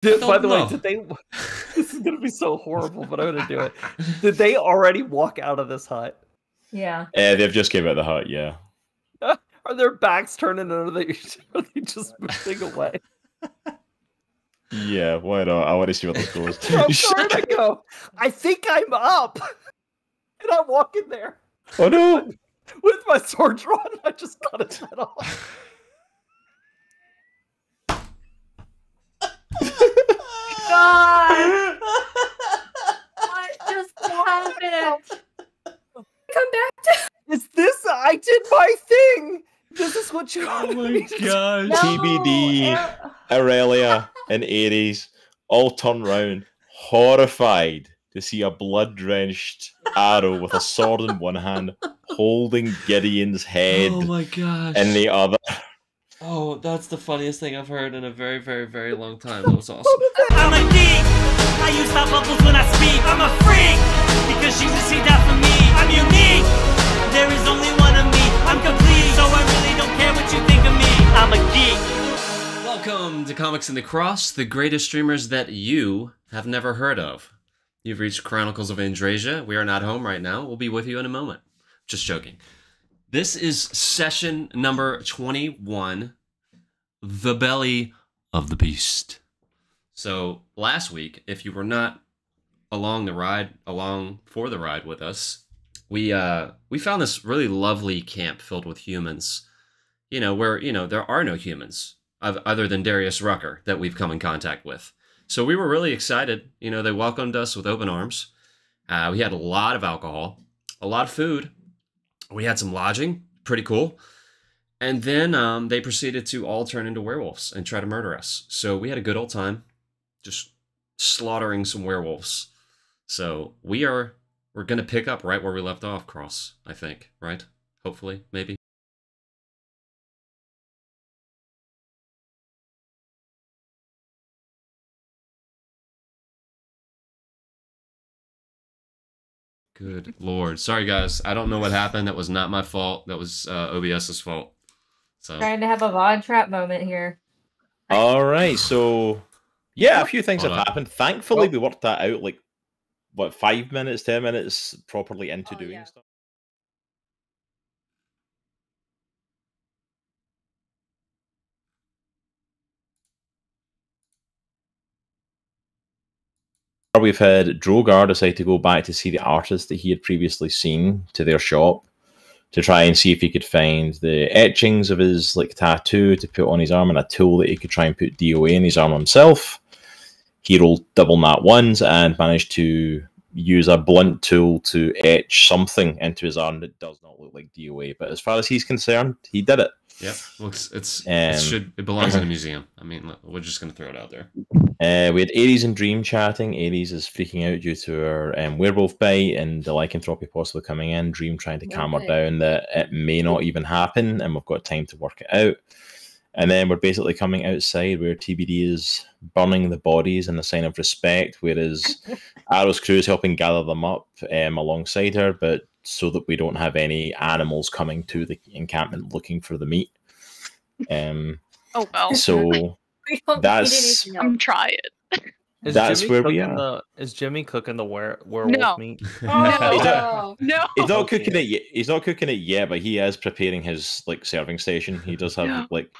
By the way, did they... This is going to be so horrible, but I'm going to do it. Did they already walk out of this hut? Yeah. They've just came out of the hut, yeah. Are their backs turning, or are they just moving away? Yeah, why not? I want to see what this goes. Where I go? I think I'm up! And I walk in there. Oh no! With my sword drawn, I just cut his head off. God! What just happened? Come back to... Is this... I did my thing! This is what you... Oh my gosh. No. TBD, Erellia, and Aries all turn round, horrified to see a blood-drenched Aero with a sword in one hand, holding Gideon's head Oh my gosh. in the other. Oh, that's the funniest thing I've heard in a very, very, very long time. That was awesome. I'm a geek. I use stop bubbles when I speak. I'm a freak because she's a seed out for me. I'm unique. There is only one of me. I'm complete, so I really don't care what you think of me. I'm a geek. Welcome to Comics in the Cross, the greatest streamers that you have never heard of. You've reached Chronicles of Andriesia. We are not home right now. We'll be with you in a moment. Just joking. This is session number 21, The Belly of the Beast. So last week, if you were not along for the ride with us, we found this really lovely camp filled with humans. You know, where, you know, there are no humans other than Darius Rucker that we've come in contact with. So we were really excited. You know, they welcomed us with open arms. We had a lot of alcohol, a lot of food. We had some lodging, pretty cool. And then they proceeded to all turn into werewolves and try to murder us. So we had a good old time just slaughtering some werewolves. So we're going to pick up right where we left off, Cross, I think, right? Hopefully, maybe. Good Lord. Sorry, guys. I don't know what happened. That was not my fault. That was OBS's fault. So Trying to have a Von Trap moment here. All right, so yeah, a few things have happened. Thankfully, we worked that out like, what, 5 minutes, 10 minutes properly into doing stuff. We've had Droghar decide to go back to see the artist that he had previously seen to their shop to try and see if he could find the etchings of his like tattoo to put on his arm and a tool that he could try and put DOA in his arm himself. He rolled double nat ones and managed to use a blunt tool to etch something into his arm that does not look like DOA. But as far as he's concerned, he did it. yeah, looks it belongs in a museum. I mean, we're just gonna throw it out there. We had Aries and Dream chatting. Aries is freaking out due to her werewolf bite and the lycanthropy possibly coming in. Dream trying to calm her down that it may not even happen, and we've got time to work it out. And then we're basically coming outside where TBD is burning the bodies in a sign of respect, whereas Aero's crew is helping gather them up alongside her, but so that we don't have any animals coming to the encampment looking for the meat. Oh well. So that's... I'm trying. That's where we are. Is Jimmy cooking the werewolf meat? No. He's not cooking it yet. He's not cooking it yet, but he is preparing his like serving station. He does have like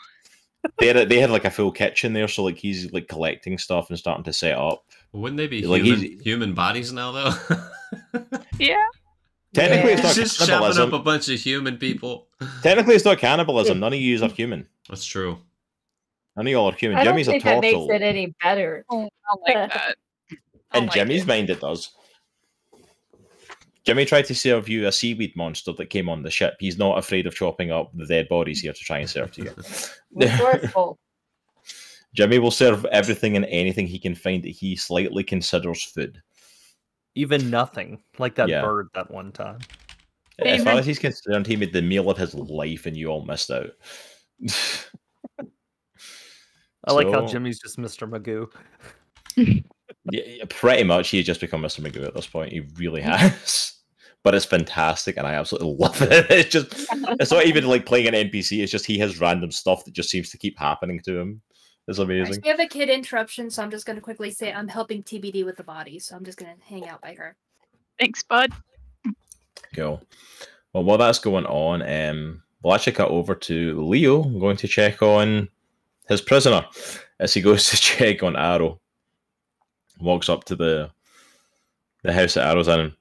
they had like a full kitchen there, so like he's like collecting stuff and starting to set up. Wouldn't they be like human bodies now, though? Yeah. Technically, it's not just cannibalism. chopping up a bunch of human people. Technically, it's not cannibalism. None of you are human. That's true. None of y'all are human. I don't Jimmy's think a that turtle. makes it any better. Oh, I like that. In Jimmy's mind, it does. Jimmy tried to serve you a seaweed monster that came on the ship. He's not afraid of chopping up the dead bodies here to try and serve to you. Resourceful. Jimmy will serve everything and anything he can find that he slightly considers food. Even nothing. Like that bird that one time. As far as he's concerned, he made the meal of his life and you all missed out. I like how Jimmy's just Mr. Magoo. Yeah, pretty much. He's just become Mr. Magoo at this point. He really has. But it's fantastic, and I absolutely love it. It's not even like playing an NPC. It's just he has random stuff that just seems to keep happening to him. It's Right, amazing. we have a kid interruption, so I'm just going to quickly say I'm helping TBD with the body, so I'm just going to hang out by her. Thanks, bud. Cool. Well, while that's going on, we'll actually cut over to Leo going to check on his prisoner as he goes to check on Aero. Walks up to the house that Arrow's in.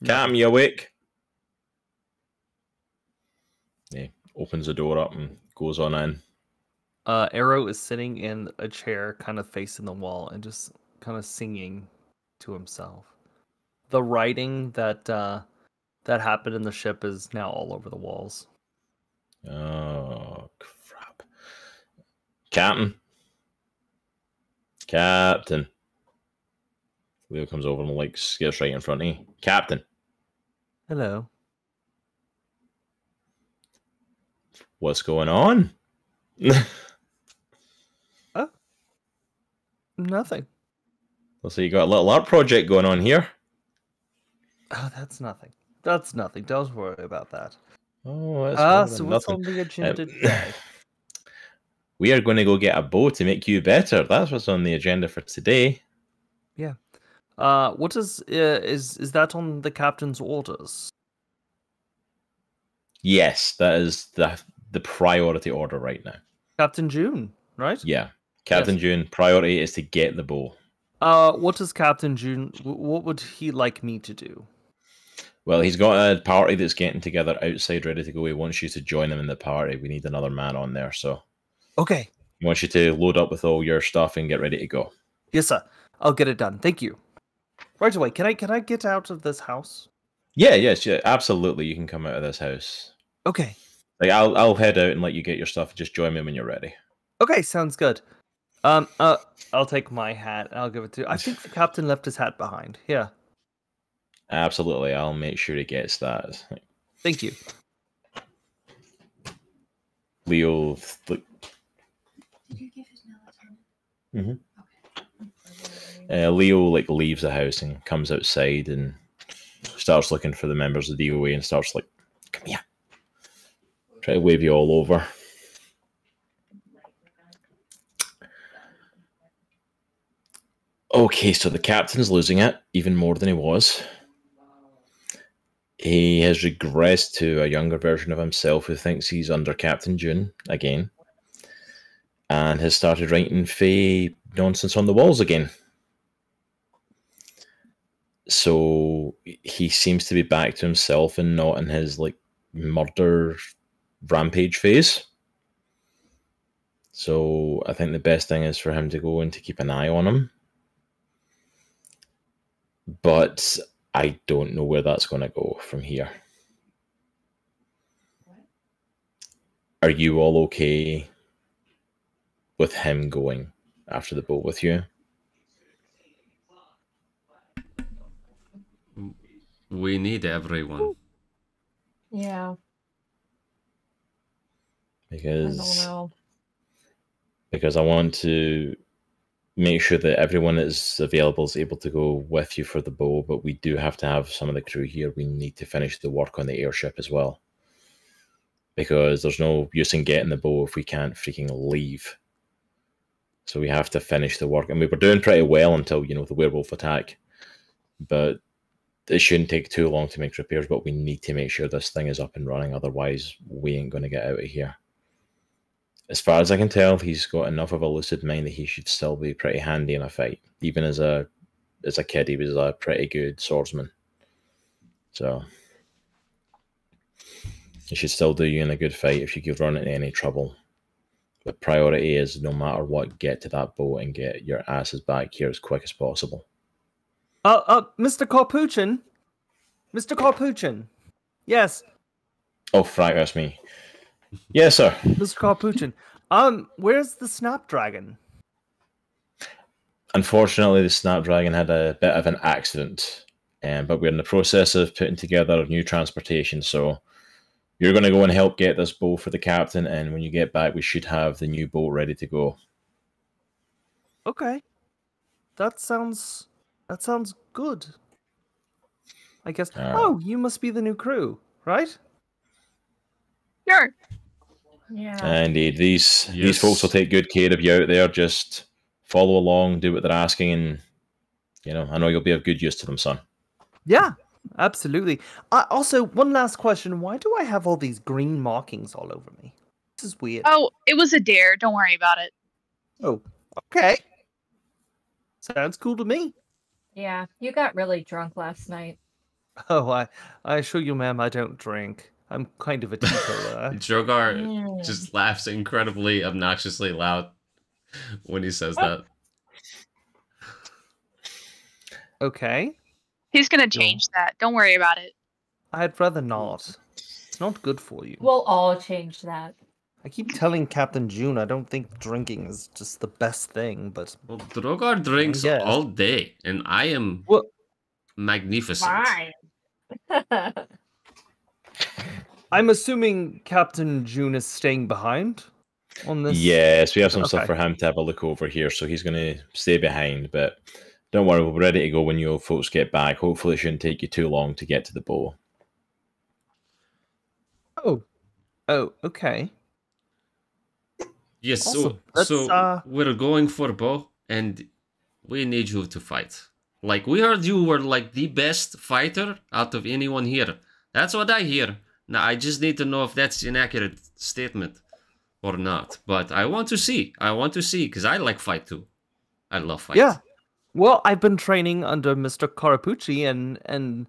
Cam, you awake? Yeah, opens the door up and goes on in. Aero is sitting in a chair, kind of facing the wall, and just kind of singing to himself. The writing that that happened in the ship is now all over the walls. Oh, crap. Captain. Leo comes over and gets right in front of you. Captain. Hello. What's going on? Nothing. So you got a little art project going on here. Oh, that's nothing. That's nothing. Don't worry about that. Oh, that's more So than what's nothing. on the agenda today? We are going to go get a bow to make you better. That's what's on the agenda for today. Yeah. What is that on the captain's orders? Yes, that is the priority order right now. Captain June, right? Yeah. Captain June, priority is to get the bow. What does Captain June? What would he like me to do? Well, he's got a party that's getting together outside, ready to go. He wants you to join him in the party. We need another man on there, so Okay. he wants you to load up with all your stuff and get ready to go. Yes, sir. I'll get it done. Thank you. Right away. Can I get out of this house? Yes, absolutely. You can come out of this house. Okay. I'll head out and let you get your stuff. Just join me when you're ready. Okay, sounds good. I'll take my hat and I'll give it to. I think the captain left his hat behind. Here. Absolutely, I'll make sure he gets that. Thank you. Leo, Leo leaves the house and comes outside and starts looking for the members of the DOA and starts come here, try to wave you all over. Okay, so the captain's losing it even more than he was. He has regressed to a younger version of himself who thinks he's under Captain June again and has started writing Fae nonsense on the walls again. So he seems to be back to himself and not in his murder rampage phase. So I think the best thing is for him to go and to keep an eye on him. But I don't know where that's going to go from here. Are you all okay with him going after the boat with you? We need everyone. Yeah. Because I don't know. Because I want to make sure that everyone that's available is able to go with you for the bow, but we do have to have some of the crew here. We need to finish the work on the airship as well. Because there's no use in getting the bow if we can't freaking leave. So we have to finish the work. And we were doing pretty well until, the werewolf attack. But it shouldn't take too long to make repairs, but we need to make sure this thing is up and running. Otherwise, we ain't going to get out of here. As far as I can tell, he's got enough of a lucid mind that he should still be pretty handy in a fight. Even as a kid, he was a pretty good swordsman. So he should still do you in a good fight if you could run into any trouble. But priority is, no matter what, get to that boat and get your asses back here as quick as possible. Mr. Corpuchin? Mr. Corpuchin? Yes. Oh, frack, that's me. Yes, sir. Mr. Corpuchin. Where's the Snapdragon? Unfortunately, the Snapdragon had a bit of an accident, but we're in the process of putting together a new transportation, so you're going to go and help get this boat for the captain, and when you get back, we should have the new boat ready to go. Okay. That sounds good. I guess. Oh, you must be the new crew, right? Sure. Yeah. Indeed, these folks will take good care of you out there. Just follow along, do what they're asking, and I know you'll be of good use to them, son. Yeah, absolutely. Also, one last question: why do I have all these green markings all over me? This is weird. Oh, it was a dare. Don't worry about it. Oh, okay. Sounds cool to me. Yeah, you got really drunk last night. Oh, I assure you, ma'am, I don't drink. I'm kind of a teetotaler. Droghar just laughs incredibly obnoxiously loud when he says that. Okay. He's gonna change that. Don't worry about it. I'd rather not. It's not good for you. We'll all change that. I keep telling Captain June I don't think drinking is just the best thing, but... Well, Droghar drinks all day, and I am magnificent. Fine. I'm assuming Captain June is staying behind on this? Yes, we have some stuff for him to have a look over here, so he's going to stay behind, but don't worry, we'll be ready to go when you folks get back. Hopefully it shouldn't take you too long to get to the bow. Oh, okay. Yes, Awesome. so we're going for bow, and we need you to fight. Like, we heard you were like the best fighter out of anyone here. That's what I hear. Now, I just need to know if that's an accurate statement or not. But I want to see. Because I like fight too. I love fight. Yeah. Well, I've been training under Mr. Carapucci, and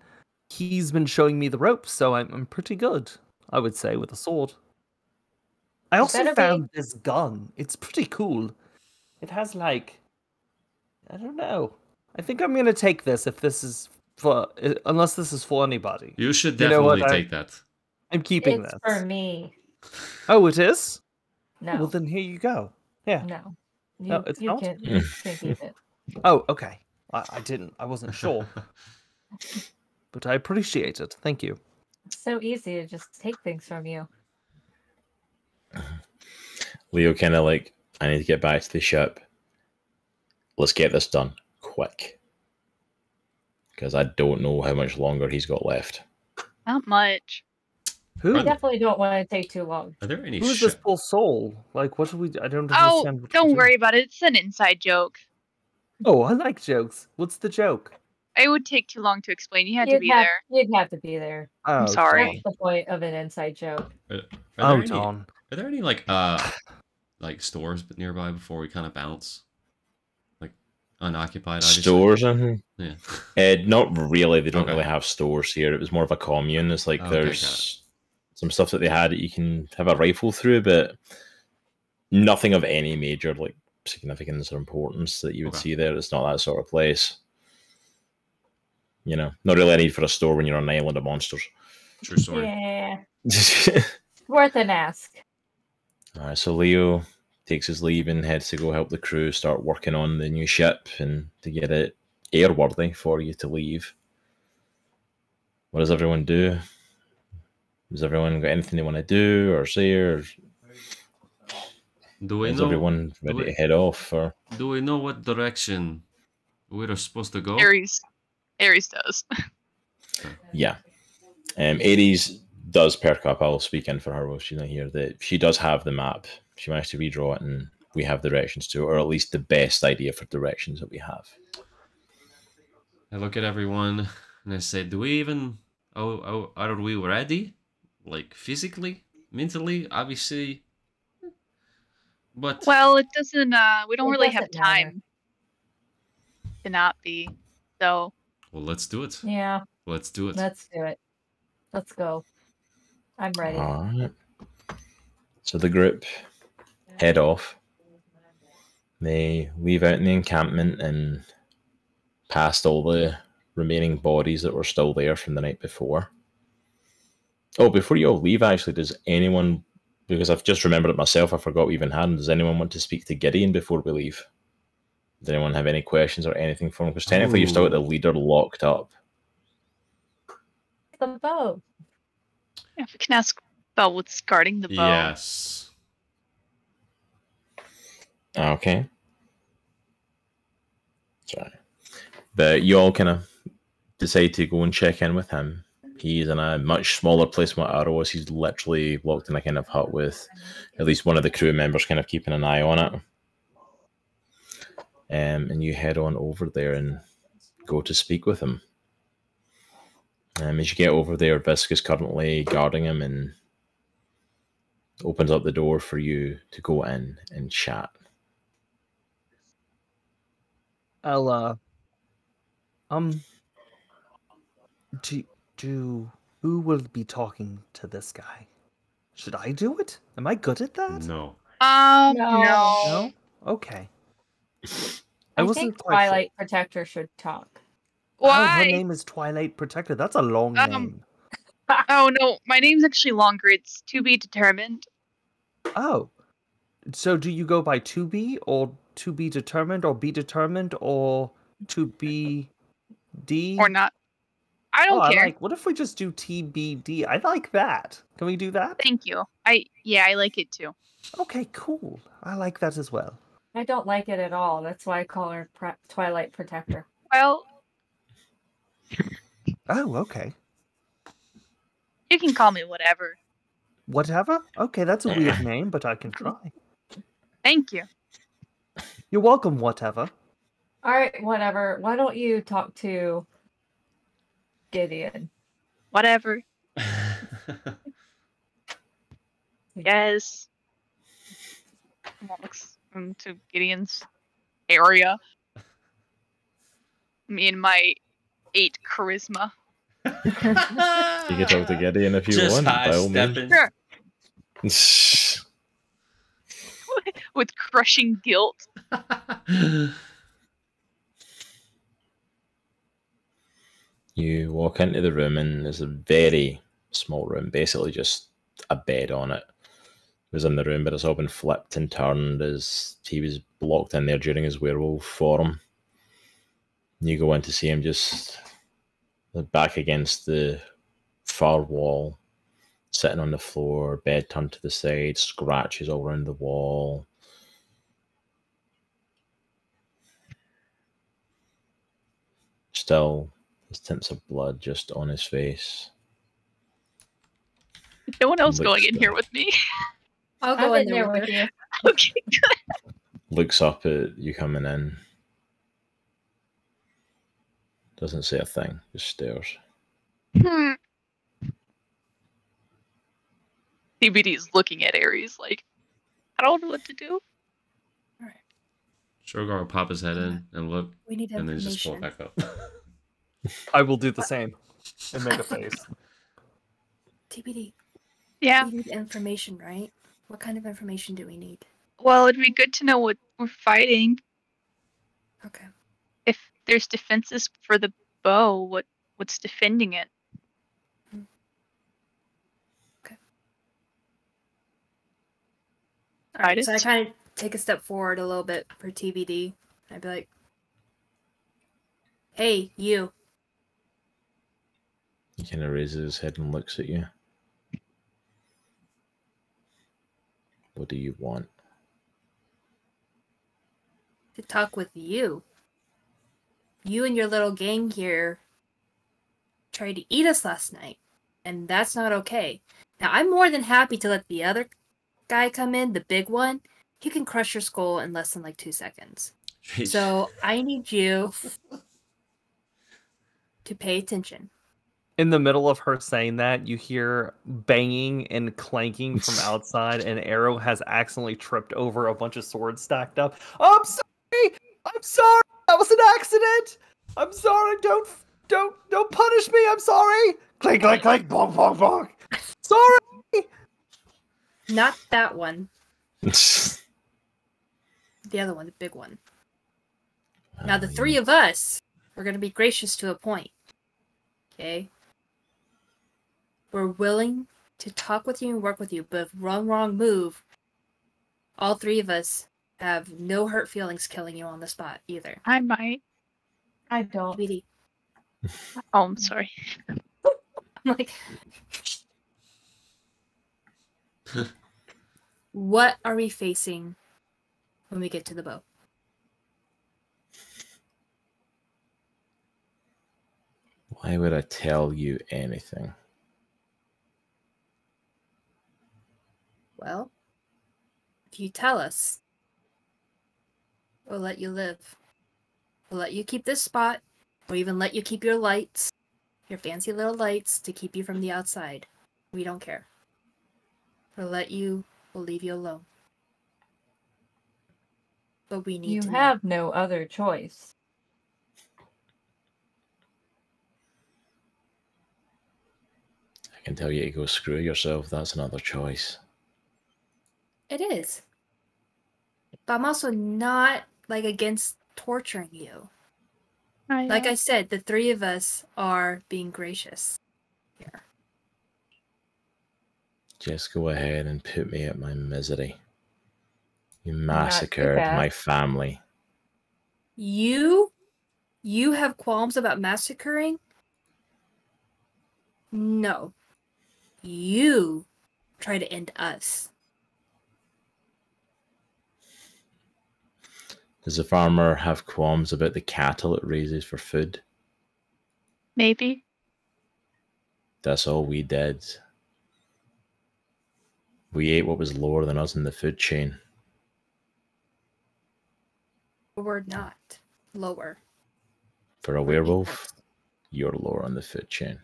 he's been showing me the ropes, so I'm pretty good, I would say, with a sword. I also found this gun. It's pretty cool. It has, like... I don't know. I think I'm going to take this if this is for... Unless this is for anybody. You should definitely take that. I'm keeping this. It's for me. Oh, it is? No. Well, then here you go. Yeah. No. No, it's not? You can't keep it. Oh, okay. I didn't. I wasn't sure. But I appreciate it. Thank you. It's so easy to just take things from you. Leo kind of like, I need to get back to the ship. Let's get this done quick. Because I don't know how much longer he's got left. Not much. Who? I definitely don't want to take too long. Are there any Who's this poor soul? Like, what do we... I don't Oh, understand. don't worry about it. It's an inside joke. Oh, I like jokes. What's the joke? It would take too long to explain. You had to be there. You'd have to be there. Oh, I'm sorry. That's the point of an inside joke. Are there any like stores nearby before we kind of bounce? Like unoccupied, obviously. Stores? Yeah. Not really. They don't Okay. really have stores here. It was more of a commune. It's like there's some stuff that they had that you can have a rifle through, but nothing of any major like significance or importance that you would see there. It's not that sort of place. You know, not really a need for a store when you're on an island of monsters. True story. Yeah. Worth an ask. Alright, so Leo takes his leave and heads to go help the crew start working on the new ship and to get it airworthy for you to leave. What does everyone do? Has everyone got anything they want to do or say? Or is everyone ready to head off? Or do we know what direction we're supposed to go? Aries does. yeah. Aries does perk up. I'll speak in for her while she's not here. That she does have the map. She managed to redraw it, and we have directions to it, or at least the best idea for directions that we have. I look at everyone and I say, "Do we even? Are we ready? Like physically, mentally, obviously." But well, it doesn't. We don't really have time to not be. So. Well, let's do it. Yeah. Let's do it. Let's do it. Let's go. I'm ready. All right. So the group head off. They leave out in the encampment and past all the remaining bodies that were still there from the night before. Oh, before you all leave, actually, does anyone, because I've just remembered it myself, I forgot we even had him, does anyone want to speak to Gideon before we leave? Does anyone have any questions or anything for him? Because technically you've still got the leader locked up. The bow. Yeah, if we can ask about what's guarding the bow. Yes. Okay. Sorry. But you all kind of decide to go and check in with him. He's in a much smaller place than what Aero is. He's literally locked in a kind of hut with at least one of the crew members kind of keeping an eye on it. And you head on over there and go to speak with him. As you get over there, Visk is currently guarding him and opens up the door for you to go in and chat. I'll who will be talking to this guy? Should I do it? Am I good at that? No. No. No? Okay. I wasn't think quite sure. Twilight Protector should talk. Oh, her Why? name is Twilight Protector. That's a long name. Oh no, my name's actually longer. It's to be determined. Oh. So do you go by to be or to be determined or be determined or to be D? Or not. I don't care. What if we just do TBD? I like that. Can we do that? Thank you. I like it too. Okay, cool. I like that as well. I don't like it at all. That's why I call her Twilight Protector. Well, Oh, okay. you can call me whatever. Whatever? Okay, that's a weird name, but I can try. Thank you. You're welcome, whatever. All right, whatever. Why don't you talk to Gideon? Whatever. Yes. Walks into Gideon's area. Me and my 8 charisma. You can talk to Gideon if you Just want, by all means. high-stepping. Sure. With crushing guilt. You walk into the room and there's a very small room, basically just a bed on it. It was in the room, but it's all been flipped and turned as he was blocked in there during his werewolf form. You go in to see him just back against the far wall, sitting on the floor, bed turned to the side, scratches all around the wall. Still, his tints of blood just on his face. No one else Looks going in good. here with me. I'll go I'm in there with you. Okay. Looks up at you coming in. Doesn't say a thing, just stares. CBD's looking at Aries like, I don't know what to do. Droghar will pop his head in and look, We need and then information. just pull it back up. I will do the same and make a face. TBD. Yeah. We need information, right? What kind of information do we need? Well, it'd be good to know what we're fighting. Okay. If there's defenses for the bow, what's defending it? Okay. All right. So I kind of take a step forward a little bit for TBD. I'd be like, "Hey, you." He kind of raises his head and looks at you. What do you want? To talk with you. You and your little gang here tried to eat us last night, and that's not okay. Now, I'm more than happy to let the other guy come in, the big one. He can crush your skull in less than like 2 seconds. So I need you to pay attention. In the middle of her saying that, you hear banging and clanking from outside, and Aero has accidentally tripped over a bunch of swords stacked up. I'm sorry! I'm sorry! That was an accident! I'm sorry! Don't punish me! I'm sorry! Clank, clank, clank, bonk, bonk, bonk! Sorry! Not that one. The other one, the big one. Now, the three of us, we're going to be gracious to a point. Okay? We're willing to talk with you and work with you, but if wrong move, all three of us have no hurt feelings killing you on the spot either. I might. I don't. BD. Oh, I'm sorry. I'm like, what are we facing when we get to the boat? Why would I tell you anything? Well, if you tell us, we'll let you live. We'll let you keep this spot. We'll even let you keep your lights, your fancy little lights, to keep you from the outside. We don't care. We'll leave you alone. But we need to know. You have no other choice. I can tell you to go screw yourself. That's another choice. It is. But I'm also not, like, against torturing you. Like I said, the three of us are being gracious here. Just go ahead and put me at my misery. You massacred my family. You have qualms about massacring? No. You try to end us. Does the farmer have qualms about the cattle it raises for food? Maybe. That's all we did. We ate what was lower than us in the food chain. We're not lower. For a werewolf, you're lower on the food chain.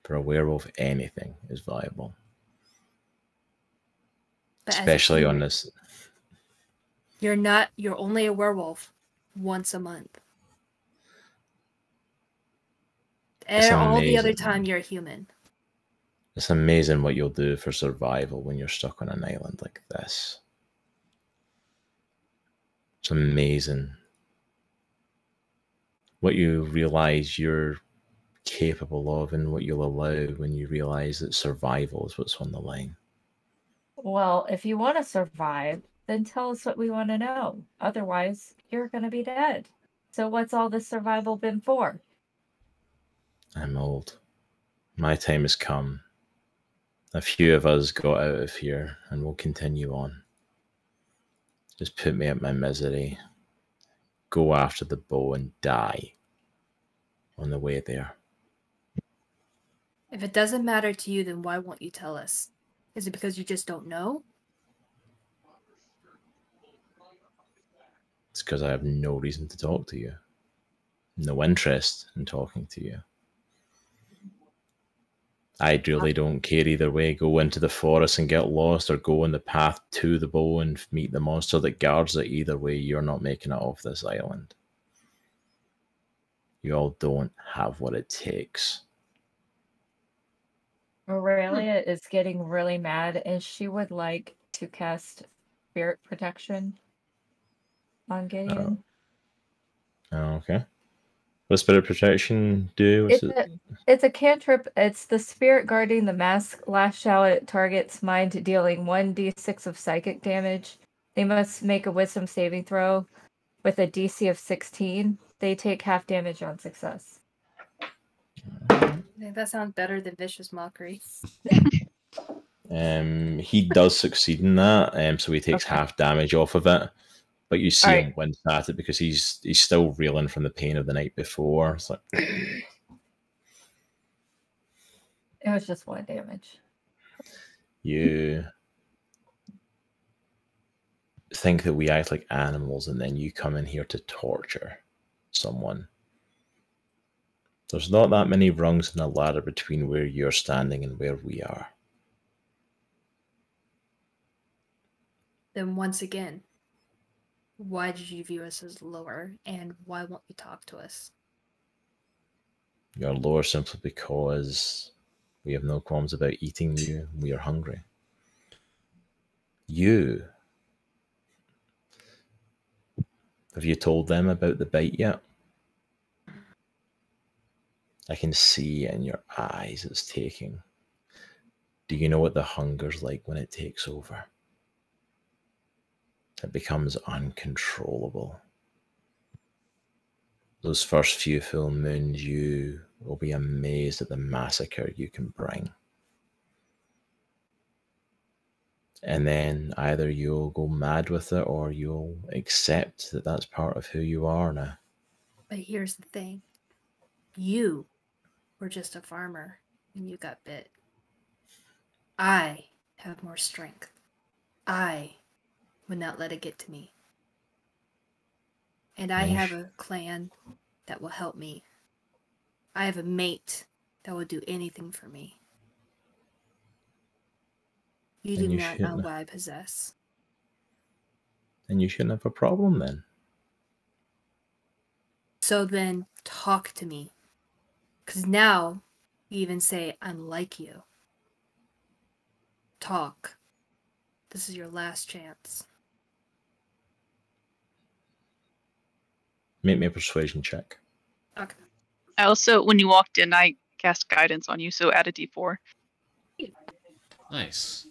For a werewolf, anything is viable. But especially on this. You're only a werewolf once a month. All the other time you're a human. It's amazing what you'll do for survival when you're stuck on an island like this. It's amazing what you realize you're capable of and what you'll allow when you realize that survival is what's on the line. Well, if you want to survive, then tell us what we want to know. Otherwise, you're going to be dead. So what's all this survival been for? I'm old. My time has come. A few of us got out of here and we'll continue on. Just put me at my misery. Go after the bow and die on the way there. If it doesn't matter to you, then why won't you tell us? Is it because you just don't know? It's because I have no reason to talk to you. No interest in talking to you. I really don't care either way. Go into the forest and get lost, or go on the path to the bow and meet the monster that guards it. Either way, you're not making it off this island. You all don't have what it takes. Erellia is getting really mad, and she would like to cast Spirit Protection on Gideon. Okay. What does Spirit Protection do? It's a cantrip. It's the spirit guarding the mask. Lash out at target's mind, dealing 1d6 of psychic damage. They must make a wisdom saving throw with a DC of 16. They take half damage on success. I think that sounds better than Vicious Mockery. He does succeed in that, so he takes half damage off of it. But you see him wince at it because he's still reeling from the pain of the night before. It's like it was just 1 damage. You think that we act like animals, and then you come in here to torture someone. There's not that many rungs in a ladder between where you're standing and where we are. Then once again, why did you view us as lower, and why won't you talk to us? You're lower simply because we have no qualms about eating you. We are hungry. You. Have you told them about the bite yet? I can see in your eyes it's taking. Do you know what the hunger's like when it takes over? It becomes uncontrollable. Those first few full moons, you will be amazed at the massacre you can bring. And then either you'll go mad with it, or you'll accept that that's part of who you are now. But here's the thing. You were just a farmer and you got bit. I have more strength. I would not let it get to me. And I have a clan that will help me. I have a mate that will do anything for me. You do not know what I possess. And you shouldn't have a problem then. So then, talk to me. Because now, you even say, I'm like you. Talk. This is your last chance. Make me a persuasion check. Okay. I also, when you walked in, I cast guidance on you, so add a d4. Nice.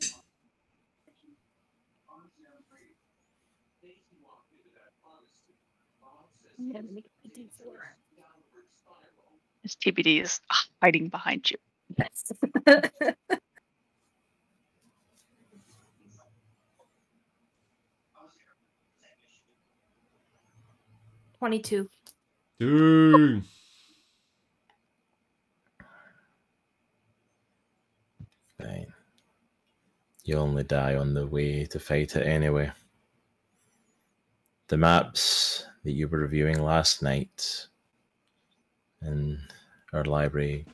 This TBD is hiding behind you. Yes. 22. Dang. Fine. You only die on the way to fight it anyway. The maps that you were reviewing last night in our library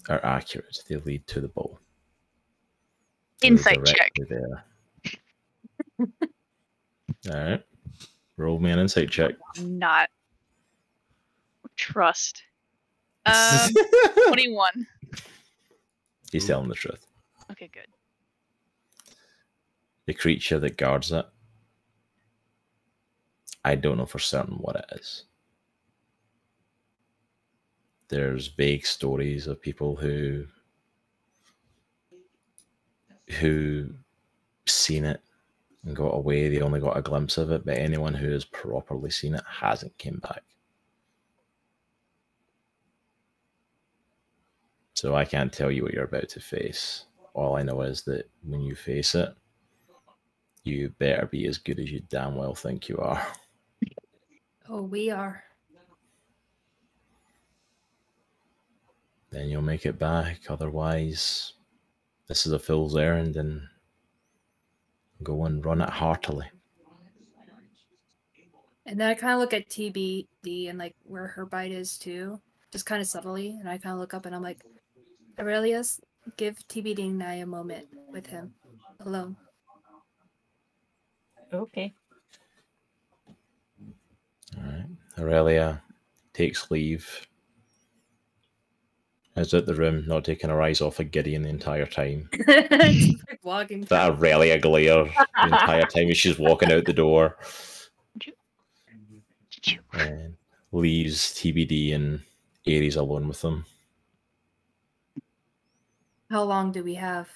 are accurate. They lead to the bow. Insight check. There. Alright. Roll me an insight check. Not trust. 21. He's telling the truth. Okay, good. The creature that guards it, I don't know for certain what it is. There's vague stories of people who seen it and got away. They only got a glimpse of it, but anyone who has properly seen it hasn't came back. So I can't tell you what you're about to face. All I know is that when you face it, you better be as good as you damn well think you are. Oh, we are. Then you'll make it back. Otherwise, this is a fool's errand, and go and run it heartily. And then I kind of look at TBD and like where her bite is too, just kind of subtly. And I kind of look up and I'm like, Aurelius, give TBD and I a moment with him alone. Okay. All right. Erellia takes leave. Is out the room, not taking her eyes off of Gideon the entire time. Walking. That Erellia glare the entire time as she's walking out the door. And leaves TBD and Aries alone with them. How long do we have?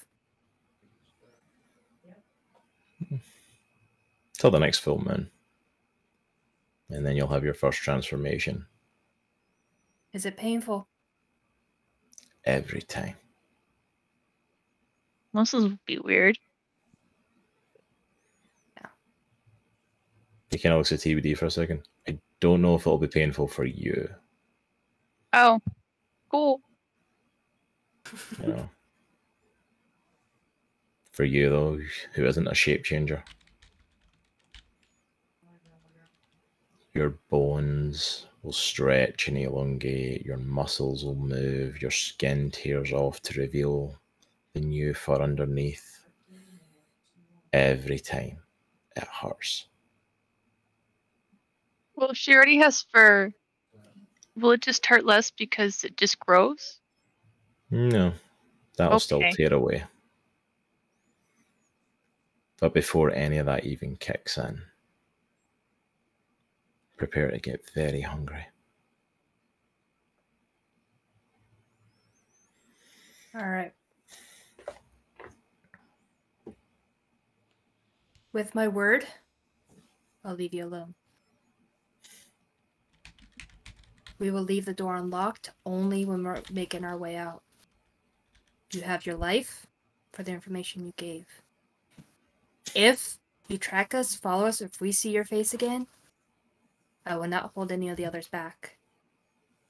Till the next full moon. And then you'll have your first transformation. Is it painful? Every time. This would be weird. Yeah. You can look at TBD for a second. I don't know if it'll be painful for you. Oh, cool. You know. For you, though, who isn't a shape changer. Your bones will stretch and elongate, your muscles will move, your skin tears off to reveal the new fur underneath. Every time it hurts. Well, if she already has fur, will it just hurt less because it just grows? No, that'll still tear away. But before any of that even kicks in, prepare to get very hungry. All right. With my word, I'll leave you alone. We will leave the door unlocked only when we're making our way out. You have your life for the information you gave. If you track us, follow us, if we see your face again, I will not hold any of the others back.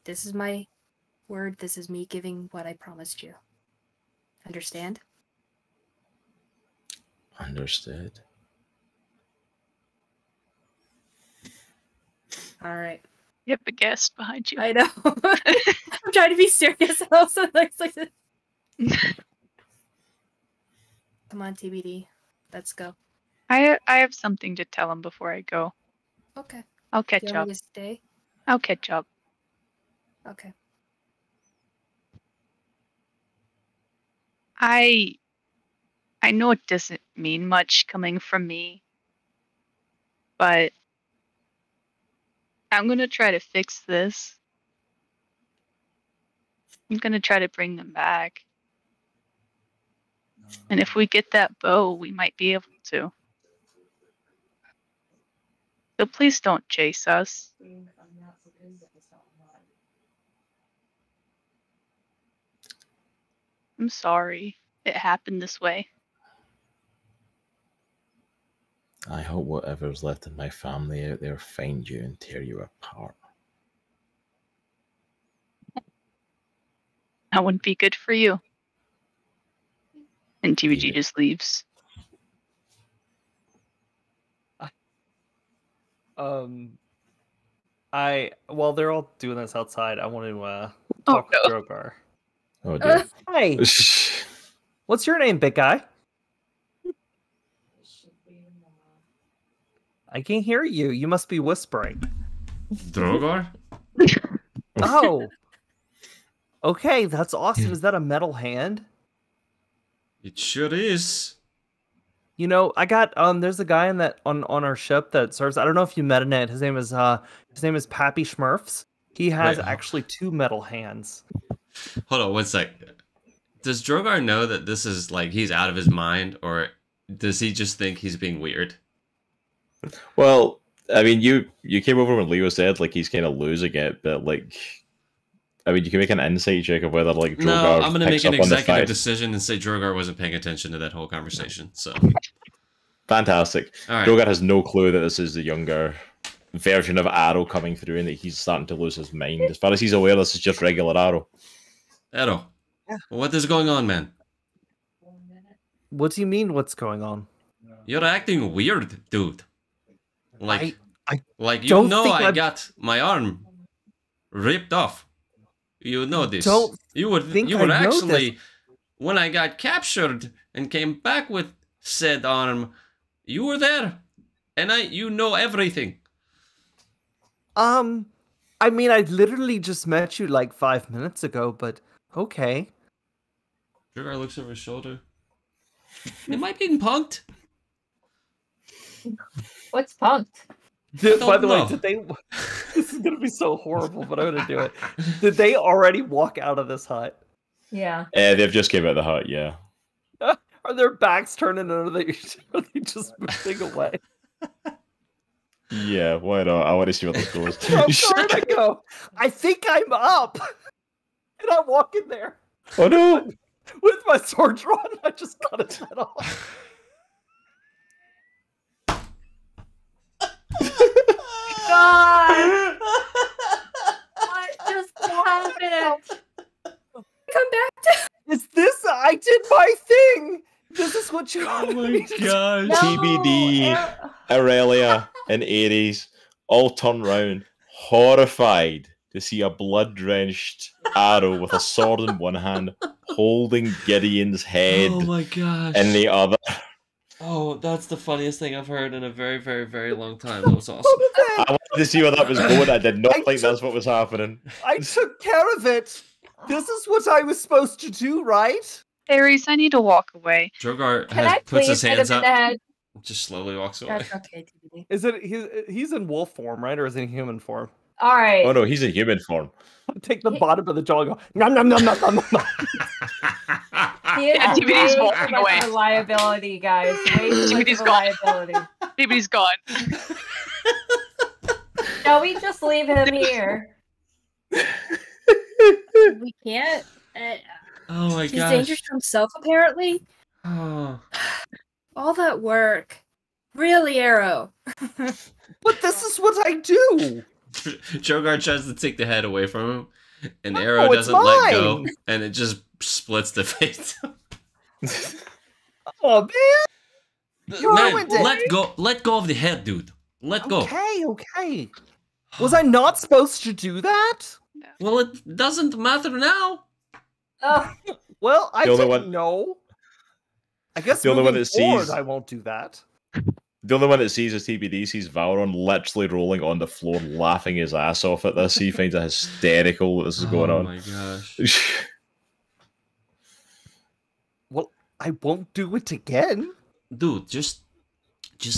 This is my word. This is me giving what I promised you. Understand? Understood. All right. You have a guest behind you. I know. I'm trying to be serious. And also, like, come on, TBD. Let's go. I have something to tell him before I go. Okay. I'll catch Do you up. want me to stay? I'll catch up. Okay. I know it doesn't mean much coming from me, but I'm gonna try to fix this. I'm gonna try to bring them back. And if we get that bow, we might be able to. So please don't chase us. I'm sorry it happened this way. I hope whatever's left of my family out there find you and tear you apart. That wouldn't be good for you. And TBG Yeah. just leaves. While they're all doing this outside, I want to talk with Droghar. Oh dear. Hey, what's your name, big guy? I can't hear you. You must be whispering. Droghar? Oh. Okay, that's awesome. Is that a metal hand? It sure is. You know, I got there's a guy on our ship that serves. I don't know if you met him. His name is Pappy Schmurfs. He has actually 2 metal hands. Hold on, 1 sec. Does Droghar know that this is like he's out of his mind, or does he just think he's being weird? Well, I mean, you came over when Leo said like he's kind of losing it, but like, I mean, you can make an insight check of whether like Droghar No, I'm gonna make an executive decision decision and say Droghar wasn't paying attention to that whole conversation. So fantastic. all right. Droghar has no clue that this is the younger version of Aero coming through and that he's starting to lose his mind. As far as he's aware, this is just regular Aero. Aero, what is going on, man? What do you mean? What's going on? You're acting weird, dude. Like, I you don't know, think I I'm- got my arm ripped off. You know this. Don't You were think I know actually when I got captured and came back with said arm. You were there, and you know everything. I mean, I literally just met you like 5 minutes ago, but okay. Droghar looks over his shoulder. Am I being punked? What's punked? By the way, know. did they? This is gonna be so horrible, but I'm gonna do it. Did they already walk out of this hut? Yeah. They've just came out of the hut, yeah. Are their backs turned and are they just moving away? Yeah, why not? I want to see what this goes. I'm sorry to go. I think I'm up, and I walk in there Oh no! with my sword drawn. I just got his head off. God! What just happened? Come back to Is this? I did my thing. This is what you. Oh my gosh. No, TBD. Erellia and Aries all turn round, horrified to see a blood-drenched Aero with a sword in one hand, holding Gideon's head Oh my gosh. in the other. Oh, that's the funniest thing I've heard in a very, very, very long time. That was awesome. I wanted to see where that was going. I did not I think that's what was happening. I took care of it. This is what I was supposed to do, right? Aries, I need to walk away. Droghar Can I puts please his hit him hands in up, the head? just slowly walks away. That's okay, TBD. Is it he's in wolf form, right, or is he in human form? All right. Oh no, he's in human form. Take the bottom of the jaw and go nom nom nom nom nom nom. He is Yeah, way TBD's too walking much away. of a liability, guys. Way too much TBD's of a gone. liability. TBD's gone. Shall we just leave him here? We can't. Oh my He's gosh. dangerous to himself, apparently. Oh. All that work. Really, Aero. But this is what I do. Droghar tries to take the head away from him, And No, Aero it's doesn't let go, mine! and it just splits the face. Oh man! You Man, ruined it! let go of the head, dude. Let go. Okay. Was I not supposed to do that? Well, it doesn't matter now. Oh, Well, I The only didn't one- know. I guess the only one moving that forward, sees- I won't do that. The only one that sees his TBD sees Valron literally rolling on the floor, laughing his ass off at this. He finds it hysterical that this is going Oh on. my gosh. Well, I won't do it again. Dude, just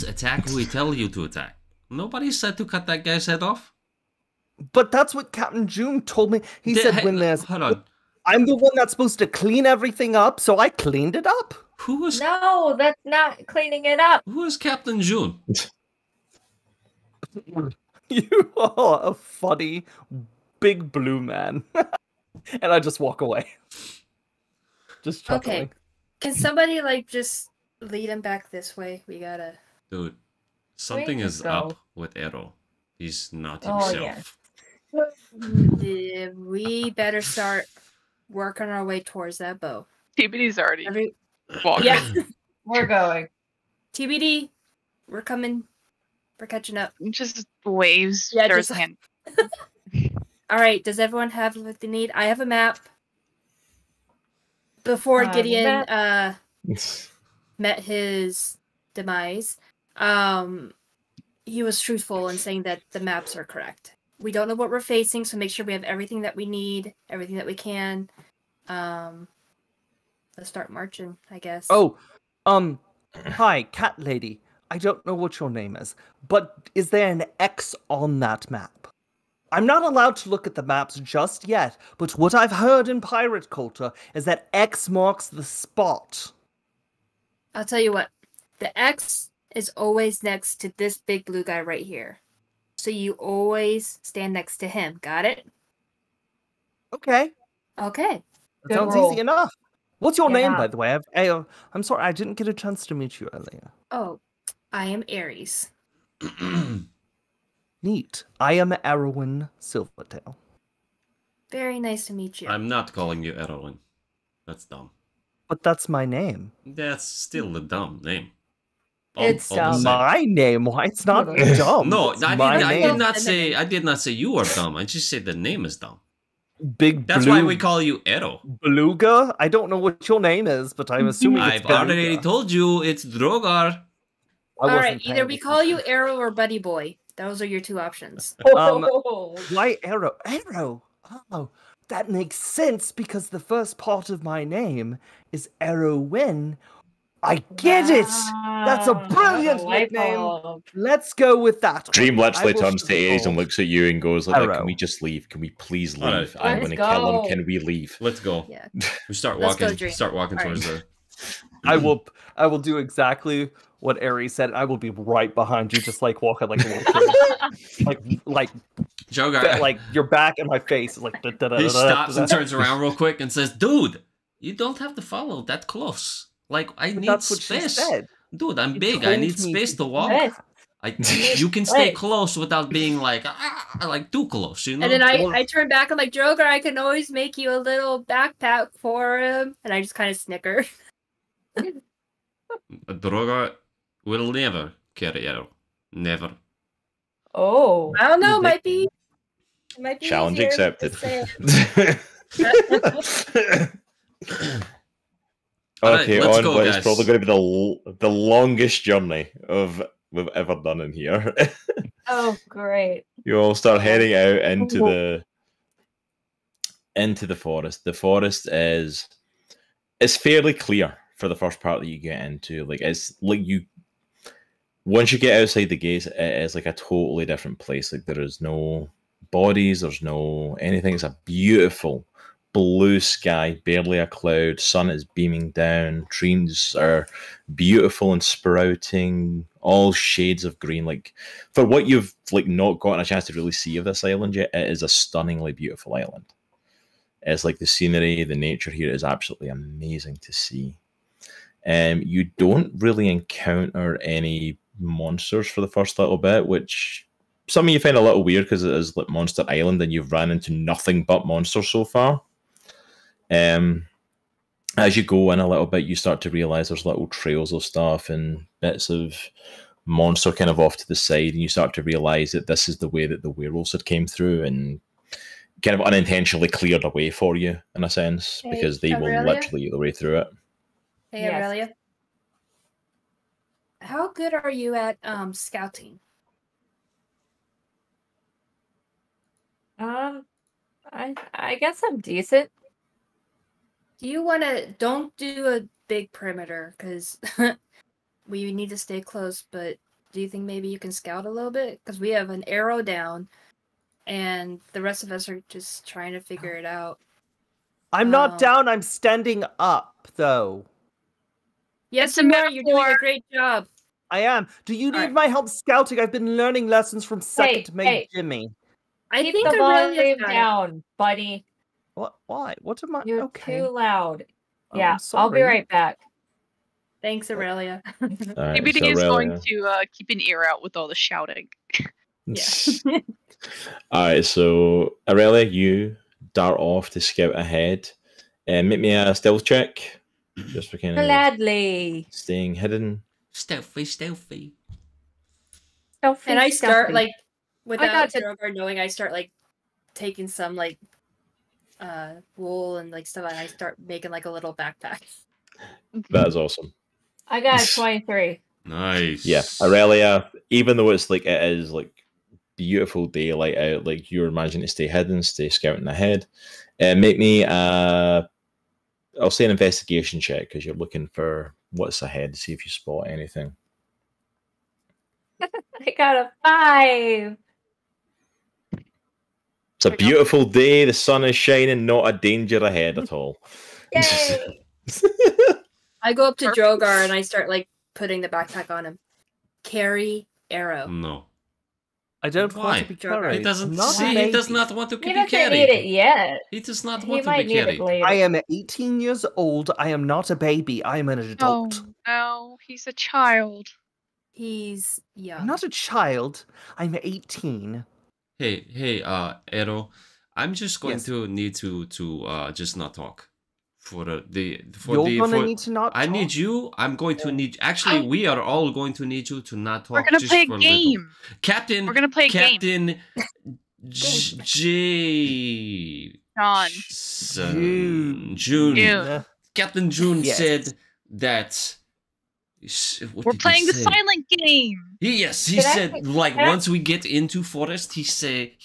attack who we tell you to attack. Nobody said to cut that guy's head off. But that's what Captain June told me. He said when there's... Hold on. I'm the one that's supposed to clean everything up, so I cleaned it up. Who is no, that's not cleaning it up. who is Captain June? You are a funny, big blue man. And I just walk away. Just chuckling. Okay. Can somebody like just lead him back this way? We gotta. Dude, something just is go. up with Aero. He's not Oh, himself. We better start working our way towards that bow. TBD's already Every... walking. Yeah. We're going. TBD, we're coming. We're catching up. Just waves. Yeah, There's just- hand. All right. Does everyone have what they need? I have a map. Before Gideon met his demise, he was truthful in saying that the maps are correct. We don't know what we're facing, so make sure we have everything that we need, everything that we can. Let's start marching, I guess. Oh, hi, cat lady. I don't know what your name is, but is there an X on that map? I'm not allowed to look at the maps just yet, but what I've heard in pirate culture is that X marks the spot. I'll tell you what. The X is always next to this big blue guy right here. So you always stand next to him. Got it? Okay, Okay. that Good sounds roll. easy enough. What's your name, Yeah. by the way? I'm sorry, I didn't get a chance to meet you earlier. Oh, I am Aries. Neat. I am Aerowen Silvertail. Very nice to meet you. I'm not calling you Erellia. That's dumb. But that's my name. That's still a dumb name. It's the dumb. same. My name? Why? It's not dumb. No, It's I my did name. not say. I did not say you are dumb. I just said the name is dumb. Big That's blue why we call you Aero. Beluga? I don't know what your name is, but I'm assuming it's I've already Beluga. told you it's Droghar. I All wasn't right, either paying we call you attention. Arrow or Buddy Boy. Those are your two options. Why Aero? Aero? Oh, that makes sense because the first part of my name is Aerowen. I get it! That's a brilliant light nickname. bulb. Let's go with that. Dream one. literally I will turns to Aries and evolve. looks at you and goes, like, Aero. can we just leave? Can we please leave? Alright. I'm Let's going to kill go. him. Can we leave? Let's go. Yeah. We start Let's go, walking. Dream. Start walking All towards right. the. I will do exactly what Aries said. I will be right behind you, just like walking like a little kid. like Droghar. like your back and my face is like. He stops and turns around real quick and says, "Dude, you don't have to follow that close. Like I need That's what she space, said. dude. I'm You big. I told need me space to to do walk. Yes. You can stay Right. close without being like too close. You know." And then I turn back. I'm like, Droghar, I can always make you a little backpack for him. And I just kind of snicker. Droghar will never carry Aero. Never. Oh. I don't know. Might be Challenge easier accepted. to say. Alright, Okay, let's on go, what guys. is probably going to be the longest journey we've ever done in here. Oh, great. You all start heading out into the forest. The forest is fairly clear for the first part that you get into. Like it's like once you get outside the gates, it is like a totally different place. Like there is no bodies, there's no anything. It's a beautiful blue sky, barely a cloud. Sun is beaming down. Trees are beautiful and sprouting, all shades of green. Like for what you've like not gotten a chance to really see of this island yet, it is a stunningly beautiful island. It's like the scenery, the nature here is absolutely amazing to see. You don't really encounter any monsters for the first little bit, which some of you find a little weird because it is like Monster Island and you've ran into nothing but monsters so far. As you go in a little bit, you start to realize there's little trails of stuff and bits of monster kind of off to the side, and you start to realize that this is the way that the werewolves had came through and kind of unintentionally cleared a way for you in a sense, Hey, because they will Erellia? literally eat the way through it. Hey, Yes. Aurelia. How good are you at scouting? I guess I'm decent. Do you want to don't do a big perimeter because we need to stay close, but do you think maybe you can scout a little bit? Because we have an arrow down and the rest of us are just trying to figure it out. I'm not down. I'm standing up, though. Yes, It's a you are. You're doing metaphor. a great job. I am. Do you need Alright. my help scouting? I've been learning lessons from second mate hey. Jimmy. I Keep think the Aurelia's volume got it. down, buddy. What? Why? What am I? You're okay. too loud. Oh, Yeah, I'm I'll be sorry. right back. Thanks, Aurelia. All right, TBD so is going Aurelia. to keep an ear out with all the shouting. Yeah. All right, so Erellia, you dart off to scout ahead, and make me a stealth check, just for kind of Gladly. staying hidden. Stealthy, stealthy. Stealthy, And I start stealthy. like without got to- Droghar knowing, I start like taking some like wool and like stuff, and I start making like a little backpack. That is awesome. I got a 23. Nice. Yeah, Erellia, even though it's like it is like beautiful daylight out, like you're managing to stay hidden, stay scouting ahead. Make me I'll say an investigation check because you're looking for what's ahead to see if you spot anything. I got a 5. It's a beautiful day, the sun is shining, not a danger ahead at all. Yay! I go up to Perfect. Droghar and I start like putting the backpack on him. Carry arrow. No. I don't Why? want to be Droghar. carried. He doesn't I'm not a see. He does baby. not want to He be doesn't carried. need it yet. He does not He want to might be need it carried. later. I am 18 years old. I am not a baby. I am an Oh, adult. no, he's a child. He's young. I'm not a child. I'm 18. Hey, Aero. I'm just going Yes. to need to just not talk for the You're gonna need to not I talk? need you. I'm going to need. Actually, we are all going to need you to not talk. We're gonna just play for a little. game. Captain. We're gonna play a game. Captain Jaye. John. June. June. Captain June Yes. said that. What We're did he playing the say? silent game. Yes, he Can I- said like can I- once we get into forest, he say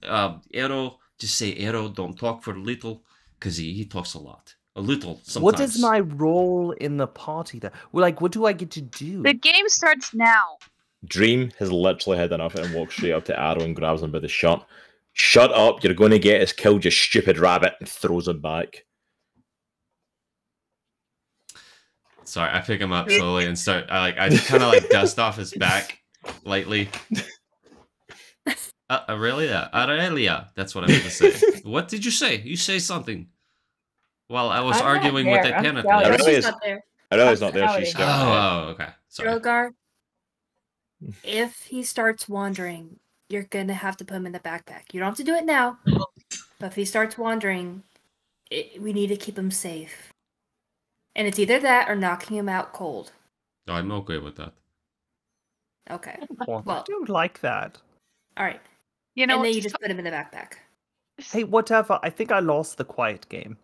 Aero, just say Aero, don't talk for a little, because he talks a lot. A little sometimes. What is my role in the party then? Well, like, what do I get to do? The game starts now. Dream has literally had enough and walks straight up to Aero and grabs him by the shirt. Shut up, you're going to get us killed, you stupid rabbit, and throws him back. Sorry, I pick him up slowly and start I kind of like dust off his back lightly. Erellia, that's what I meant to say. What did you say? You say something. While I was I'm not arguing with there, a I'm panic. scouting. Erellia's She's not there. Aurelia's not there, she's Scouting. scouting ahead. Oh, okay. Sorry. Droghar, if he starts wandering, you're gonna have to put him in the backpack. You don't have to do it now, but if he starts wandering, we need to keep him safe. And it's either that or knocking him out cold. I'm okay with that. Okay. Well, I Well, don't like that. all right. You know, And then what? you just put him in the backpack. Hey, whatever. I think I lost the quiet game.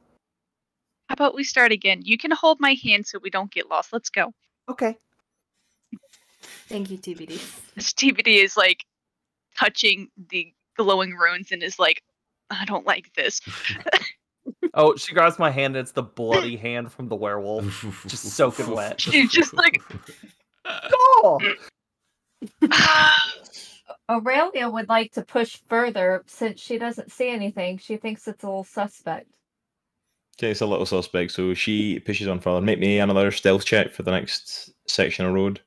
How about we start again? You can hold my hand so we don't get lost. Let's go. Okay. Thank you, TBD. This TBD is like touching the glowing runes and is like, I don't like this. Oh, she grabs my hand. And it's the bloody hand from the werewolf, just soaking wet. She's just like, Oh! Aurelia would like to push further since she doesn't see anything. She thinks it's a little suspect. Okay, it's a little suspect, so she pushes on further. Make me another stealth check for the next section of road.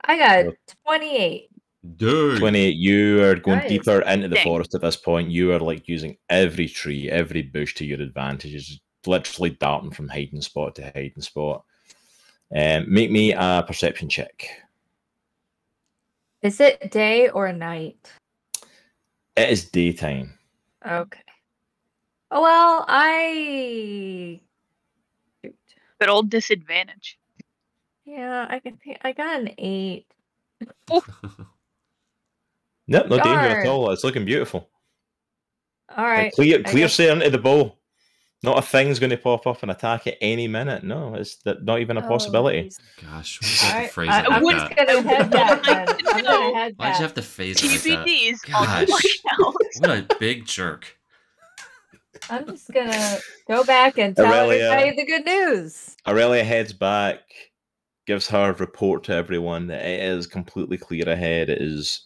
I got 28. Dude. 28, you are going Nice. deeper into the Dang. forest at this point. You are like using every tree, every bush to your advantage. You're just literally darting from hiding spot to hiding spot. Make me a perception check. Is it day or night? It is daytime. Okay. Oh, well, I... Shoot. Good old disadvantage. Yeah, I got an 8. Nope, no danger at Darn. all. It's looking beautiful. All right. Clear I guess- sailing into the bow. Not a thing's going to pop up and attack at any minute. No, it's not even a possibility. geez. Gosh, why'd you have to phrase I, it like I'm that? just gonna head back. Then. to I'm know. gonna head Why'd you back. have to phrase it like that? TBD's on the Gosh. way out. What a big jerk. I'm just gonna go back and tell Erellia. everybody the good news. Aurelia heads back, gives her report to everyone that it is completely clear ahead. It is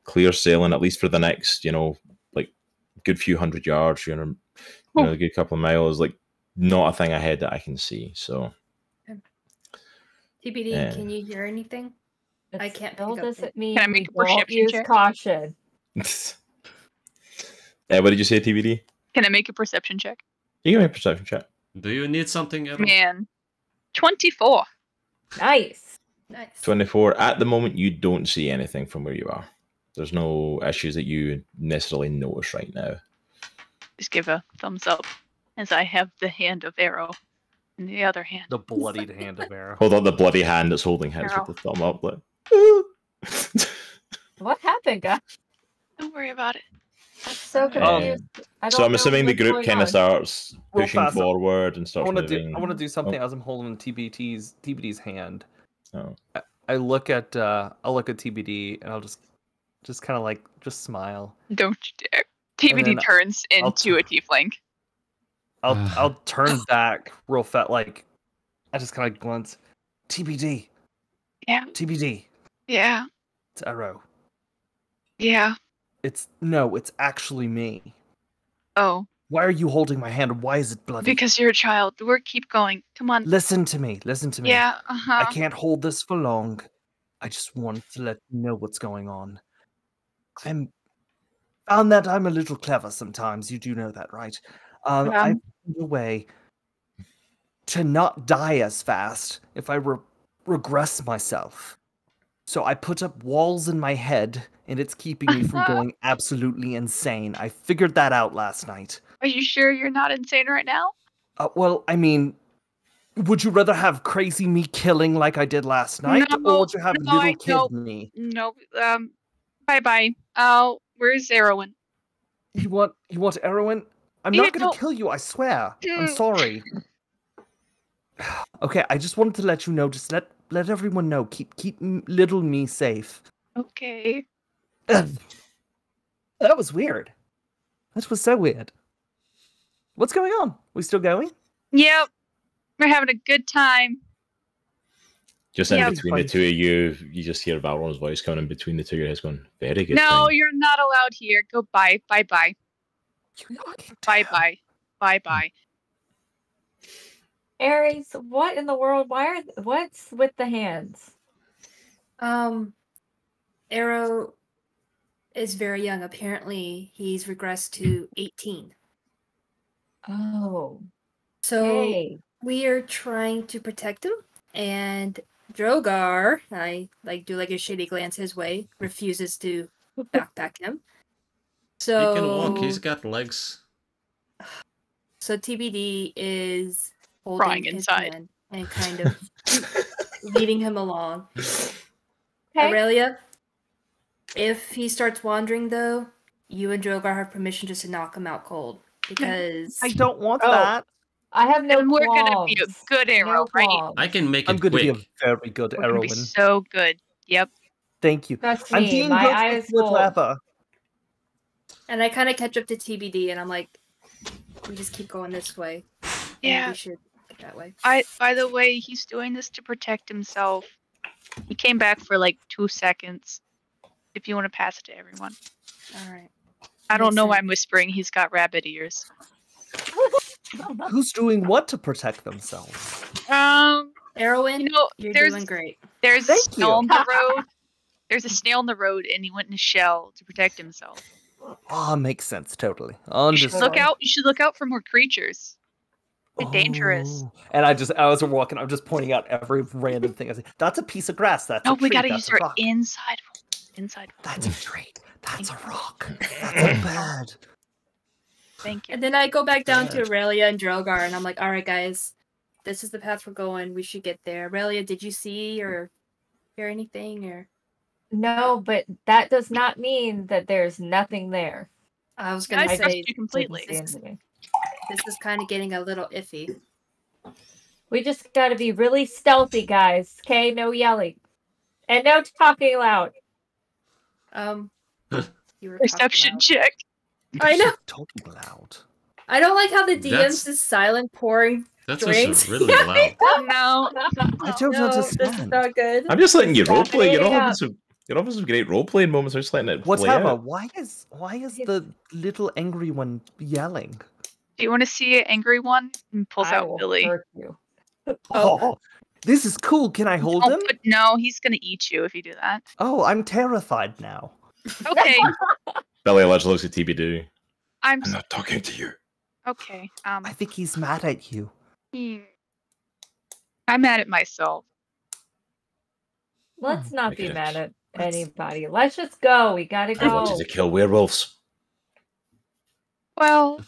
clear sailing, at least for the next, like good few hundred yards, a good couple of miles. Like, not a thing ahead that I can see. So, TBD, can you hear anything? I It can't still pick up doesn't it. mean Can I make we a won't perception use check? caution. what did you say, TBD? Can I make a perception check? You can make a perception check. Do you need something, Aero? Man. 24. Nice. Nice. 24. At the moment, you don't see anything from where you are. There's no issues that you necessarily notice right now. Just give a thumbs up as I have the hand of Aero in the other hand. The bloodied hand of Aero. Hold on, the bloody hand that's holding his Arrow. with the thumb up. Like, What happened, guys? Don't worry about it. I'm so confused. I so don't I'm know assuming the what's group going kind of on. starts Real pushing fast, forward and I starts want to moving. do something Oh. as I'm holding TBD's hand. Oh. I look at TBD and I'll just kind of like just smile. Don't you dare. And then TBD turns I'll into a t- tiefling. I'll turn back real fat, like I just kind of glance. TBD. Yeah. TBD. Yeah. It's Aero. Yeah. It's actually me. Oh, Why are you holding my hand? Why is it bloody? because you're a child. We're keep going. Come on. Listen to me. Yeah. I can't hold this for long. I just want to let you know what's going on. I'm found that I'm a little clever sometimes. You do know that, right? I found a way to not die as fast if I regress myself. So I put up walls in my head, and it's keeping me from going absolutely insane. I figured that out last night. Are you sure you're not insane right now? Well, I mean, would you rather have crazy me killing like I did last night, or would you have little kid me? No. Bye-bye. Oh, where's Aerowen? You want Aerowen? I'm Yeah, not going no. to kill you, I swear. I'm sorry. Okay, I just wanted to let you know. Just let everyone know. Keep little me safe. Okay. That was weird. That was so weird. What's going on? We still going? Yep. We're having a good time. Just in Yeah. between the two of you, you just hear Valron's voice coming in between the two of your heads going, very good. No, thing." you're not allowed here. Go bye. Bye-bye. You're talking to Bye-bye. Bye-bye. Aries, what in the world? What's with the hands? Aero is very young. Apparently, he's regressed to 18. Oh, So hey. we are trying to protect him, and Droghar, I do a shady glance his way, refuses to backpack him. So He can walk. He's got legs. So TBD is holding Crying his inside. hand and kind of leading him along. Okay. Erellia, if he starts wandering, though, you and Droghar have permission just to knock him out cold. Because I don't want Oh. that. I have no And we're gonna be a qualms. good Aero, No right? qualms. I can make it I'm going to quick. be a very good We're gonna be Aerowen. so good. Yep. Thank you. Trust I'm me, being my good eyes with will. leather. and I kind of catch up to TBD, and I'm like, we just keep going this way. And Yeah. we should get that way. By the way, he's doing this to protect himself. He came back for like 2 seconds. If you want to pass it to everyone. All right. I don't Makes know why sense. I'm whispering. He's got rabbit ears. Who's doing what to protect themselves? Aerowen, You know, you're there's doing great. there's a Thank snail you. on the road. There's a snail on the road, and he went in a shell to protect himself. Oh, makes sense. Totally. You should Understood. look out. You should look out for more creatures. They're dangerous. Oh. And as we're walking, I'm just pointing out every random thing. I say, that's a piece of grass. That's No, a we tree. gotta That's use a our rock." inside. inside. That's a tree. That's a rock. That's a bird. Thank you. And then I go back down to Erellia and Droghar, and I'm like, all right, guys, this is the path we're going. We should get there. Erellia, did you see or hear anything? Or No, but that does not mean that there's nothing there. I was I going to trust say, you completely. this is kind of getting a little iffy. We just got to be really stealthy, guys. Okay, no yelling, and no talking loud. You were Perception check. I know. Talking loud. I don't like how the DM's That's- is silent pouring That's drinks. just really loud. No. I don't No, this is understand. not good. I'm just letting you Stop roleplay. You're it all having up. some great roleplaying moments. I'm just letting it What's play happening? out. Why is the little angry one yelling? Do you want to see an angry one? And pulls I out will Billy. hurt you. Oh, this is cool. Can I hold him? But no, he's gonna eat you if you do that. Oh, I'm terrified now. Okay. Billy allegedly looks at TBD. I'm not talking to you. okay. I think he's mad at you. I'm mad at myself. Let's not Make be it mad at let's- anybody. Let's just go. We gotta I want go. you to kill werewolves. Well,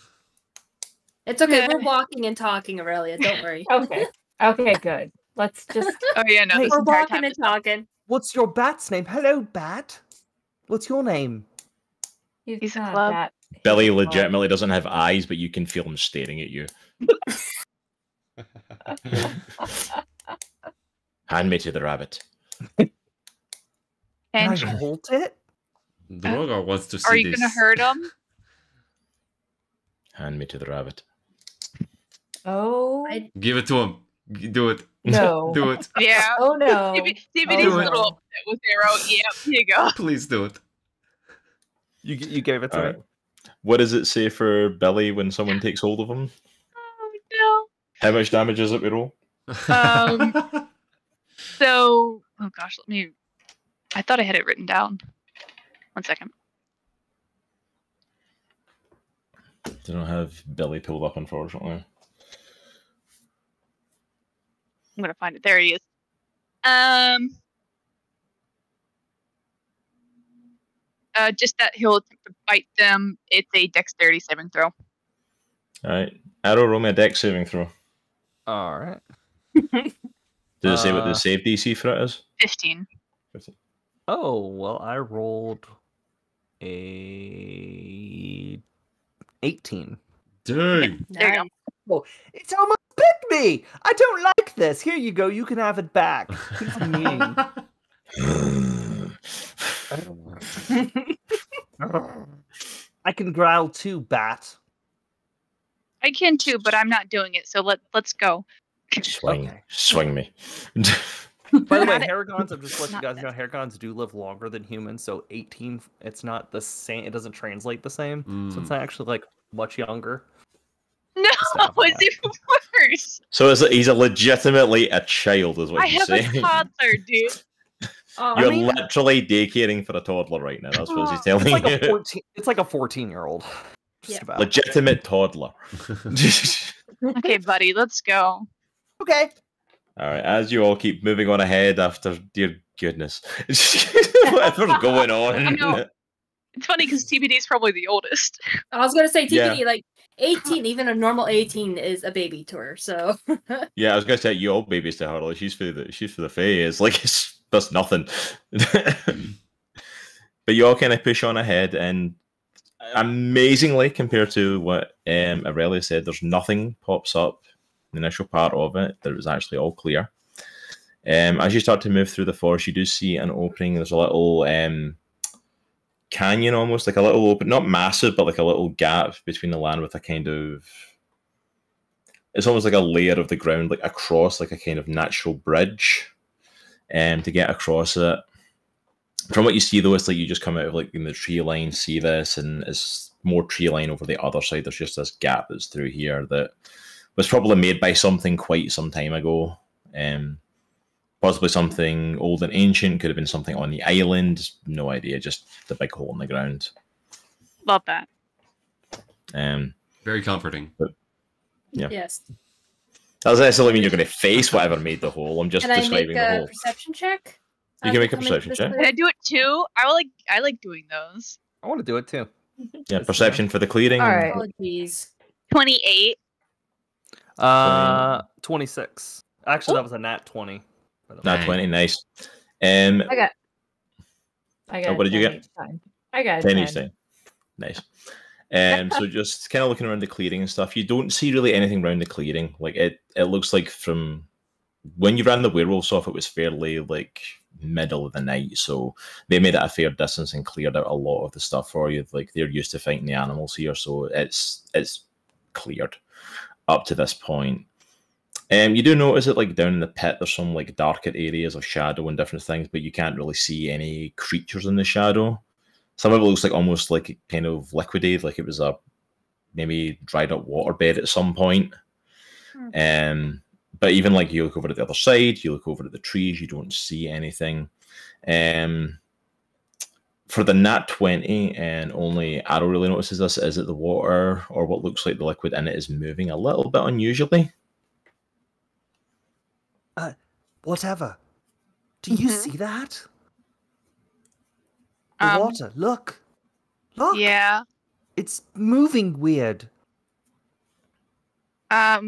It's okay. Yeah. We're walking and talking, Erellia. Don't worry. Okay. Okay, good. Let's just. oh yeah, no, Hey, this We're entire walking time and is talking. What's your bat's name? Hello, bat. What's your name? He's a not club. that- Billy he's a club. legitimately doesn't have eyes, but you can feel him staring at you. Hand me to the rabbit. Can And I hold it? Droghar wants to see are you this. gonna hurt him? Hand me to the rabbit. Oh Give it to him. Do it. no! Do it. Yeah. Oh no! DVD's Oh, a little no. upset with Aero. Yep, here you go. Please do it. You gave it to Alright. me. What does it say for Billy when someone takes hold of him? Oh How much damage is it we roll? no. So, oh gosh, let me. I thought I had it written down. 1 second. I don't have Billy pulled up, unfortunately. I'm gonna find it. There he is. Just that he'll attempt to bite them. It's a dexterity saving throw. Alright. Aero, roll me a dex saving throw. All right. Does it say what the save DC for it is? 15. Oh well, I rolled a 18. Dang. There you go. Oh, it's almost bit me. I don't like this. Here you go. You can have it back. He's mean. I can growl too, bat. I can too, but I'm not doing it. So let's go. Swing. Okay. Swing me. By the way, Not it. Haregons, I'm just letting you Not guys know, Haregons do live longer than humans, so 18, it's not the same, it doesn't translate the same, so it's not actually, like, much younger. No, Stop it's that. even worse. So he's a legitimately a child, is what I you're have saying. a toddler, dude. Oh, You're I mean- literally daycaring for a toddler right now. That's what he's It's telling It's like you. a 14, it's like a 14-year-old. Just Yeah. about. Legitimate toddler. Okay, buddy, let's go. Okay. All right, as you all keep moving on ahead after, dear goodness, whatever's going I know. on. It's funny because TBD is probably the oldest. I was gonna say TBD, Yeah. like 18, even a normal 18 is a baby to her. So Yeah, I was gonna say you all babies to her. Like she's for the fae. It's like that's nothing. But you all kind of push on ahead, and amazingly, compared to what Erellia said, there's nothing pops up in the initial part of it. That it was actually all clear. As you start to move through the forest, you do see an opening. There's a little canyon, almost like a little open, not massive, but like a little gap between the land with a kind of. It's almost like a layer of the ground, like across, like a kind of natural bridge, to get across it. From what you see, though, it's like you just come out of like in the tree line, see this, and it's more tree line over the other side. There's just this gap that's through here that was probably made by something quite some time ago. Possibly something old and ancient. Could have been something on the island. No idea. Just the big hole in the ground. Love that. Very comforting. Yeah. yes. That doesn't necessarily mean you're going to face whatever made the hole. I'm just Can I make describing the a hole. perception check? You can make a perception check. Can I do it too? I like doing those. I want to do it too. Yeah, perception for the clearing. All right. Oh, jeez. 28. 26. Actually, that was a nat 20. Nat 20, nice. I got. what did you 10 get? each time. I got 10 10. each time. Nice. So just kind of looking around the clearing and stuff, you don't see really anything around the clearing. Like it looks like from when you ran the werewolves off, it was fairly like middle of the night. So they made it a fair distance and cleared out a lot of the stuff for you. Like they're used to fighting the animals here, so it's cleared up to this point. You do notice that like down in the pit, there's some like darker areas of shadow and different things, but you can't really see any creatures in the shadow. Some of it looks like almost like kind of liquidated, like it was a maybe dried up waterbed at some point. But even like you look over at the other side, you look over at the trees, you don't see anything. For the nat 20, and only Aero really notices this, is that the water or what looks like the liquid in it is moving a little bit unusually. Whatever. Do you see that? The water. Look. Yeah. It's moving weird. Are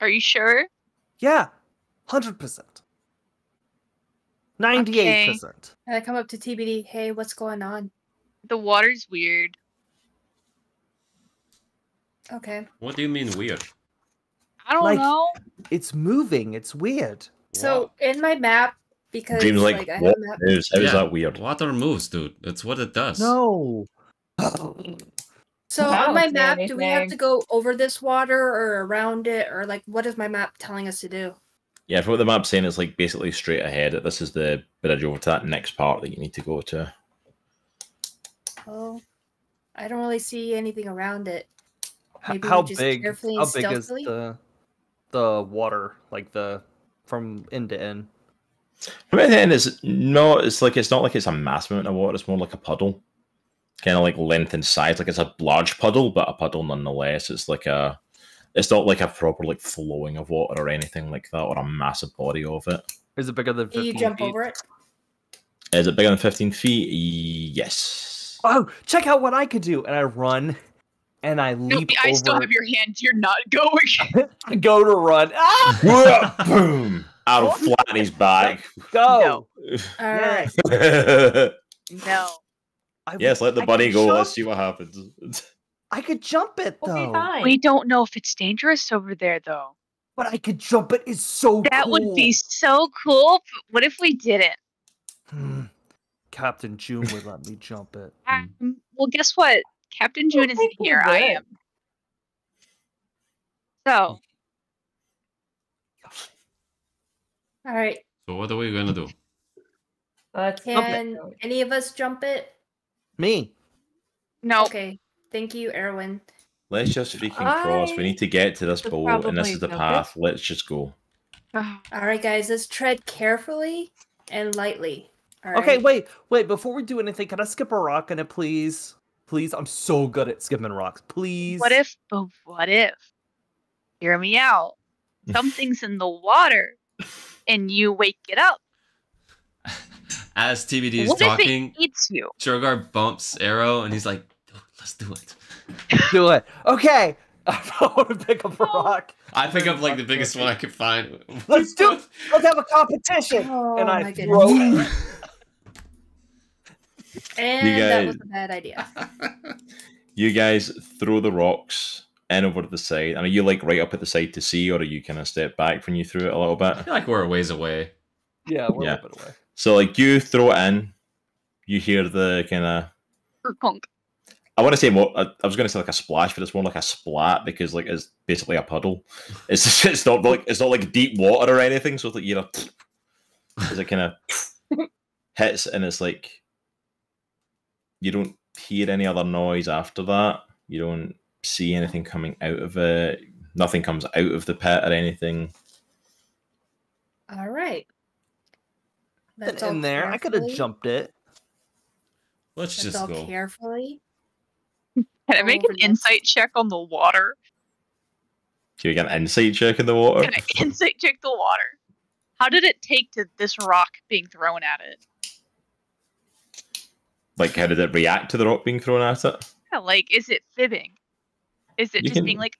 you sure? Yeah. 100%. 98%. And I come up to TBD. Hey, what's going on? The water's weird. Okay. What do you mean weird? I don't know. It's moving. It's weird. So in my map, because Dreams like I have what a map. is? How is that weird? Water moves, dude. That's what it does. No. So I on my don't see map, do we have anything. to go over this water or around it, or like what is my map telling us to do? Yeah, for what the map's saying, it's like basically straight ahead. This is the bridge over to that next part that you need to go to. Oh, I don't really see anything around it. Maybe How we just big? carefully How and big is stealthily? the water? Like from end to end? From the end, it's not like it's a massive amount of water. It's more like a puddle, kind of like length and size. Like it's a large puddle, but a puddle nonetheless. It's not like a proper like flowing of water or anything like that, or a massive body of it. Is it bigger than 15 Can you jump feet? over it? Is it bigger than 15 feet? Yes. Oh, check out what I could do! And I run, and I No, leap I over. still have your hand. You're not going. I go to run. Ah! Boom! Arrow flat in his back. Go! All right. No. Yes, let the I bunny can go. jump. Let's see what happens. I could jump it We'll though. be fine. We don't know if it's dangerous over there, though. But I could jump it. It's so That cool. would be so cool. But what if we didn't? Captain June would let me jump it. Well, guess what? Captain June I isn't think we here. I would. am. So, All right. So what are we gonna do? Can any of us jump it? Me. no. Okay. Thank you, Erwin. Let's just freaking cross. We need to get to this should boat, and this probably is the jump path. Let's just go. All right, guys. Let's tread carefully and lightly. All Okay, right? wait. Before we do anything, can I skip a rock in it, please? Please, I'm so good at skipping rocks. Please. What if? Hear me out. Something's in the water, and you wake it up. As TBD is What talking, if it eats you? Droghar bumps Aero, and he's like, "Dude, let's do it." do it? Okay. I want to pick up a rock. I pick up like the biggest one I could find. Let's do it. Let's have a competition. Oh, and I my throw goodness. it. And You that guys- was a bad idea. You guys throw the rocks in over to the side. And are you like right up at the side to see, or are you kind of step back when you threw it a little bit? I feel like we're a ways away. Yeah, we're Yeah. a bit away. So like you throw it in, you hear the kind of. Conk. I want to say more. I was going to say like a splash, but it's more like a splat because like it's basically a puddle. It's not like deep water or anything. So it's like as it kind of hits, and it's like you don't hear any other noise after that. You don't see anything coming out of it. Nothing comes out of the pit or anything. All right. Let's In all there, I could have carefully- jumped it. Let's Let's just all go. carefully. Can I make an Over this. insight check on the water? Can you get an insight check in the water? Can I insight check the water? How did it take to this rock being thrown at it? Like, how did it react to the rock being thrown at it? Yeah, like, is it fibbing? Is it You just can- being like,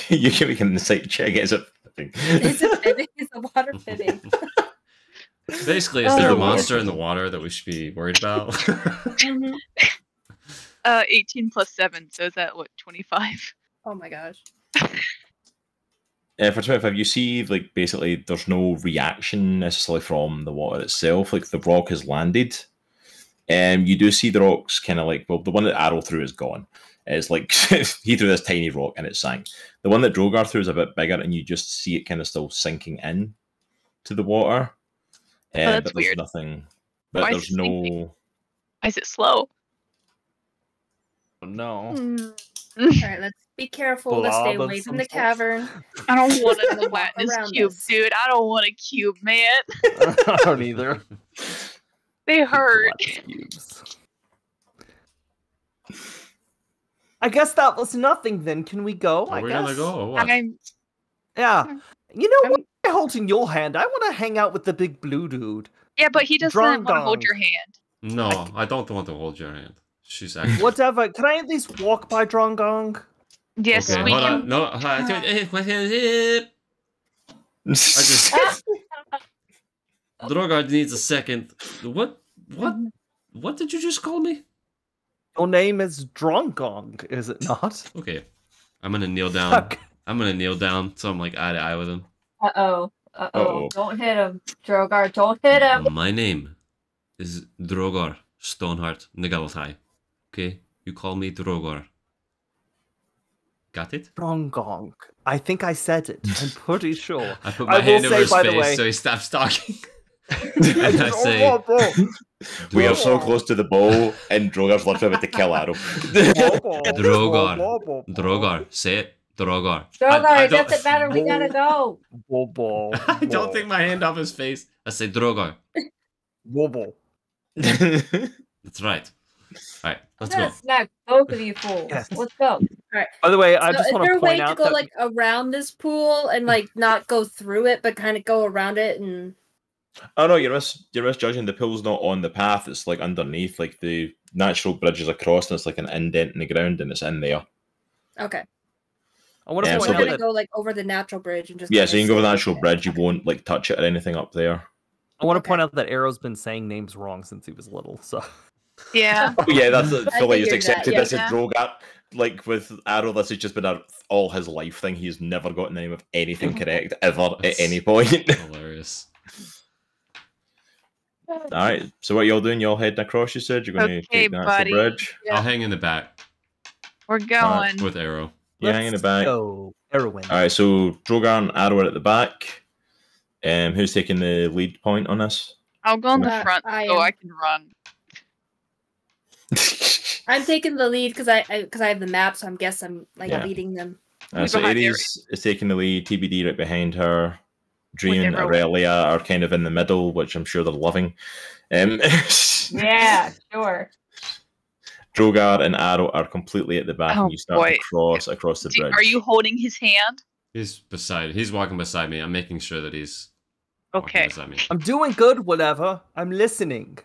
You can make an insight check. Is it? Is it fibbing? Is the water fibbing? Basically, is there a monster in the water that we should be worried about? 18 plus 7, so is that, what, 25? Oh my gosh. For 25, you see, like, basically, there's no reaction necessarily from the water itself. Like, the rock has landed. You do see the rocks kind of like, well, the one that Aero threw is gone. It's like, he threw this tiny rock and it sank. The one that Droghar threw is a bit bigger, and you just see it kind of still sinking in to the water. that's but there's weird. nothing. But Why is there's it no. sinking? Why is it slow? No. Alright, let's be careful. Let's stay Blob of away from some the sort. cavern. I don't want to know Walk this around cube, this. dude. I don't want a cube, man. I don't either. They hurt. Glass cubes. I guess that was nothing then. Can we go? Are I we guess. gonna go or what? I'm Yeah. You know what? I'm holding your hand. I want to hang out with the big blue dude. Yeah, but he doesn't want to hold Drongong. your hand. No, I don't want to hold your hand. She's actually. Whatever. Can I at least walk by Drongong? Yes, Okay, we hold can. on. No, I just. Droghar needs a second. What? What did you just call me? Your name is Drongong, is it not? Okay, I'm gonna kneel down. Okay. I'm gonna kneel down so I'm like eye to eye with him. Uh-oh. Uh-oh. Don't hit him, Droghar. Don't hit him. My name is Droghar Stoneheart Nigalatai. Okay, you call me Droghar. Got it? Drongong. I think I said it. I'm pretty sure. I put I my will hand over say, his by the face way- so he stops talking. And I say, We are so close to the bow, and Drogar's literally about to kill Aero. Droghar, say it, Droghar. Droghar, it doesn't matter. We gotta go. I don't take my hand off his face. I say Droghar. Wobble. That's right. All right, I'm let's gonna go. smack both of you fools. Yes. Let's go. By the way, I So just is want there to a way point to out go that like around this pool and like not go through it, but kind of go around it and? Oh no, you're misjudging. The pool's not on the path. It's like underneath, like the natural bridge is across, and it's like an indent in the ground, and it's in there. Okay. I want to Yeah, So point we're out gonna that go like over the natural bridge and just. Yeah, kinda so you can go over the stay natural there. bridge. You won't like touch it or anything up there. I want to Okay. point out that Aero's been saying names wrong since he was little. So Yeah. Oh yeah, that's I fully just figured that, accepted. yeah. This is Droghar. Like with Aero, this has just been all his life thing. He's never gotten the name of anything correct ever at any point. Hilarious. All right. So what y'all doing? Y'all heading across? You said you're going to Okay, take the natural buddy. bridge. Yeah. I'll hang in the back We're going. with Aero. Yeah, hang in the back. Go, Erellia. All right. So Droghar and Aero are at the back. Who's taking the lead point on this? I'll go in the front I so am. I can run. I'm taking the lead because I have the map, so I'm like Yeah. leading them. So behind Aries is taking the lead. TBD right behind her. Dream and Aerowen. Erellia are kind of in the middle, which I'm sure they're loving. Yeah, sure. Droghar and Aero are completely at the back, Oh, and you start boy. to cross across the bridge. Are you holding his hand? He's walking beside me. I'm making sure that he's walking Okay. beside me. I'm doing good, whatever. I'm listening.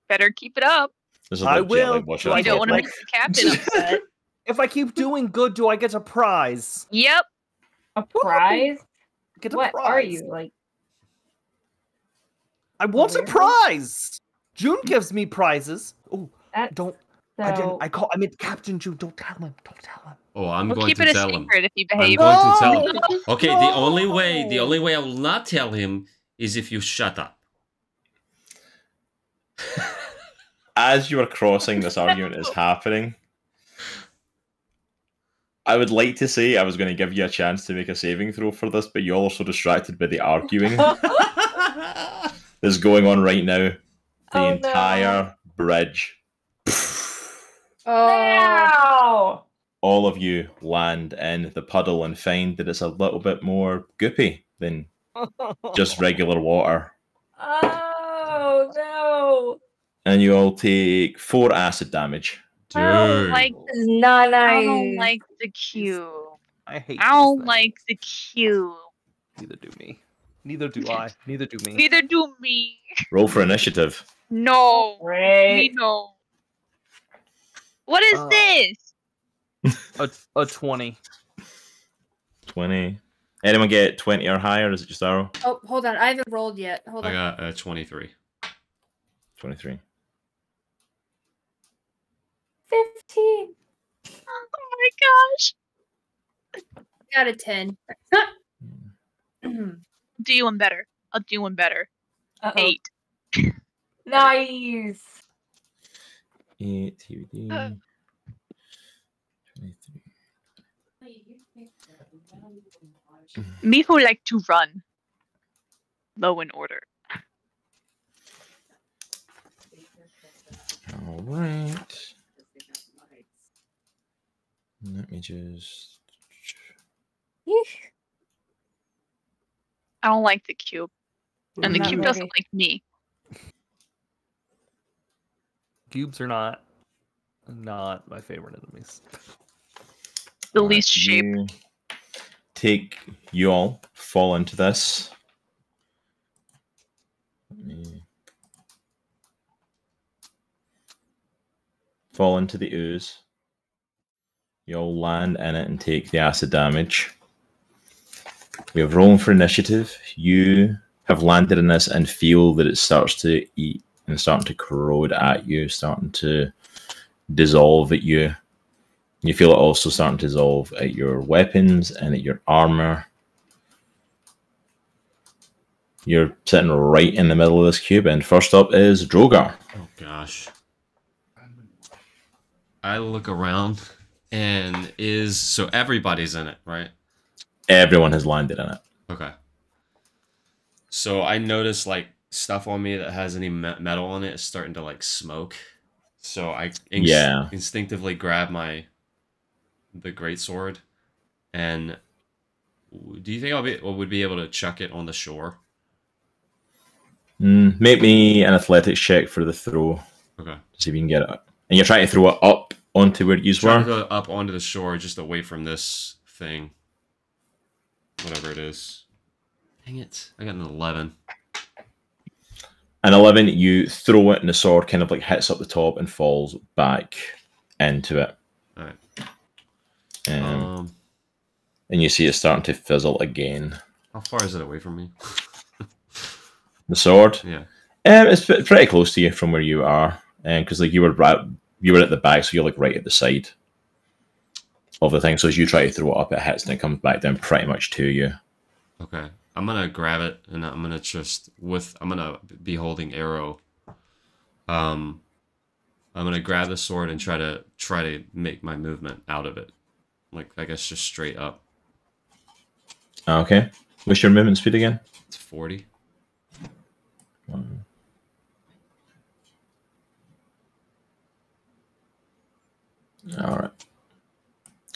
Better keep it up. This is I legit, will. like, watch Do out I don't for want to it. make the captain upset. If I keep doing good, do I get a prize? Yep. A prize? Get a What prize. are you like? I want a Weird. prize. June gives me prizes. Oh, That don't. so. I meant Captain June. Don't tell him. Don't tell him. Oh, I'm We'll going keep to it a tell him. secret if you I'm behave. going to tell him. No! Okay, the No! only way I will not tell him is if you shut up. As you are crossing, this argument is happening. I would like to say I was going to give you a chance to make a saving throw for this, but you're also distracted by the arguing that's going on right now. The Oh, no. entire bridge. Oh, Ow! All of you land in the puddle and find that it's a little bit more goopy than just regular water. Oh no! And you all take 4 acid damage. I don't Dude. like. This is not I nice. don't like the cube. I hate. I don't these like the cube. things. Neither do me. Neither do I. Neither do me. Neither do me. Roll for initiative. No. Great. No. What is this? A 20. 20. Anyone get 20 or higher? Or is it just Arrow? Oh, hold on. I haven't rolled yet. Hold I on. got 23. 23. 15. Oh my gosh. Got a 10. Do one better. I'll do one better. Uh-oh. 8. Nice. 8 TBD. 23. Me who like to run. Low in order. All right. Let me just. Yeesh. I don't like the cube. And the Not cube ready. doesn't like me. Cubes are not my favorite enemies. The All right, least shape. You all fall into this. Let me fall into the ooze. You all land in it and take the acid damage. We have rolling for initiative. You have landed in this and feel that it starts to eat and starting to corrode at you, starting to dissolve at you. You feel it also starting to dissolve at your weapons and at your armor. You're sitting right in the middle of this cube, and first up is Droghar. Oh gosh. I look around and so everybody's in it, right? Everyone has landed in it. Okay. So I notice like stuff on me that has any metal on it is starting to like smoke. So I instinctively grab the greatsword, and do you think I would be able to chuck it on the shore? Make me an athletics check for the throw. Okay. See if you can get it. And you're trying to throw it up onto where you Trying to were? go up onto the shore, just away from this thing. Whatever it is. Dang it. I got an 11. An 11, you throw it and the sword kind of like hits up the top and falls back into it. Alright. And you see it starting to fizzle again. How far is it away from me? The sword? Yeah. It's pretty close to you from where you are. Because like you were at the back, so you're like right at the side of the thing. So as you try to throw it up, it hits and it comes back down pretty much to you. Okay. I'm gonna grab it and I'm gonna be holding Aero. I'm gonna grab the sword and try to make my movement out of it. Like I guess just straight up. Okay. What's your movement speed again? It's 40. Alright.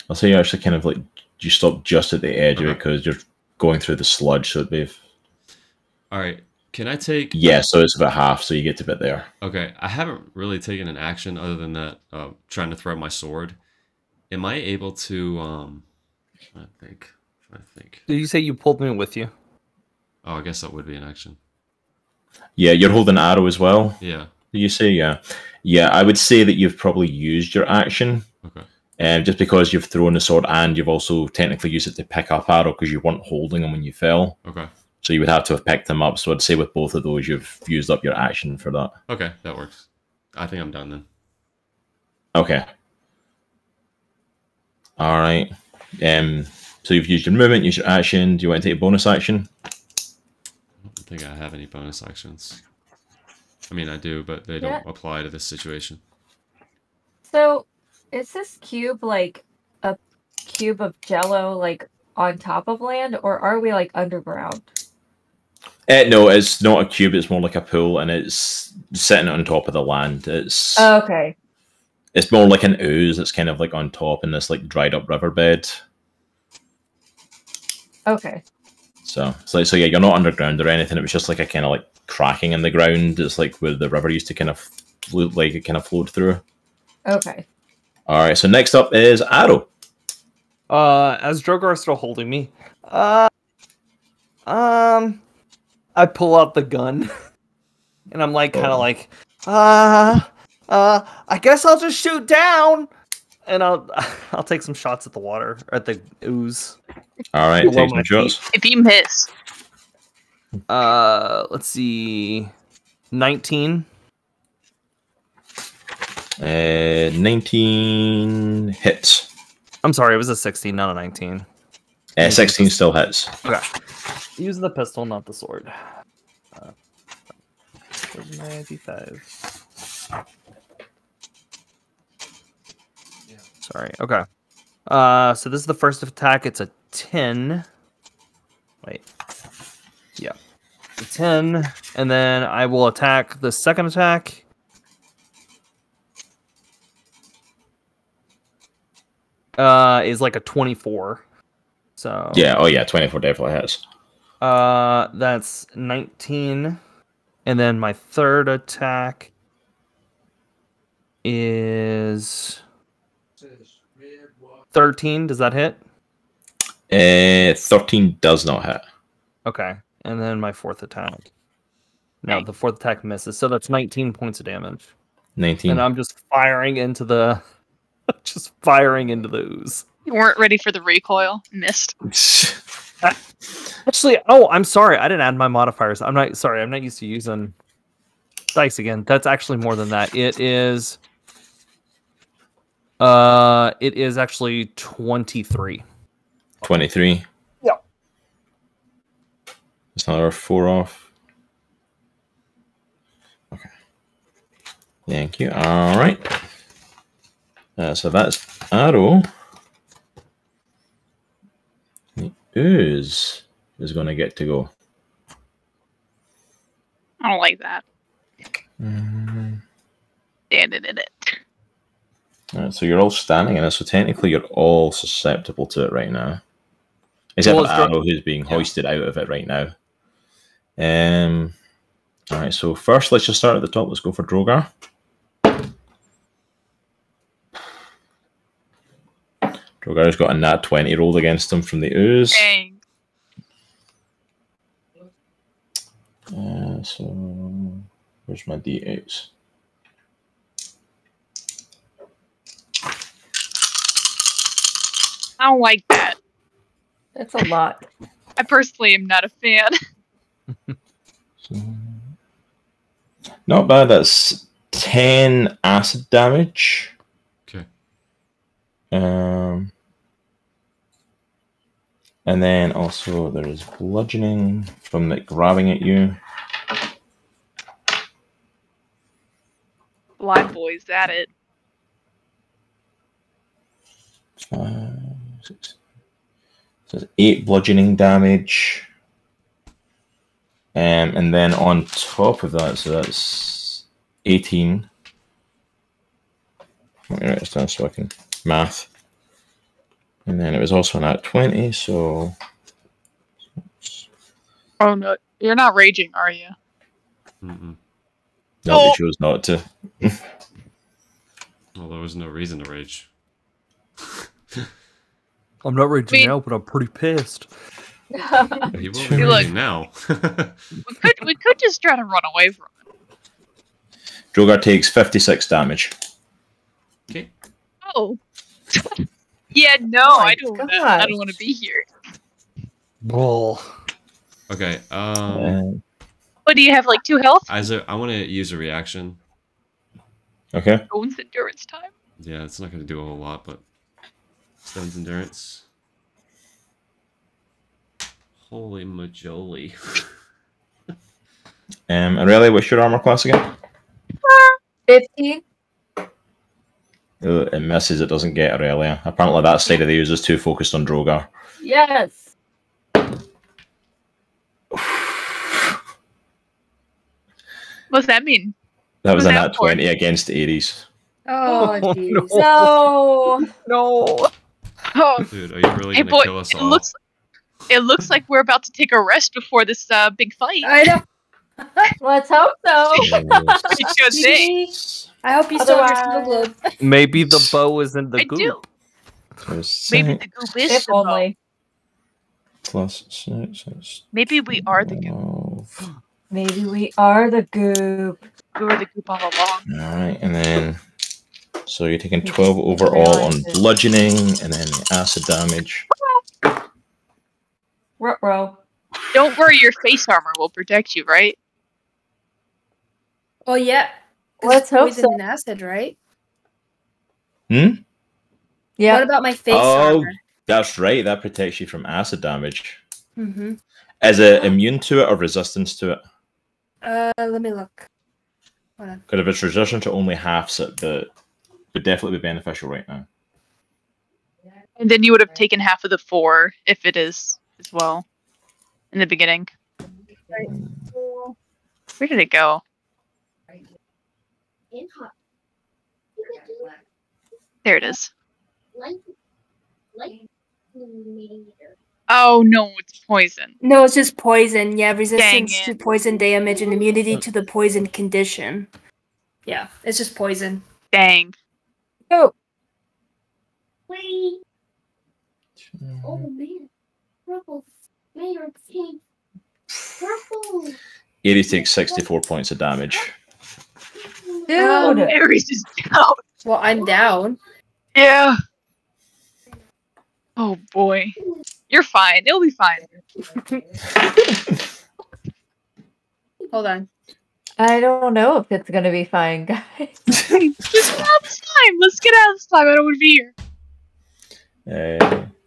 I'll say you actually kind of like you stop just at the edge of it because you're going through the sludge, so it'd be. Alright. Can I take... Yeah, so it's about half, so you get to bit there. Okay. I haven't really taken an action other than that, trying to throw my sword. Am I able to, trying to think. Did you say you pulled me with you? Oh, I guess that would be an action. Yeah, you're holding Arrow as well. Yeah. Did you say? Yeah. Yeah, I would say that you've probably used your action. Okay. Just because you've thrown the sword and you've also technically used it to pick up Arrow because you weren't holding him when you fell. Okay. So you would have to have picked him up. So I'd say with both of those, you've used up your action for that. Okay, that works. I think I'm done then. Okay. All right. So you've used your movement, used your action. Do you want to take a bonus action? I don't think I have any bonus actions. I mean, I do, but they don't apply to this situation. So, is this cube like a cube of jello, like on top of land, or are we like underground? No, it's not a cube. It's more like a pool, and it's sitting on top of the land. It's okay. It's more like an ooze. It's kind of like on top in this like dried up riverbed. Okay. So yeah, you're not underground or anything. It was just like a kind of like cracking in the ground. It's like where the river used to kind of float, like it kind of flowed through. Okay. All right. So next up is Aero. As Droghar is still holding me, I pull out the gun, and I'm like, kind of like, I guess I'll just shoot down, and I'll take some shots at the water, at the ooze. All right, Below take my some shots. If you miss, Let's see, 19. 19 hits. I'm sorry, it was a 16, not a 19. 16 still hits. Okay. Use the pistol, not the sword. Where's my D5? Sorry. Okay. So this is the first attack. It's a 10. Wait. Yeah. A 10. And then I will attack the second attack. Is like a 24. So Yeah, oh yeah, 24 definitely hits. that's 19. And then my third attack is 13. Does that hit? 13 does not hit. Okay. And then my fourth attack. No, the fourth attack misses. So that's 19 points of damage. 19. And I'm just firing into the ooze. you weren't ready for the recoil. Missed. Actually, oh, I'm sorry. I didn't add my modifiers. I'm not used to using dice again. That's actually more than that. It is actually 23. 23. Yep. It's another 4 off. Okay. Thank you. All right. So that's Aero. The ooze is going to get to go. I don't like that. Mm-hmm. Standing in it. All right, so you're all standing in it, so technically you're all susceptible to it right now. Except for Aero, who's being hoisted out of it right now. All right, so first let's just start at the top. Let's go for Droghar. Droghar's got a nat 20 rolled against him from the ooze. Dang. So where's my d8s? I don't like that. That's a lot. I personally am not a fan. So, not bad. That's 10 acid damage. Okay. And then also there is bludgeoning from it grabbing at you. Blind boy's at it. 5, 6. So it's 8 bludgeoning damage. And then on top of that, so that's 18. Let me write this down so I can math. And then it was also an at 20, so... Oh no, you're not raging, are you? Mm-mm. No, they chose not to. Well, there was no reason to rage. I'm not raging now, but I'm pretty pissed. He will be raging now. we could just try to run away from it. Droghar takes 56 damage. Okay. Oh. Yeah, no, Oh my I don't want to be here. Bull. Okay. What do you have, like 2 health? I want to use a reaction. Okay. Stone's endurance time. Yeah, it's not going to do a whole lot, but Stone's endurance. Holy majoli. Erellia, what's your armor class again? 15. It misses, it doesn't get Erellia. Apparently that side of the user is too focused on Droghar. Yes. What's that mean? That was What's a that nat for? 20 against Aries. Oh, Oh, jeez. No. No. Oh, Dude, are you really hey going to boy, kill us all? it looks like we're about to take a rest before this big fight. I know. Let's hope so. It's your thing. I hope you still have your Otherwise- snow globe. Maybe the bow is in the I goop. do. So Maybe 6 the goop is If the bow. only. plus 6. Maybe we are the goop. 12. Maybe we are the goop. We were the goop all along. Alright, and then... So you're taking 12 overall on bludgeoning, and then the acid damage. Ruh-roh. Don't worry, your face armor will protect you, right? Oh yeah. Let's hope Poison so. and acid, right? Hmm? Yeah. What about my face Oh, armor? that's right. That protects you from acid damage. Mm-hmm. Is it immune to it or resistance to it? Let me look. Hold on. Because if it's resistant to only halves it, but would definitely be beneficial right now. And then you would have taken half of the 4 if it is as well in the beginning. Where did it go? There it is. Oh no, it's poison. No, it's just poison. Yeah, Dang resistance it. to poison damage and immunity to the poison condition. Yeah, it's just poison. Dang. Oh. Oh man, purple, mayor pink, purple. Aries takes 64 points of damage. Dude. Aries is down. Well, I'm down. Yeah. Oh boy. You're fine. It'll be fine. Hold on. I don't know if it's gonna be fine, guys. Just get out of the slime. Let's get out of the slime. I don't want to be here.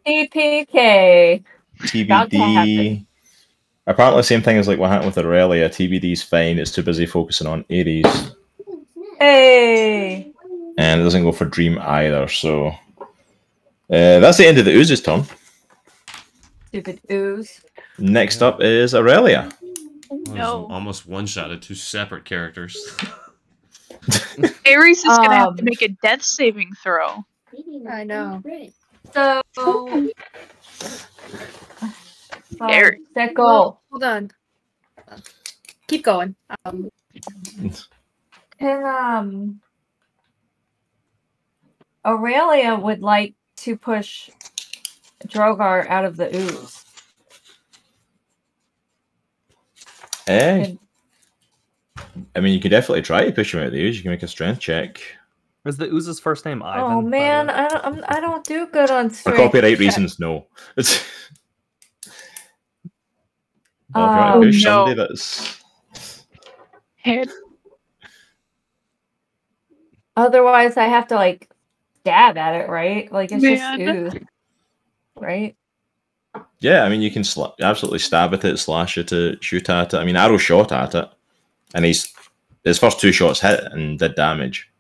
TPK. About to TBD. happen. Apparently, same thing as like what happened with Erellia. TBD's fine. It's too busy focusing on Aries. Hey. And it doesn't go for Dream either. So that's the end of the Ooze's turn. Stupid ooze. Next up is Erellia. No. Almost one-shotted 2 separate characters. Aries is gonna have to make a death saving throw. I know. So. Aries. Set goal. Hold on. Keep going. Can Aurelia would like to push Droghar out of the ooze. I mean, you could definitely try to push him out of the ooze. You can make a strength check. Is the ooze's first name Ivan? Oh by the man, way? I don't do good on For strength copyright check. reasons, no. It's if you Oh, want to push no. somebody that's Head. Otherwise, I have to like stab at it, right? Like it's Man. just ooze, right? yeah, I mean, you can absolutely stab at it, slash at it, shoot at it. I mean, Arrow shot at it, and his first 2 shots hit and did damage.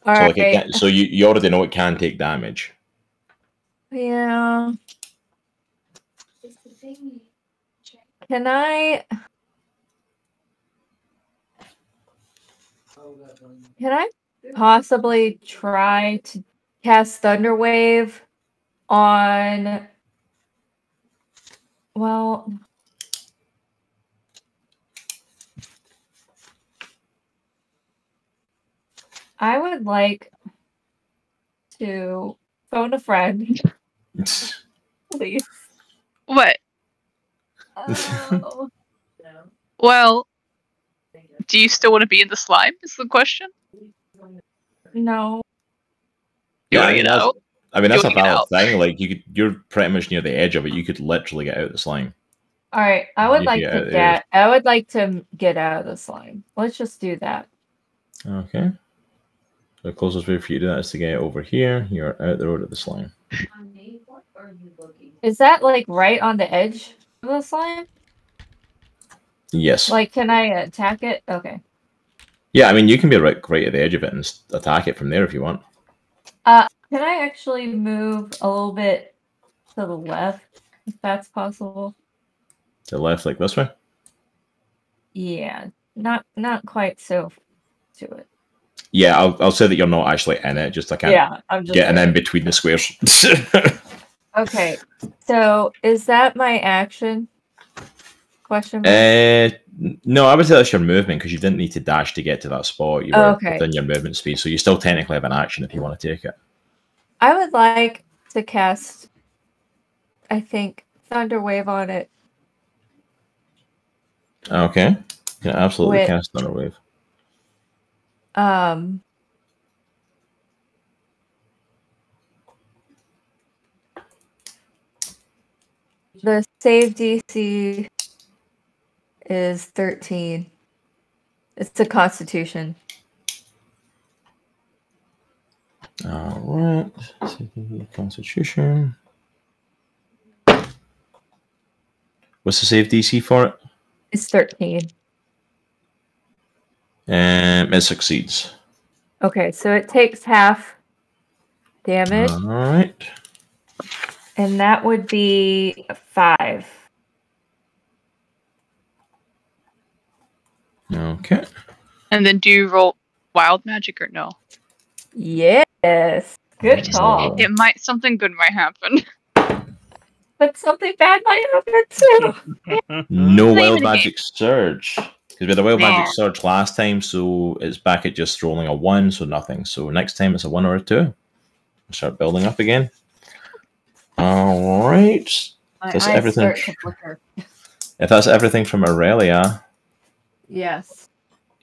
All So, right. like, so you already know it can take damage. Yeah. Can I possibly try to cast Thunderwave on? Well, I would like to phone a friend, please. What? Oh. Well, do you still want to be in the slime? Is the question. No. You Yeah, want to get out? I mean, that's a You wanna get valid out? thing. Like, you're pretty much near the edge of it. You could literally get out of the slime. All right. I would You like get to out there. get. I would like to get out of the slime. Let's just do that. Okay. The closest way for you to do that is to get over here. You're out the road of the slime. Is that like right on the edge of the slime? Yes. Like, can I attack it? Okay. Yeah, I mean, you can be right at the edge of it and attack it from there if you want. Can I actually move a little bit to the left, if that's possible? To the left, like this way. Yeah, not quite so to it. Yeah, I'll say that you're not actually in it. Just I can't Yeah, I'm just getting in between the squares. Okay, so is that my action? Question mark? No, I would say that's your movement because you didn't need to dash to get to that spot. You were Okay. within your movement speed, so you still technically have an action if you want to take it. I would like to cast, I think, Thunder Wave on it. Okay. You can absolutely With- cast Thunder Wave. The save DC is 13. It's a Constitution. Alright. Constitution. What's the save DC for it? It's 13. It succeeds. Okay, so it takes half damage, Alright. and that would be 5. Okay. And then do you roll wild magic or no? Yes. Good call. It might something good might happen. But something bad might happen too. No Play Wild the Magic Surge. Because we had a Wild Nah. Magic Surge last time, so it's back at just rolling a 1, so nothing. So next time it's a 1 or a 2. Start building up again. Alright. My That's eyes everything. start to flicker. If that's everything from Erellia, Yes.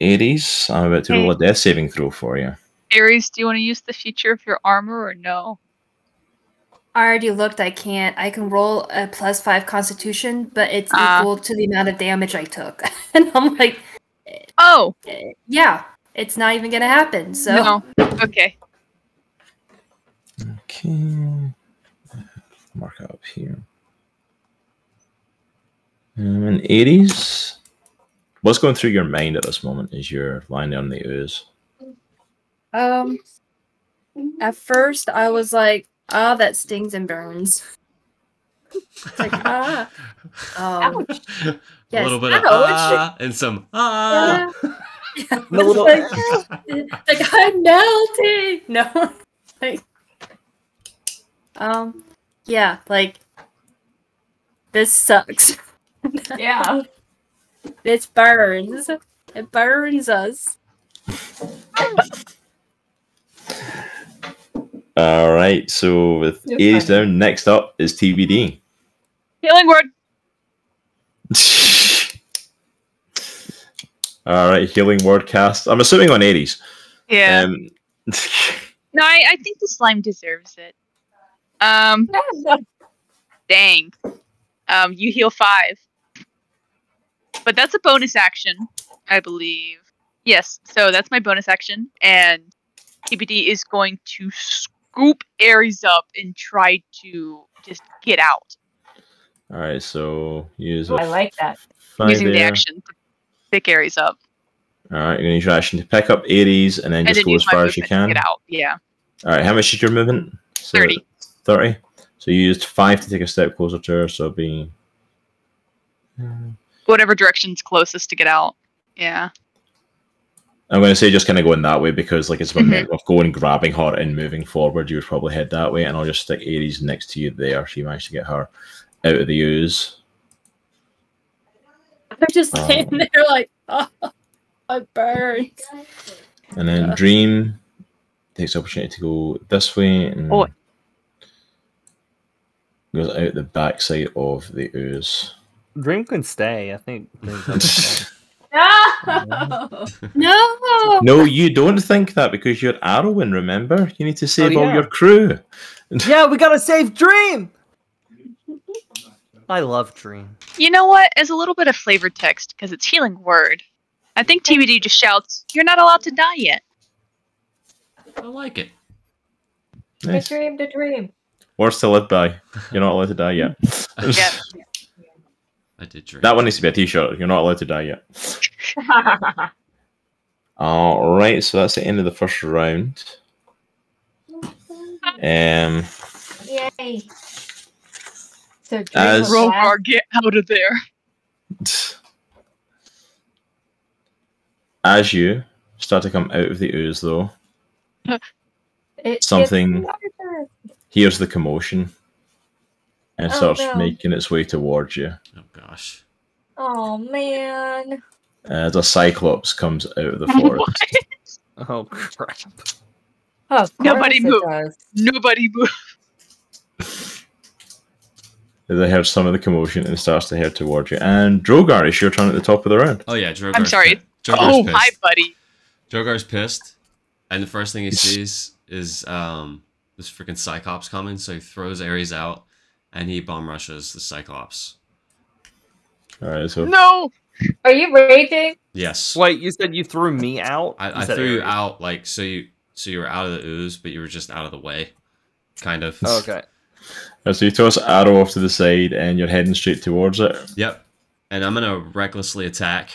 Aries, I'm about to roll a death saving throw for you. Aries, do you want to use the feature of your armor or no? I already looked. I can't. I can roll a +5 Constitution, but it's equal to the amount of damage I took. And I'm like, Oh, yeah, it's not even gonna happen. So no. Okay. Okay. Mark it up here. And Aries, what's going through your mind at this moment as you're lying down in the ooze? At first I was like, ah, that stings and burns. It's like, ah. Ouch. A Yes, little bit of ouch. and some ah. Yeah. Like I'm melting. No. Like, yeah, like this sucks. Yeah. This burns. It burns us. Alright, so with You're Aries fine. down, next up is TBD. Healing word. Alright, healing word cast. I'm assuming on Aries. Yeah. No, I think the slime deserves it. Dang. You heal 5. But that's a bonus action, I believe. Yes, so that's my bonus action, and TBD is going to scoop Aries up and try to just get out. Alright, so use I like that. 5 Using the there. action to pick Aries up. Alright, you're going to use your action to pick up Aries and then And just then go use as my far as you movement to can. get out. Yeah. Alright, how much is your movement? So 30. 30. So you used 5 to take a step closer to her, so it'll be... Whatever direction's closest to get out. Yeah. I'm going to say just kind of going that way because like it's a Mhm. moment of going, grabbing her and moving forward. You would probably head that way, and I'll just stick Aries next to you there. So you managed to get her out of the ooze. I'm just laying there like, oh, it burns. And then Dream takes the opportunity to go this way and Oh. goes out the backside of the ooze. Dream can stay. I think. Dream's gonna stay. No. No. No, you don't think that because you're Aerowen, remember? You need to save all yeah. your crew. Yeah, we gotta save Dream. I love Dream. You know what? As a little bit of flavored text, because it's healing word, I think TBD just shouts, "You're not allowed to die yet." I like it. Nice. Dream to dream. Words to live by. You're not allowed to die yet. Yeah. I did drink. That one needs to be a t-shirt. You're not allowed to die yet. Alright, so that's the end of the first round. Yay. So dream As- was Droghar, last. get out of there. As you start to come out of the ooze, though, It gets something- harder. here's the commotion and Oh, starts no. making its way towards you. Oh gosh. Oh man. The Cyclops comes out of the forest. Oh crap! Oh, of Nobody course it move. does. Nobody move. as I heard some of the commotion and starts to head towards you. And Droghar, it's your turn at the top of the round. Oh yeah, Drogar's I'm sorry. Drogar's Oh, pissed. hi, buddy. Drogar's pissed, and the first thing he sees is this freaking Cyclops coming. So he throws Aries out, and he bomb rushes the Cyclops. All right, so No. Are you raging? Yes. Wait, you said you threw me out? I said threw you Aries. out like so you were out of the ooze, but you were just out of the way, kind of. Oh, okay. So you toss Aero off to the side, and you're heading straight towards it. Yep. And I'm gonna recklessly attack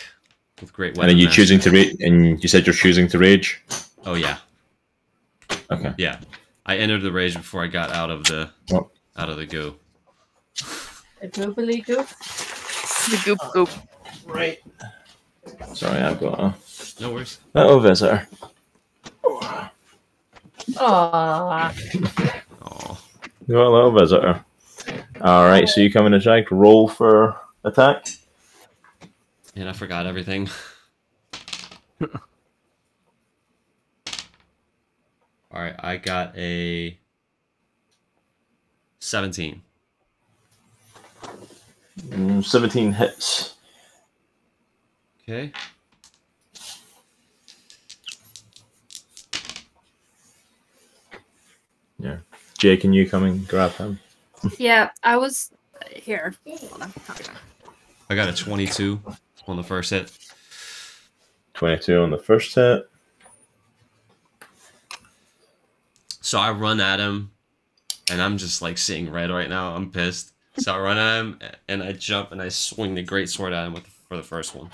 with great And weapon. then you mastery. choosing to rage, and you said you're choosing to rage. Oh yeah. Okay. Yeah. I entered the rage before I got out of the Oh. go. A goobly goop. The goop goop. Right. Sorry, I've got a No worries. little visitor. Aww. Oh. You got a little visitor. All right, so you come in attack. Roll for attack. And I forgot everything. All right, I got a 17. 17 hits. Okay. Yeah. Jay, can you come and grab him? Yeah, I was here. Hold on. I got a 22 on the first hit. 22 on the first hit. So I run at him, and I'm just like seeing red right now. I'm pissed. So I run at him, and I jump, and I swing the great sword at him for the first one.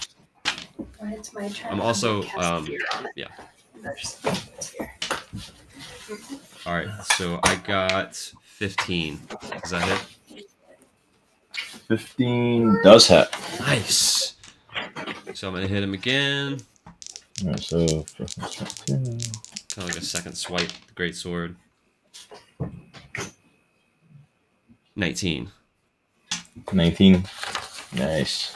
It's my turn. I'm also yeah. There's here. All right, so I got 15. Does that hit? 15 does hit. Nice. So I'm gonna hit him again. All right, so Kind of like a second swipe. The great sword. 19. 19. Nice.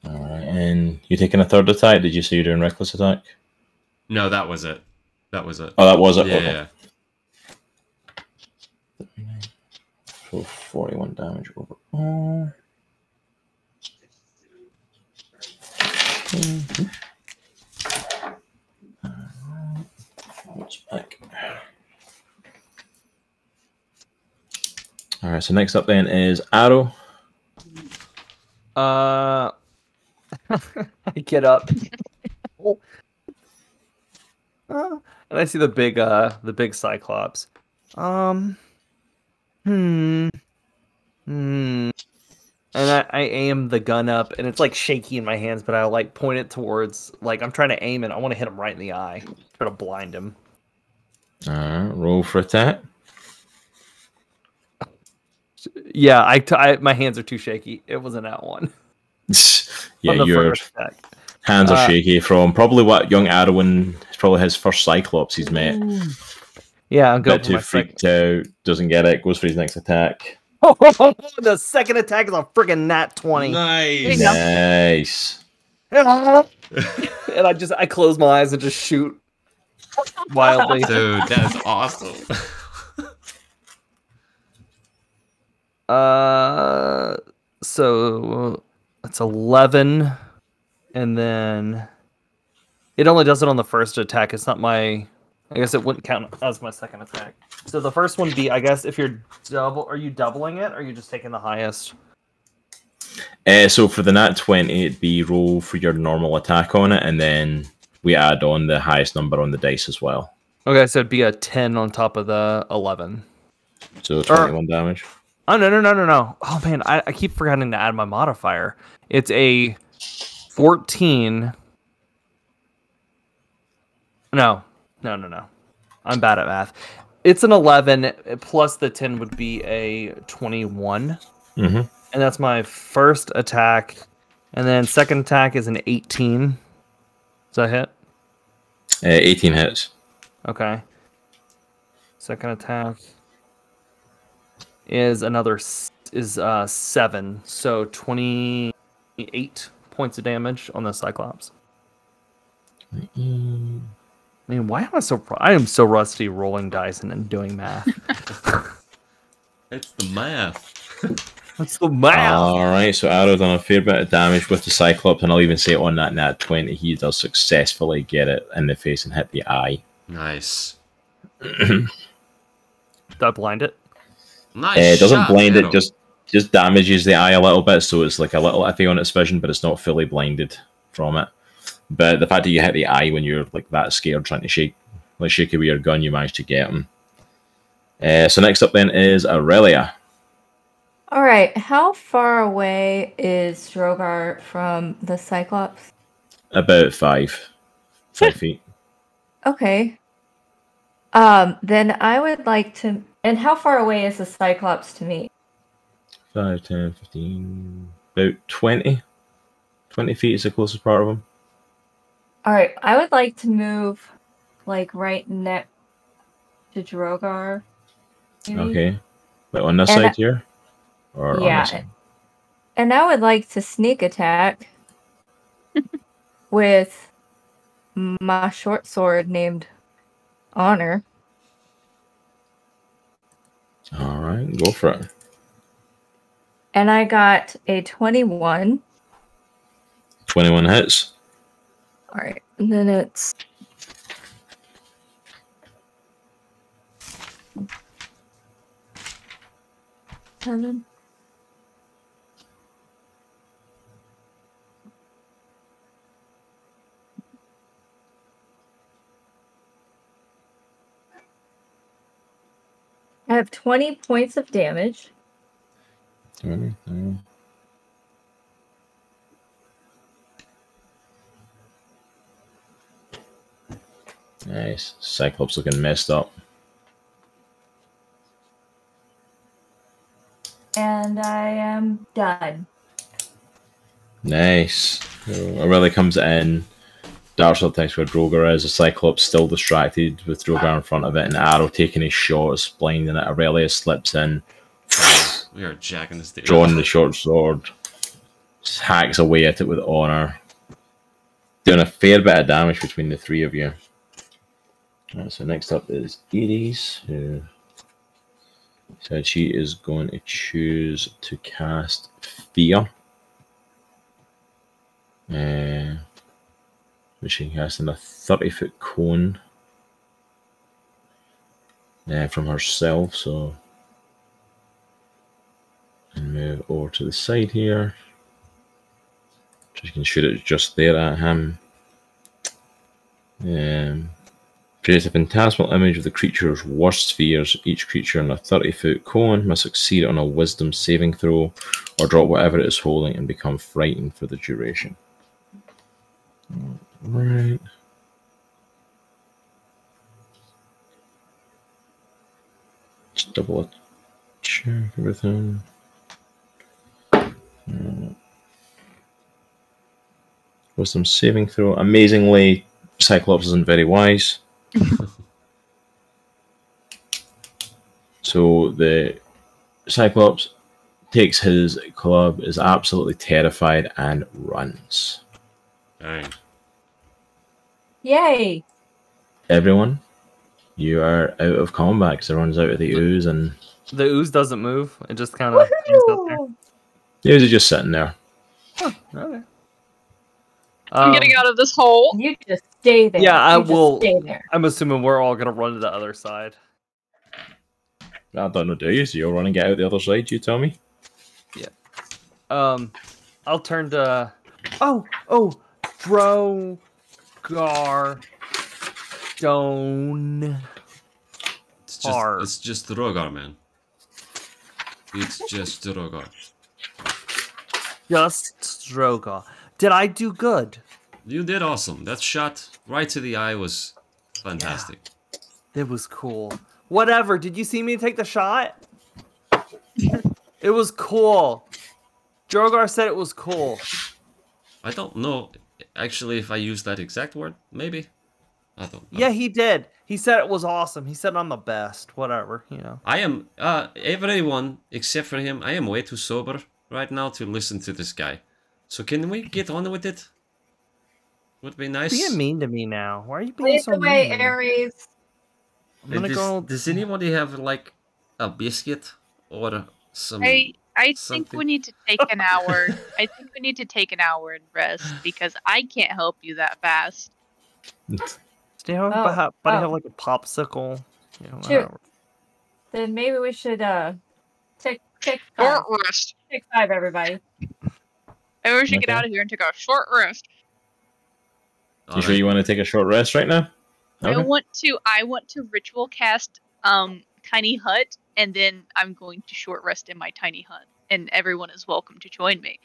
All right, and you taking a third attack? Did you say you're doing reckless attack? No, that was it. That was it. Oh, that was it. Yeah, Okay. yeah. So 41 damage overall. What's back? All right. So next up then is Aero. I get up. And I see the big Cyclops. And I aim the gun up, and it's like shaky in my hands, but I like point it towards, like I'm trying to aim, and I want to hit him right in the eye, try to blind him. All right. Roll for attack. Yeah, I my hands are too shaky. It wasn't that one. Yeah, On the your first attack. hands are shaky from probably what young Aerowen. It's probably his first Cyclops he's met. Yeah, I'm going Bit for too my freaked out. Doesn't get it. Goes for his next attack. The second attack is a freaking nat 20. Nice. Nice. And I close my eyes and just shoot wildly. Dude, that's awesome. So it's 11, and then it only does it on the first attack. It's not my. I guess it wouldn't count as my second attack. So the first one be, I guess, if you're are you doubling it, or are you just taking the highest? So for the nat 20, it'd be roll for your normal attack on it, and then we add on the highest number on the dice as well. Okay, so it'd be a 10 on top of the 11. So 21 damage. Oh, no. Oh, man, I keep forgetting to add my modifier. It's a 14. No. I'm bad at math. It's an 11, plus the 10 would be a 21. Mm-hmm. And that's my first attack. And then second attack is an 18. Does that hit? 18 hits. Okay. Second attack is another 7, so 28. points of damage on the Cyclops. Mm. I mean, why am I so... I am so rusty rolling dice and then doing math. It's the math. That's the math! Alright, so Aero done a fair bit of damage with the Cyclops, and I'll even say on that nat 20, he does successfully get it in the face and hit the eye. Nice. Did I blind it? Nice. It doesn't shot, blind Aero. it, just damages the eye a little bit, so it's like a little iffy on its vision, but it's not fully blinded from it. But the fact that you hit the eye when you're like that scared trying to shake away your gun, you managed to get him. So next up then is Erellia. All right, how far away is Droghar from the Cyclops? About 5 feet. Okay. Then I would like to... And how far away is the Cyclops to me? 5, 10, 15, about 20. 20 feet is the closest part of him. All right, I would like to move, like, right next to Droghar. maybe. Okay. But on this And side here? Or on Yeah, this side? and I would like to sneak attack with my short sword named Honor. Alright, go for it. And I got a 21. 21 hits. All right, and then it's... Seven. I have 20 points of damage. 20. Nice. Cyclops looking messed up. And I am done. Nice. So Erellia comes in. Darts up next where Droghar is. The Cyclops still distracted with Droghar in front of it, and Aero taking his shots, blinding it. Erellia slips in, We are jacking this dude. drawing the short sword, hacks away at it with honor, doing a fair bit of damage between the three of you. Right, so next up is Aries, who said she is going to choose to cast Fear. Which she can cast in a 30-foot cone from herself, so and move over to the side here. She can shoot it just there at him. Create a phantasmal image of the creature's worst fears. Each creature in a 30-foot cone must succeed on a wisdom saving throw or drop whatever it is holding and become frightened for the duration. Right. Just double check everything. Wisdom saving throw. Amazingly, Cyclops isn't very wise. So the Cyclops takes his club, is absolutely terrified, and runs. Dang. Yay! Everyone, you are out of combat because everyone's out of the ooze, and The ooze doesn't move. It just kind of hangs out there. Woohoo! the ooze is just sitting there. Okay. I'm getting out of this hole. You just stay there. Yeah, I You just will. Stay there. I'm assuming we're all gonna run to the other side. I don't know, do you? So you'll run and get out the other side, you tell me? I'll turn to. Oh, Droghar Stone. It's just Droghar, man. It's just Droghar. Just Droghar. Did I do good? You did awesome. That shot right to the eye was fantastic. It was cool. Whatever. Did you see me take the shot? It was cool. Droghar said it was cool. I don't know actually if I used that exact word. Maybe. I don't know. Yeah, he did. He said it was awesome. He said I'm the best. Whatever, you know. I am everyone except for him. I am way too sober right now to listen to this guy. So can we get on with it? Would be nice. Being mean to me now. Why are you being Lead so the way, mean? Aries. I'm gonna go. Does anybody have like a biscuit or some? I think something? we need to take an hour. I think we need to take an hour and rest because I can't help you that fast. Do you have, Oh, buddy oh. have like a popsicle? You know, Shoot. Then maybe we should take five. Short rest. Take 5, everybody. Maybe we should get Okay. out of here and take a short rest. You sure you want to take a short rest right now? I want to ritual cast Tiny Hut, and then I'm going to short rest in my tiny hut, and everyone is welcome to join me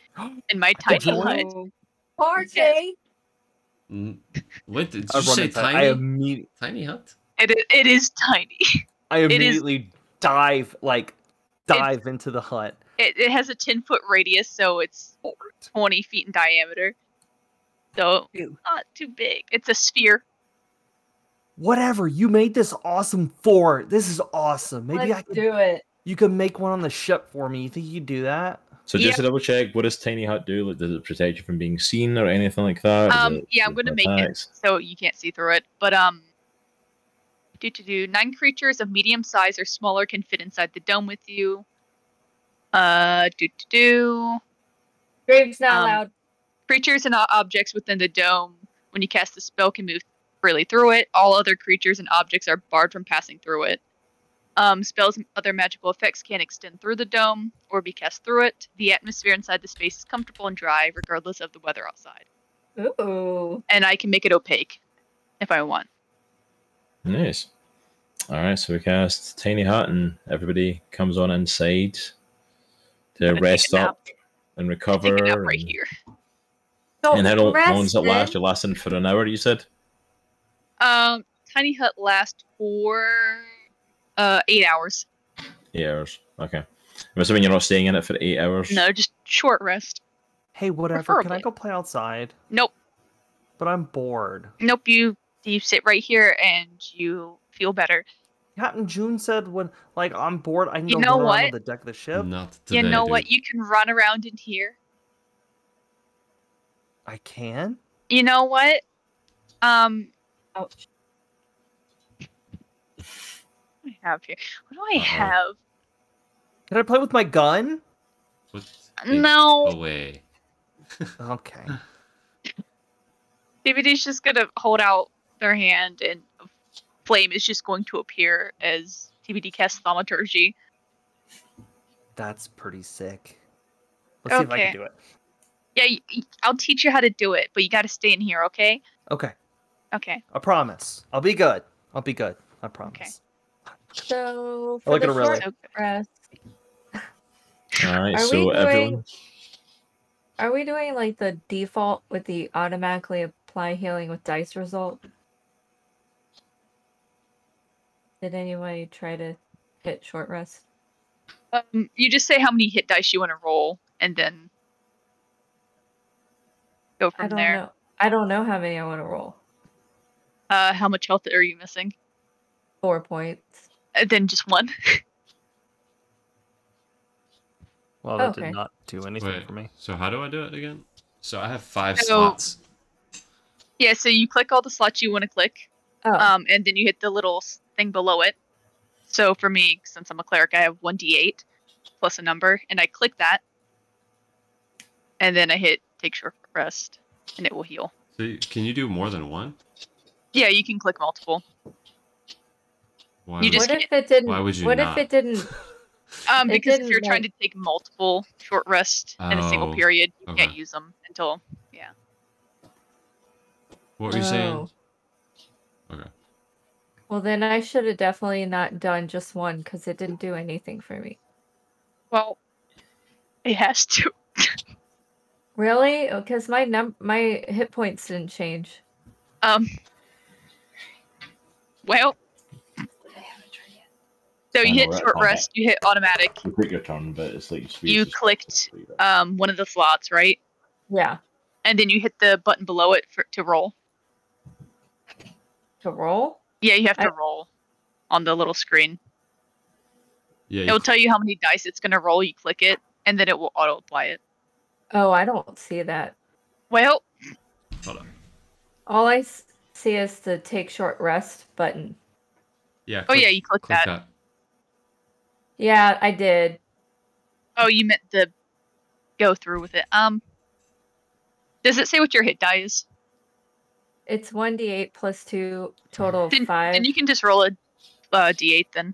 in my tiny hut. Party! What did I you say? run Tiny hut? It is tiny. I immediately dive into the hut. It has a 10-foot radius, so it's 20 feet in diameter. So not too big. It's a sphere. Whatever. You made this awesome fort. This is awesome. Maybe Let's do it. You could make one on the ship for me. You think you could do that? So just to double check, what does Tiny Hut do? Like, does it protect you from being seen or anything like that? Yeah, I'm gonna make it so you can't see through it. But 9 creatures of medium size or smaller can fit inside the dome with you. Graves not allowed. Creatures and objects within the dome, when you cast the spell, can move freely through it. All other creatures and objects are barred from passing through it. Spells and other magical effects can't extend through the dome or be cast through it. The atmosphere inside the space is comfortable and dry, regardless of the weather outside. Ooh. And I can make it opaque if I want. Nice. All right, so we cast Tiny Hut, and everybody comes on inside to rest up and recover. Take a nap right here. And how long does it last? You're lasting for an hour, you said? Tiny Hut lasts for 8 hours. 8 hours. Okay. I'm assuming you're not staying in it for 8 hours. No, just short rest. Hey, whatever. Preferably. Can I go play outside? Nope. But I'm bored. Nope. You sit right here and you feel better. Captain June said when I'm bored, I can go know run what? on the deck of the ship. Not today, You know dude. what? You can run around in here. I can? You know what? Ouch. What do I have here? What do I have? Can I play with my gun? Put No. it away. Okay. DVD's just gonna hold out their hand and a flame is just going to appear as TBD casts Thaumaturgy. That's pretty sick. Let's see if I can do it. Yeah, I'll teach you how to do it, but you gotta stay in here, okay? Okay. Okay. I promise. I'll be good. I'll be good. I promise. So, I for like the it really. short rest, All right, Are so we everyone. are we doing like the default with the automatically apply healing with dice result? Did anybody try to hit short rest? You just say how many hit dice you want to roll, and then go from there. I don't know how many I want to roll. How much health are you missing? 4 points. Then just 1. Well, that Okay. did not do anything Wait, for me. so how do I do it again? So I have 5 So- slots. Yeah, so you click all the slots you want to click, Oh, and then you hit the little thing below it. So for me, since I'm a cleric, I have 1d8 plus a number, and I click that, and then I hit take short rest, and it will heal. So can you do more than one? Yeah, you can click multiple. Why You would- just what if it didn't? why would you what not? if it didn't? It Because if didn't, you're trying like- to take multiple short rest in a single Oh, period, you okay. can't use them until what were you saying? Oh. Okay. Well, then I should have definitely not done just one because it didn't do anything for me. well, it has to. Really? Because my hit points didn't change. Well, so you I know, hit right, short okay. rest, you hit automatic. You pick your turn, but it's like space You is- clicked one of the slots, right? Yeah. And then you hit the button below it to roll. To roll? Yeah, you have to I- roll on the little screen. Yeah. It'll tell you how many dice it's going to roll. You click it, and then it will auto-apply it. Oh, I don't see that. Well, Hold on. All I see is the take short rest button. Yeah. oh yeah, you click that. Yeah, I did. Oh, you meant the go through with it. Does it say what your hit die is? It's 1d8 plus 2, total of 5. Then you can just roll a d8 then.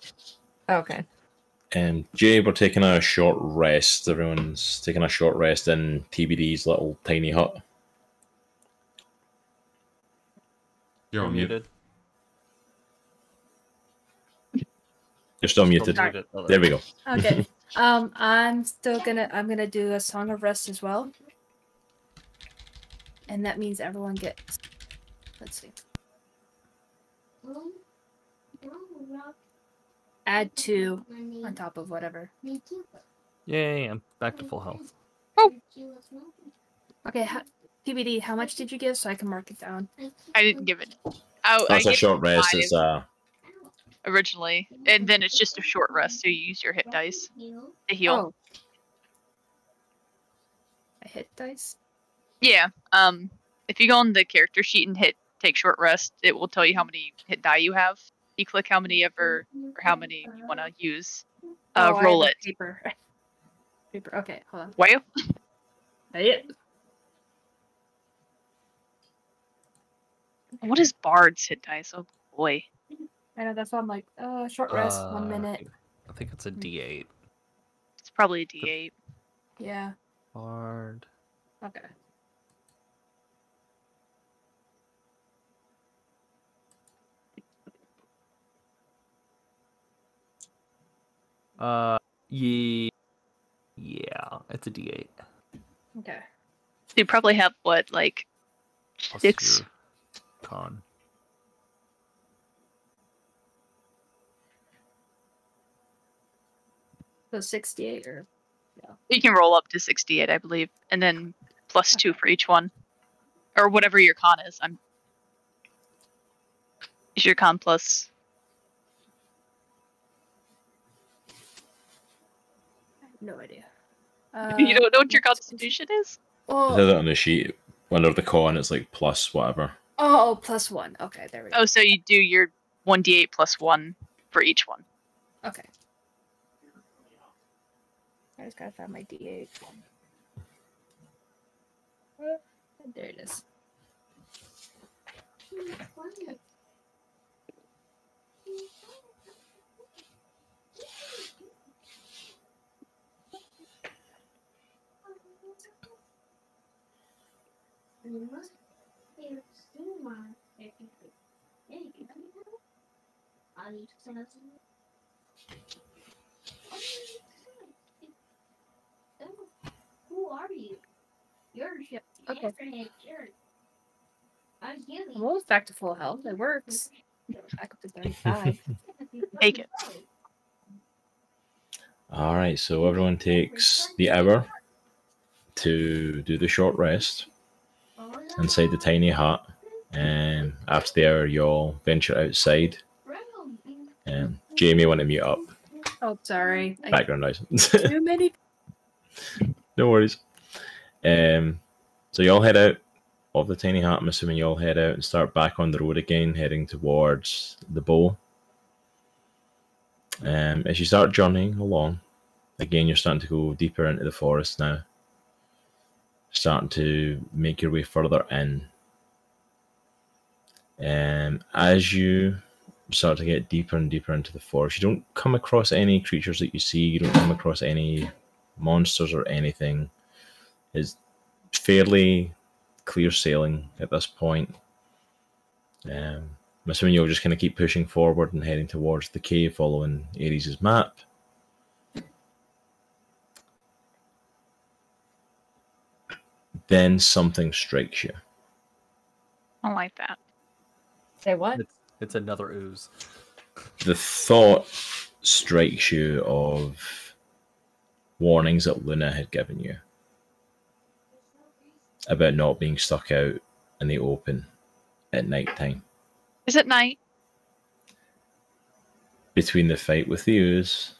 Okay. Jaye, we're taking a short rest. Everyone's taking a short rest in TBD's little tiny hut. You're on mute. You're still muted. Sorry. There we go. Okay. I'm gonna do a Song of Rest as well. And that means everyone gets, let's see. Add 2 on top of whatever. Yay, I'm back to full health. Okay, PBD, how much did you give so I can mark it down? I didn't give it. Oh, That's I a gave short it rest. 5 It's originally, and then it's just a short rest, so you use your hit dice to heal. Oh. A hit dice? Yeah. If you go on the character sheet and hit take short rest, it will tell you how many hit die you have. You click how many ever or how many you want to use. Roll it. Paper. Okay, hold on. Well. Yeah. What is Bard's hit dice? Oh boy. I know, that's why I'm like, short rest, 1 minute. I think it's a D8. It's probably a D8. Yeah. Bard. Okay. Yeah, it's a D8. Okay. So you probably have what, like Plus 6? your con. So 68 or You can roll up to 68, I believe, and then plus 2 for each one, or whatever your con is. Is your con plus? I have no idea. You don't know what your constitution is? I said that on the sheet. Under the con, it's like plus whatever. Oh, plus 1. Okay, there we go. Oh, so you do your 1d8 plus 1 for each one. Okay. I just gotta find my D8. There it is. Who are you? You're Okay. I'm I'm almost back to full health. It works. Back up to 35. Take it. All right, so everyone takes the hour to do the short rest inside the tiny hut. And after the hour, you all venture outside. Jamie, want to mute up. Oh, sorry. Background noise. Too many. No worries. So you all head out of the tiny hut. I'm assuming you all head out and start back on the road again, heading towards the Bow. As you start journeying along, again, you're starting to go deeper into the forest now. Starting to make your way further in. As you start to get deeper and deeper into the forest, you don't come across any creatures that you see. You don't come across any monsters or anything. It's fairly clear sailing at this point. I'm assuming you'll just kind of keep pushing forward and heading towards the cave, following Aries' map. Then something strikes you. I don't like that. Say what? It's another ooze. The thought strikes you of warnings that Luna had given you about not being stuck out in the open at night time. Is it night? Between the fight with the ooze,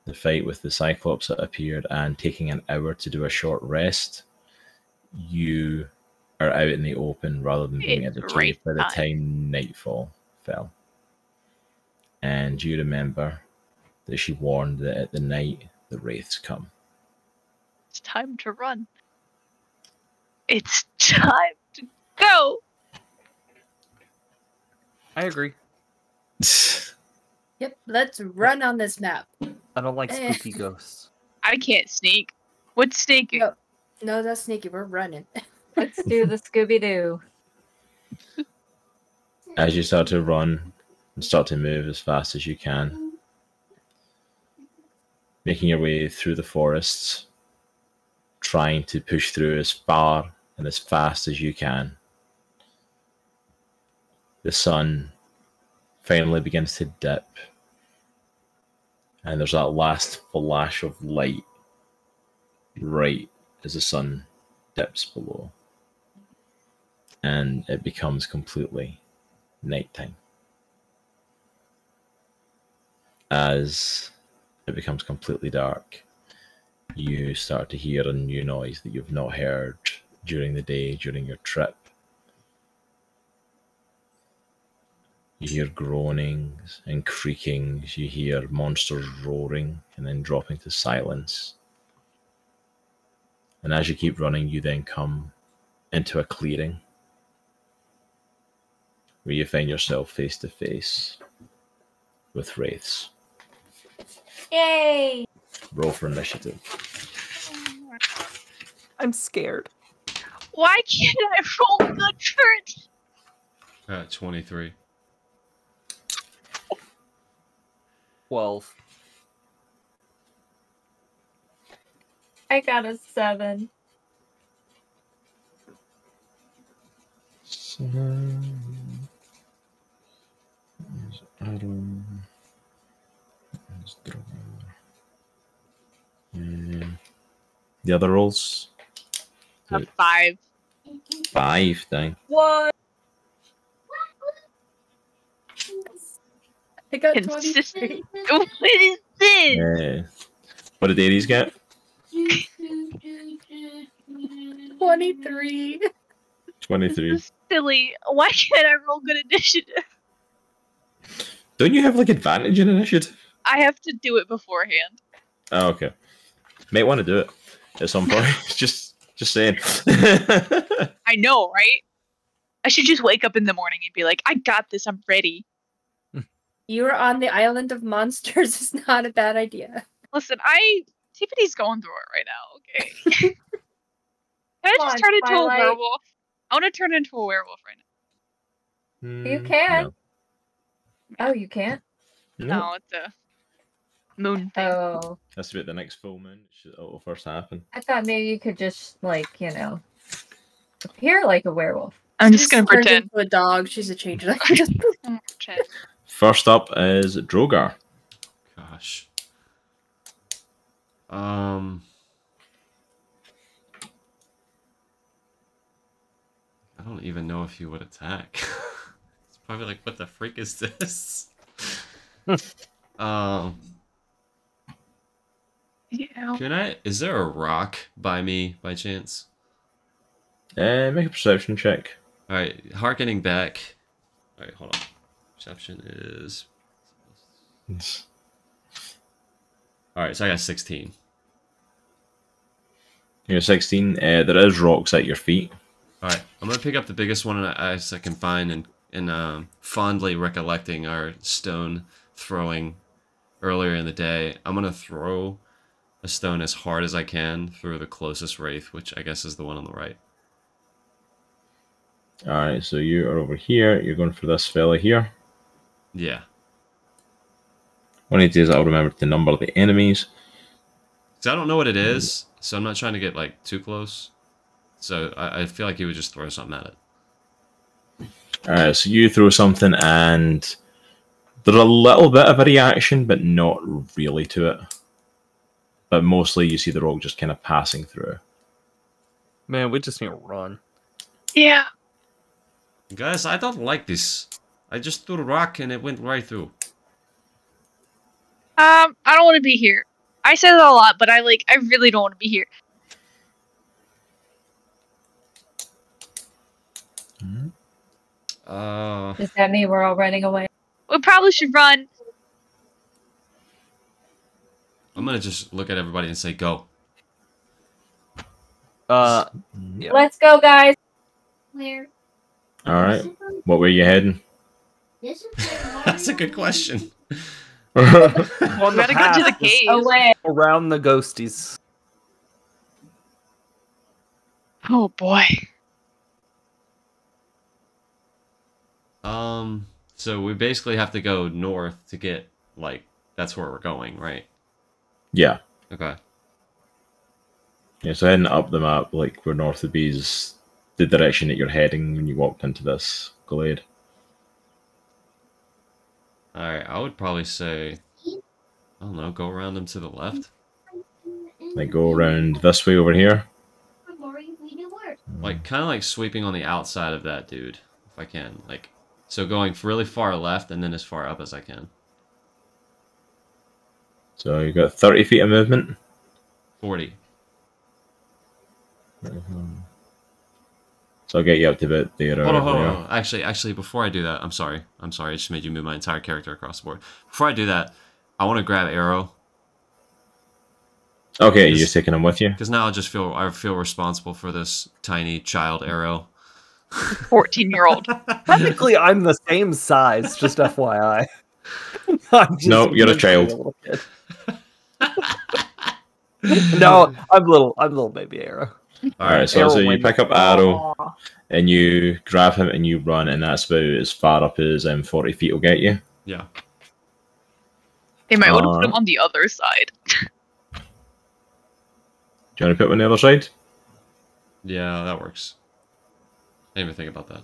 the fight with the Cyclops that appeared, and taking an hour to do a short rest, you are out in the open rather than being at the It's cave by the right time nightfall fell. And you remember that she warned that at the night the wraiths come. It's time to run. It's time to go. I agree. Yep, let's run on this map. I don't like spooky ghosts. I can't sneak. What's sneaking? No, that's sneaky. We're running. Let's do the Scooby-Doo. As you start to run and start to move as fast as you can, making your way through the forests, trying to push through as far and as fast as you can, the sun finally begins to dip, and there's that last flash of light right as the sun dips below, and it becomes completely nighttime. As it becomes completely dark, you start to hear a new noise that you've not heard during the day, during your trip. You hear groanings and creakings, you hear monsters roaring and then dropping to silence. And as you keep running, you then come into a clearing where you find yourself face to face with wraiths. Yay! Roll for initiative. I'm scared. Why can't I roll good for it? 23. 12. I got a 7. The other rolls? A 5. 5, dang. What? I got Consistent. 23. What is this? What did Aries get? 23. 23. This is silly. Why can't I roll good initiative? Don't you have like advantage in initiative? I have to do it beforehand. Oh, okay. Might want to do it at some point. just saying. I know, right? I should just wake up in the morning and be like, I got this, I'm ready. You're on the island of monsters is not a bad idea. Listen, Tiffany's going through it right now, okay? Can I Come just on, turn into Twilight. a werewolf? I want to turn into a werewolf right You can. No. Oh, you can't? now. No. No, it's a moon thing. Oh. Has to be at the next full moon. It'll first happen. I thought maybe you could just, like, appear like a werewolf. I'm just gonna Turned pretend. into a dog. She's a changeling. Pretend. First up is Droghar. Gosh. I don't even know if he would attack. It's probably like, what the freak is this? Yeah. Is there a rock by me by chance? Make a perception check. Alright, harkening back. Alright, hold on. Perception is... Alright, so I got 16. You're 16. There is rocks at your feet. Alright, I'm gonna pick up the biggest one I can find and fondly recollecting our stone throwing earlier in the day. I'm gonna throw a stone as hard as I can through the closest wraith, which I guess is the one on the right. Alright, so you are over here. You're going for this fella here. Yeah. What I need to do is I'll remember to number the enemies. So I don't know what it is, so I'm not trying to get like too close. So I feel like he would just throw something at it. Alright, so you throw something and there's a little bit of a reaction, but not really to it. But mostly you see the rock just kind of passing through. Man, we just need to run. Yeah. Guys, I don't like this. I just threw a rock and it went right through. I don't want to be here. I said it a lot, but I really don't want to be here. Does that mean we're all running away? We probably should run. I'm gonna just look at everybody and say go. Yeah. Let's go, guys. Where? All right. What way you heading? This is where That's a good question. On We the gotta go to the path cave. Away. around the ghosties. Oh boy. So we basically have to go north to get, like, that's where we're going, right? Yeah. Okay. Yeah, so heading up the map, like where north would be, is the direction that you're heading when you walked into this glade. Alright, I would probably say, I don't know, go around them to the left. Like go around this way over here. we do work. Like, kind of like sweeping on the outside of that dude, if I can. Like, so going really far left and then as far up as I can. So you've got 30 feet of movement. 40. So I'll get you up to about there. Hold on. Actually, before I do that, I'm sorry. I just made you move my entire character across the board. Before I do that, I want to grab Aero. Okay, you're just taking him with you? Because now I feel responsible for this tiny child Aero. 14-year-old. Technically, I'm the same size, just FYI. No, you're a child. little kid. No, I'm little baby Aero. Alright, so you pick up Aero and you grab him and you run, and that's about as far up as 40 feet will get you. Yeah. They might want to put him on the other side. Do you want to put him on the other side? Yeah, that works. I didn't even think about that.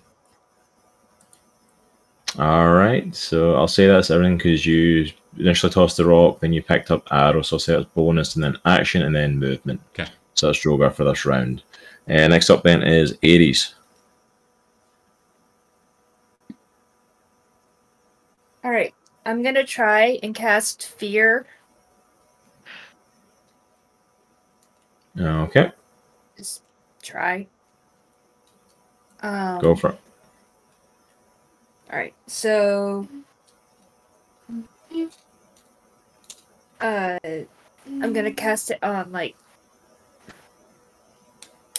Alright, so I'll say that's everything because you initially tossed the rock, then you picked up Aero, so I'll say that's bonus, and then action, and then movement. Okay. So that's Droghar for this round. Next up then is Aries. Alright, I'm gonna try and cast Fear. Okay. Just try. Go for it. Alright, so I'm gonna cast it on like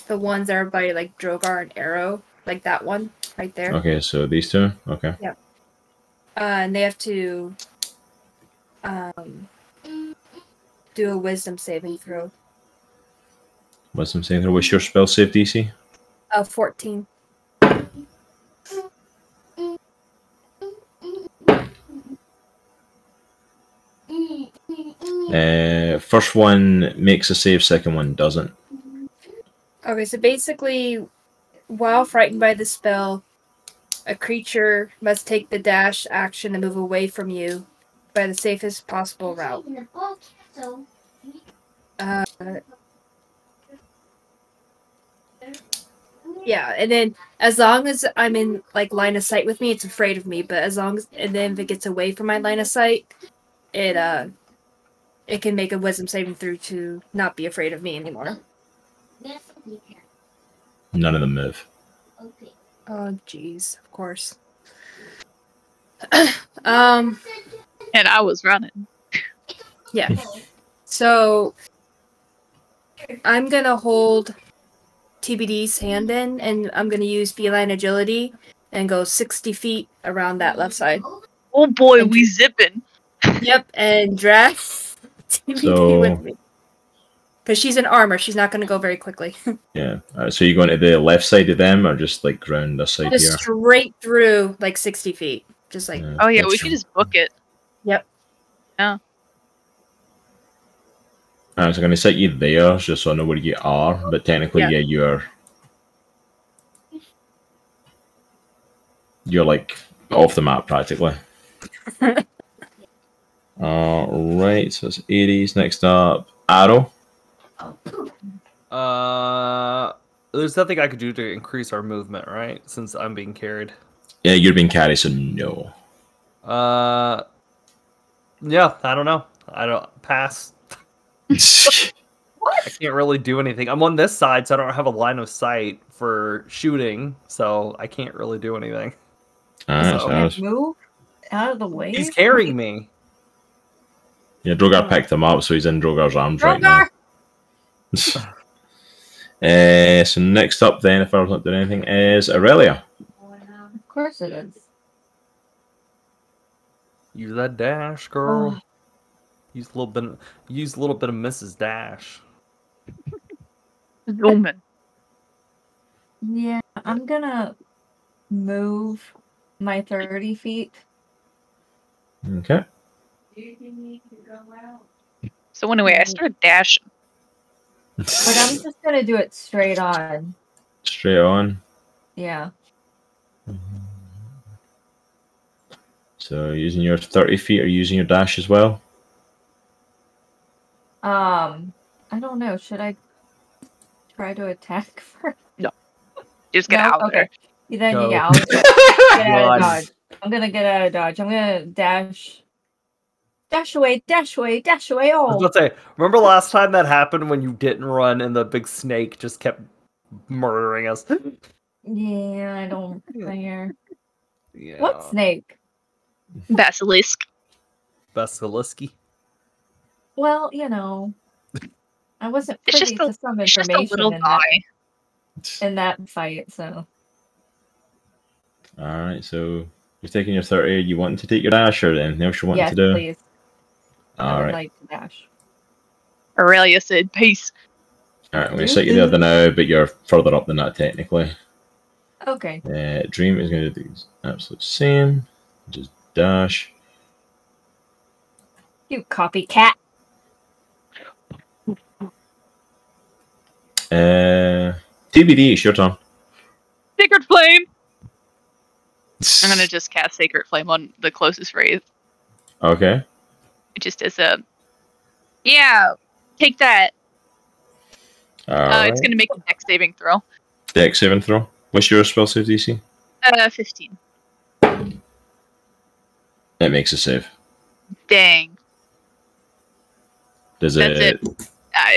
the ones that are by like Droghar and Aero, like that one right there. Okay, so these two. Okay. Yep. And they have to do a Wisdom saving throw. Wisdom saving throw. What's your spell save DC? 14. First one makes a save, second one doesn't. Okay, so basically, while frightened by the spell, a creature must take the dash action to move away from you by the safest possible route. Yeah, and then as long as I'm in like line of sight with me, it's afraid of me. But as long as, and then if it gets away from my line of sight, it can make a Wisdom saving throw to not be afraid of me anymore. None of them move. Oh, jeez, of course. And I was running. Yeah. So I'm gonna hold TBD's hand in, and I'm gonna use feline agility and go 60 feet around that left side. Oh boy, we zipping. Yep, and drag TBD with me. Because she's in armor, she's not gonna go very quickly. Yeah. So you going to the left side of them, or just like round this side Just here? straight through, like 60 feet. Just like. Oh yeah, we could just book it. Yep. Yeah. So I'm going to set you there, just so I know where you are. But technically, yeah, you're like off the map practically. Right. So it's Aries. Next up, Aero. There's nothing I could do to increase our movement, right? Since I'm being carried. Yeah, you're being carried, so no. Yeah, I don't know. I don't pass. I can't really do anything. I'm on this side, so I don't have a line of sight for shooting, so I can't really do anything. Alright, So- Can't move out of the way. He's carrying me. Yeah, Droghar picked him up, so he's in Drogar's arms right Droghar! now. So next up then, if I was not doing anything, is Erellia. Of course it is. Use that dash, girl. Oh. Use a little bit of Mrs. Dash. Woman. Yeah, I'm gonna move my 30 feet. Okay. So anyway, I started dashing. But I'm just gonna do it straight on. Straight on. Yeah. So using your 30 feet or using your dash as well? I don't know. Should I try to attack first? Just get No? out of Okay. there. Then Go. yeah, I'll get out of God. dodge. I'm gonna get out of dodge. I'm gonna dash. Dash away, dash away, dash away. I was Oh, about to say, remember last time that happened when you didn't run and the big snake just kept murdering us? yeah, I don't care. Yeah. What snake? Basilisk. Basiliski. Well, I wasn't It's privy just a, to some it's just a information little guy. in that fight, so. Alright, so you're taking your 30. You wanting to take your dash or anything else you want Yes, to do? please. I would Alright. like to dash. Aurelia said, "Peace." Alright, I'm going to set you the other now, but you're further up than that technically. Okay. Dream is going to do the absolute same. Just dash. You copycat. TBD, it's your turn. Sacred Flame. I'm gonna just cast Sacred Flame on the closest wraith. Okay. It just is a. Yeah, take that. Alright. It's gonna make a dex saving throw. Dex saving throw. What's your spell save DC? 15. It makes a save. Dang. Does That's it?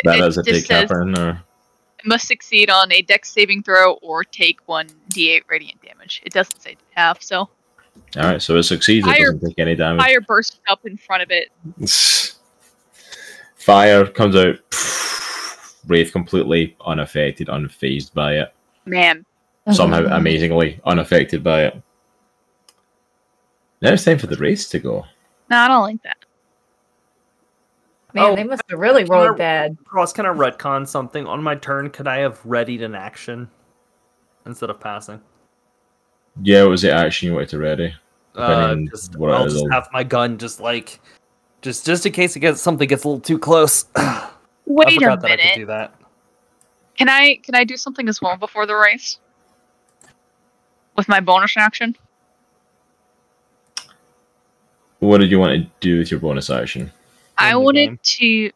That does it take says happen or? must succeed on a dex saving throw or take 1d8 radiant damage. It doesn't say half, so. Alright, so it succeeds. It doesn't take any damage. Fire bursts up in front of it. Fire comes out. Wraith completely unaffected, unfazed by it. Man. Somehow amazingly unaffected by it. Now it's time for the Wraiths to go. No, I don't like that. Man, they must have really rolled bad. Cross, can I retcon something? On my turn, could I have readied an action instead of passing? Yeah, what was the action you wanted to ready? I'll just have my gun just in case something gets a little too close. Wait I a forgot that I could minute. do that. Can I do something as well before the race? With my bonus action? What did you want to do with your bonus action? I wanted to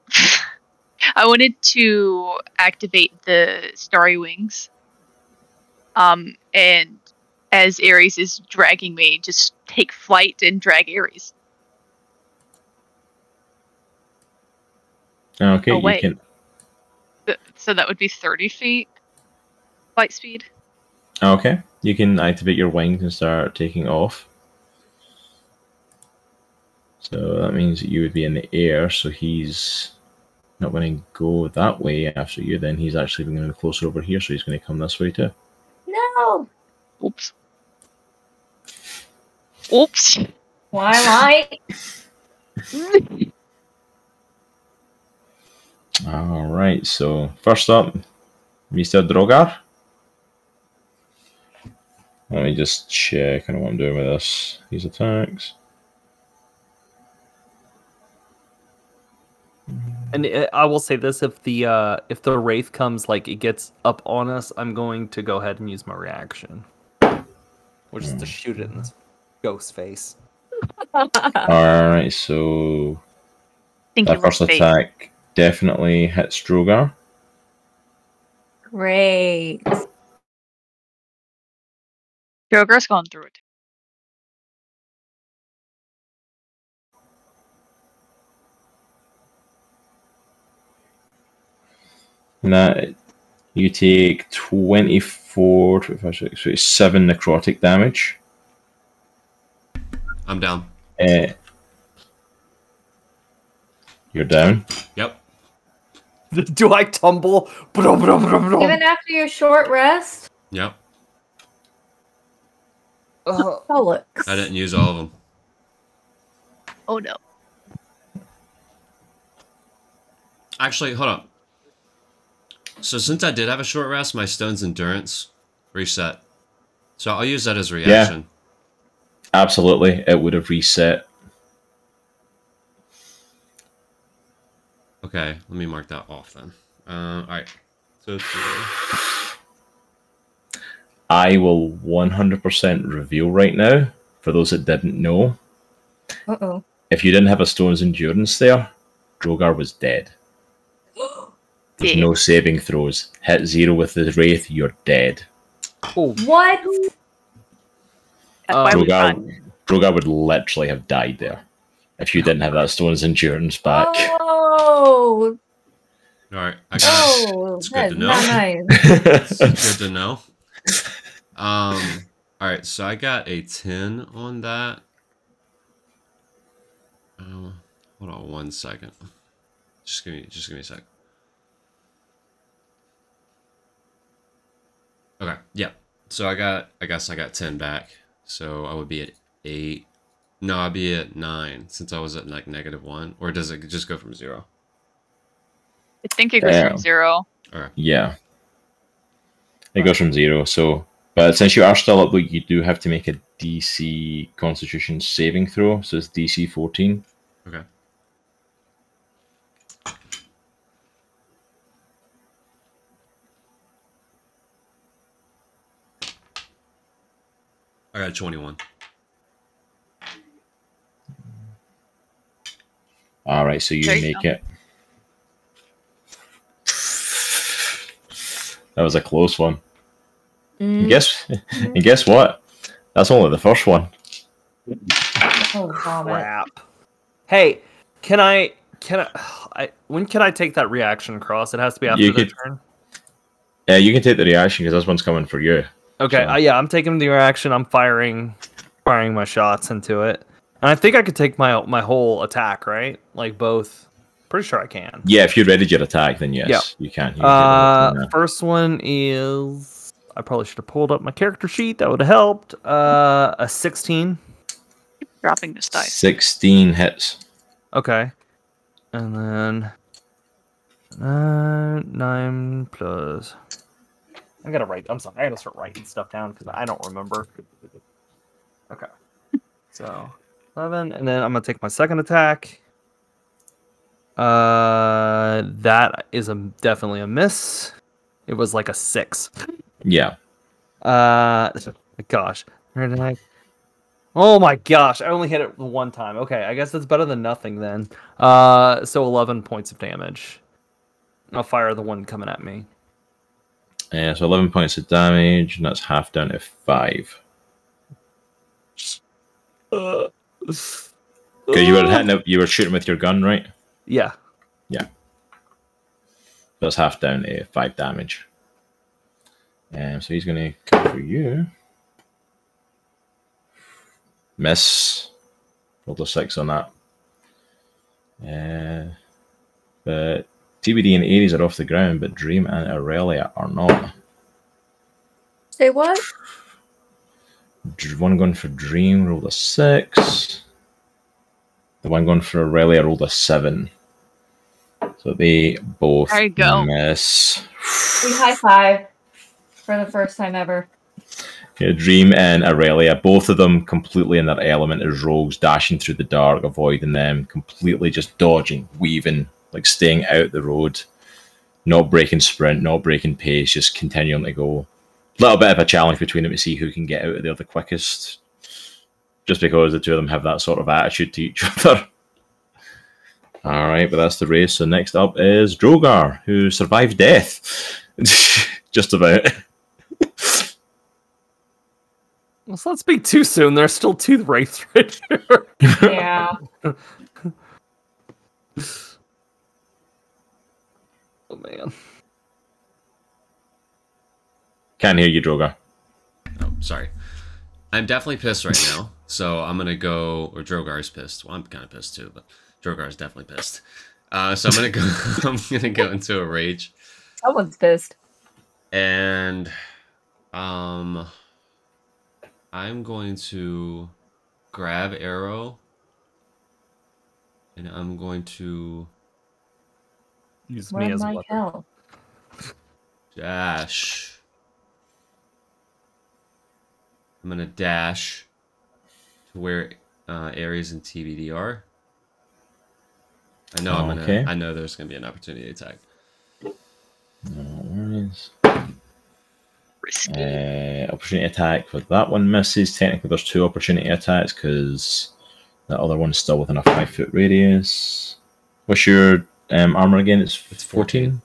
activate the Starry Wings. And as Aries is dragging me, just take flight and drag Aries. Okay, Oh, wait. you can. So that would be 30 feet flight speed. Okay, you can activate your wings and start taking off. So that means that you would be in the air. So he's not going to go that way after you. Then he's actually going to be closer over here. So he's going to come this way too. No. Oops. Oops. Twilight. All right. So first up, Mr. Droghar. Let me just check on what I'm doing with this. These attacks. And I will say this: if the wraith comes, like, it gets up on us, I'm going to go ahead and use my reaction, which is to shoot it in this ghost face. All right, so that first attack definitely hits Droghar. Great. Droghar's gone through it. And that you take 24, 25, 27 necrotic damage. I'm down. You're down. Yep. Do I tumble? Even after your short rest? Yep. Bollocks. I didn't use all of them. Oh no. Actually, hold up. So since I did have a short rest, my stone's endurance reset. So I'll use that as a reaction. Yeah. Absolutely. It would have reset. Okay, let me mark that off then. Alright. So I will 100% reveal right now, for those that didn't know. Uh-oh. If you didn't have a stone's endurance there, Droghar was dead. There's no saving throws. Hit 0 with the Wraith, you're dead. Oh. What? Droghar would literally have died there if you didn't have that stone's endurance back. Oh! Alright, I got it. It's good to know. Nice. It's good to know. Alright, so I got a 10 on that. Hold on 1 second. Just give me a sec. Okay, yeah. So I guess I got 10 back. So I would be at 8. No, I'd be at 9 since I was at like -1. Or does it just go from 0? I think it goes from 0. Alright. Yeah. It goes from 0, so but since you are still up, you do have to make a DC Constitution saving throw, so it's DC 14. Okay. I got 21. Alright, so you make it. That was a close one. And guess what? That's only the first one. Oh, crap. Hey, can I when can I take that reaction across? It has to be after the turn. Yeah, you can take the reaction because this one's coming for you. Okay, So. yeah, I'm taking the reaction. I'm firing my shots into it, and I think I could take my whole attack, right? Like both. Pretty sure I can. Yeah, if you readied your attack, then yes, you can. You can first one is I probably should have pulled up my character sheet. That would have helped. A 16. Dropping this dice. 16 hits. Okay, and then 9 plus. I gotta write. I'm sorry. I gotta start writing stuff down because I don't remember. Okay, so 11, and then I'm gonna take my second attack. That is definitely a miss. It was like a 6. Yeah. Gosh. Oh my gosh! I only hit it one time. Okay, I guess that's better than nothing then. So 11 points of damage. I'll fire the one coming at me. Yeah, so 11 points of damage, and that's half down to 5. Because you were shooting with your gun, right? Yeah. Yeah. That's half down to 5 damage. So he's going to come for you. Miss. Rolled a 6 on that. But TBD and Aries are off the ground, but Dream and Erellia are not. Say what? One going for Dream rolled a 6. The one going for Erellia rolled a 7. So they both miss. We high five for the first time ever. Yeah, Dream and Erellia, both of them completely in their element as rogues, dashing through the dark, avoiding them, completely just dodging, weaving, like staying out the road, not breaking sprint, not breaking pace, just continuing to go. A little bit of a challenge between them to see who can get out of there the quickest, just because the two of them have that sort of attitude to each other. Alright, but that's the race. So next up is Droghar, who survived death. Just about. Let's not speak too soon. There's still 2 wraiths right here. Yeah. Oh man. Can't hear you, Droghar. Oh, sorry. I'm definitely pissed right now, so I'm gonna go. Or Drogar's pissed. Well, I'm kind of pissed too, but Drogar's definitely pissed. So I'm gonna go. I'm gonna go into a rage, Someone's pissed. and I'm going to grab Aero, and I'm going to Use me Run as a like weapon. hell. dash. I'm gonna dash to where Aries and TBD are. I know I'm Okay. gonna. I know there's gonna be an opportunity attack. No worries. Risky. Opportunity attack, but that one misses. Technically, there's 2 opportunity attacks because the other one's still within a 5-foot radius. What's your armor again? It's 14.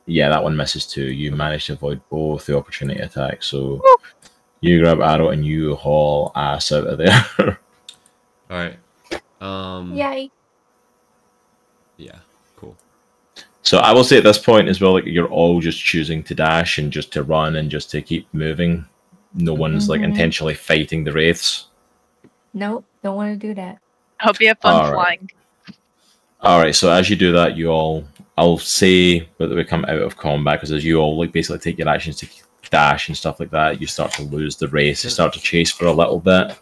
Yeah, that one misses too. You managed to avoid both the opportunity attacks, so you grab Aero and you haul ass out of there. All right. Yay. Yeah. Cool. So I will say at this point as well, like you're all just choosing to dash and just to run and just to keep moving. No one's like intentionally fighting the wraiths. Nope, don't want to do that. I hope you have fun All right. flying. All right, so as you do that, you all, I'll say that we come out of combat because as you all like basically take your actions to dash and stuff like that, you start to lose the race. You start to chase for a little bit,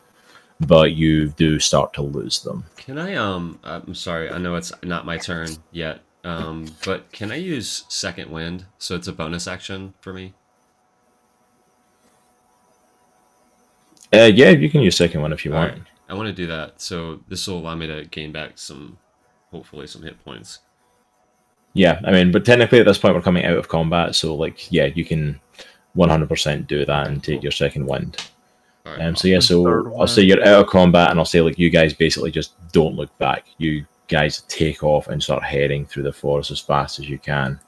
but you do start to lose them. Can I? I'm sorry. I know it's not my turn yet. But can I use Second Wind so it's a bonus action for me? Yeah, you can use second one if you want. Alright, I want to do that. So this will allow me to gain back some, hopefully, some hit points. Yeah, I mean, but technically at this point we're coming out of combat, so like, yeah, you can 100% do that and take your second wind. All right, So yeah, so I'll say you're out of combat, and I'll say like you guys basically just don't look back. You guys take off and start heading through the forest as fast as you can.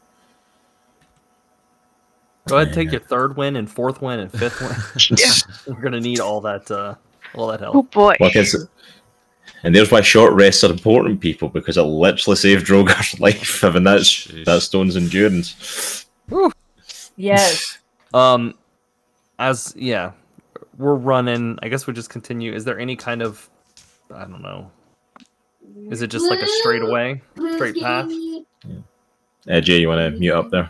Go ahead and take your 3rd win and 4th win and 5th win. Yeah. We're gonna need all that Oh help. boy. Well, and there's why short rests are important, people, because it literally saved Drogar's life having that stone's endurance. Yes. We're running. I guess we just continue. Is there any kind of, I don't know. Is it just like a straight path? Jaye, you want to mute up there?